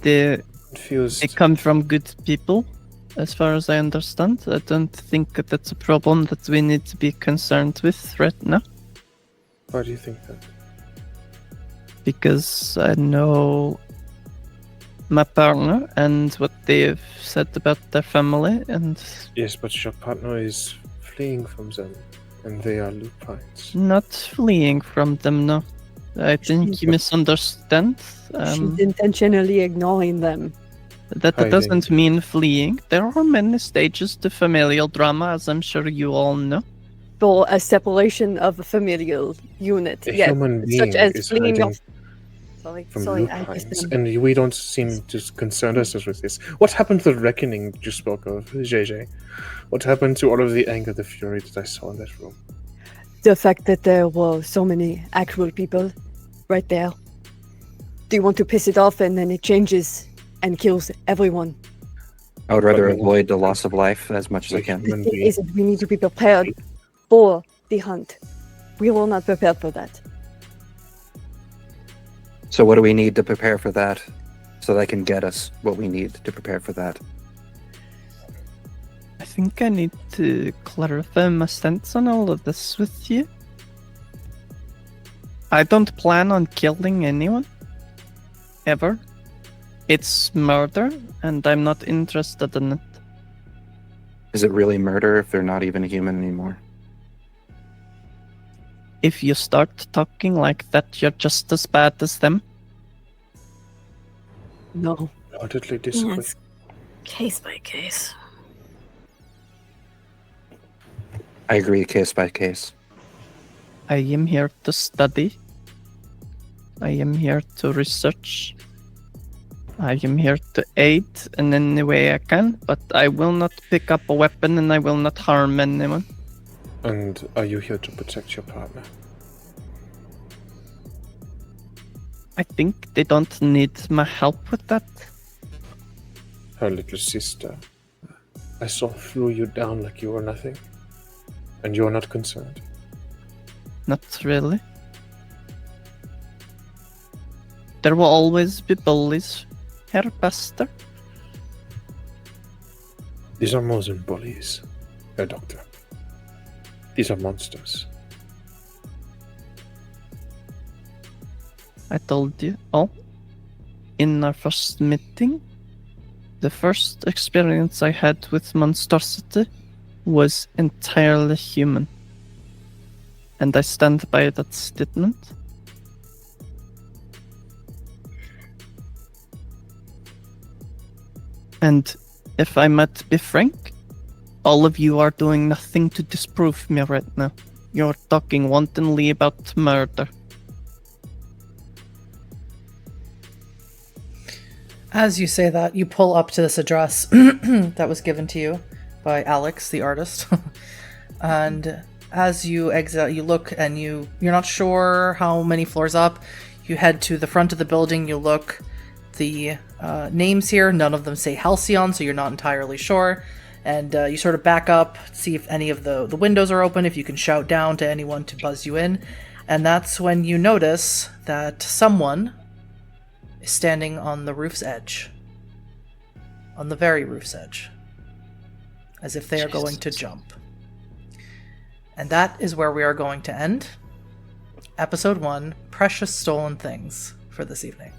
They come from good people, as far as I understand. I don't think that that's a problem that we need to be concerned with right now. Why do you think that? Because I know my partner and what they've said about their family, and Yes, but your partner is fleeing from them, and they are lupines. not fleeing from them, no. I think you misunderstand. She's intentionally ignoring them. That Hiding. doesn't mean fleeing. There are many stages to familial drama, as I'm sure you all know. For a separation of a familial unit. A Yes, human being such as is fleeing hiding off. from Sorry, I lupines, just and we don't seem to concern ourselves with this. What happened to the reckoning you spoke of, JJ? What happened to all of the anger, the fury that I saw in that room? the fact that there were so many actual people right there. Do you want to piss it off and then it changes and kills everyone? I would rather But- avoid the loss of life as much as I can. Human The thing being. is that we need to be prepared for the hunt. We were not prepared for that. So what do we need to prepare for that? So that can get us what we need to prepare for that. I think I need to clarify my stance on all of this with you. I don't plan on killing anyone. Ever. It's murder, and I'm not interested in it. Is it really murder if they're not even a human anymore? If you start talking like that, you're just as bad as them. No. Wholeheartedly disagree. Yes. Case by case. I agree, case by case. I am here to study. I am here to research. I am here to aid in any way I can, but I will not pick up a weapon and I will not harm anyone. And are you here to protect your partner? I think they don't need my help with that. Her little sister. I saw threw you down like you were nothing. And you're not concerned. Not really. There will always be bullies, Herr Pastor. These are more than bullies, Herr Doctor. These are monsters. I told you all. In our first meeting, the first experience I had with monstrosity was entirely human. And I stand by that statement. And if I might be frank, all of you are doing nothing to disprove me right now. You're talking wantonly about murder. As you say that, you pull up to this address that was given to you by Alex, the artist. And as you exit, you look and you're not sure how many floors up. You head to the front of the building, you look. The names here, none of them say Halcyon, so you're not entirely sure. And you sort of back up, see if any of the windows are open, if you can shout down to anyone to buzz you in. And that's when you notice that someone is standing on the roof's edge. On the very roof's edge. As if they are going to jump. And that is where we are going to end Episode 1, Precious Stolen Things, for this evening.